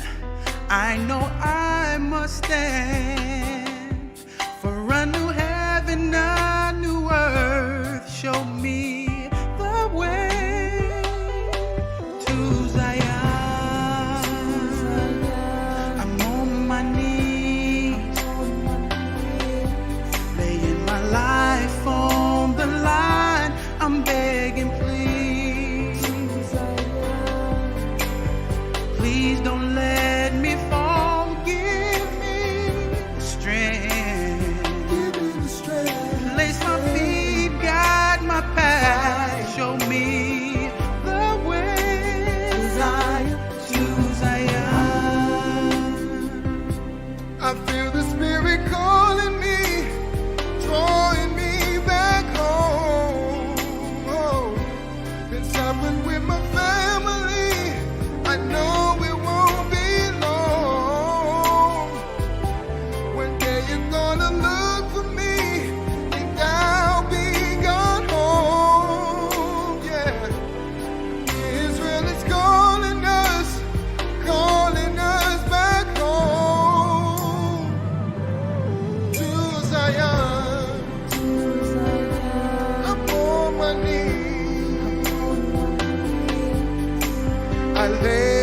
I know I must stand. For a new heaven, a new earth, show me the way to Zion. I'm on my knees, laying my life on the line. I'm begging, please, please don't let me fall. Give me the strength. Place my feet, guide my path, show me the way to Zion. I feel the Spirit calling me, drawing me back home. Been suffering with my family, I know it won't be long. One day you're gonna look for me. I lay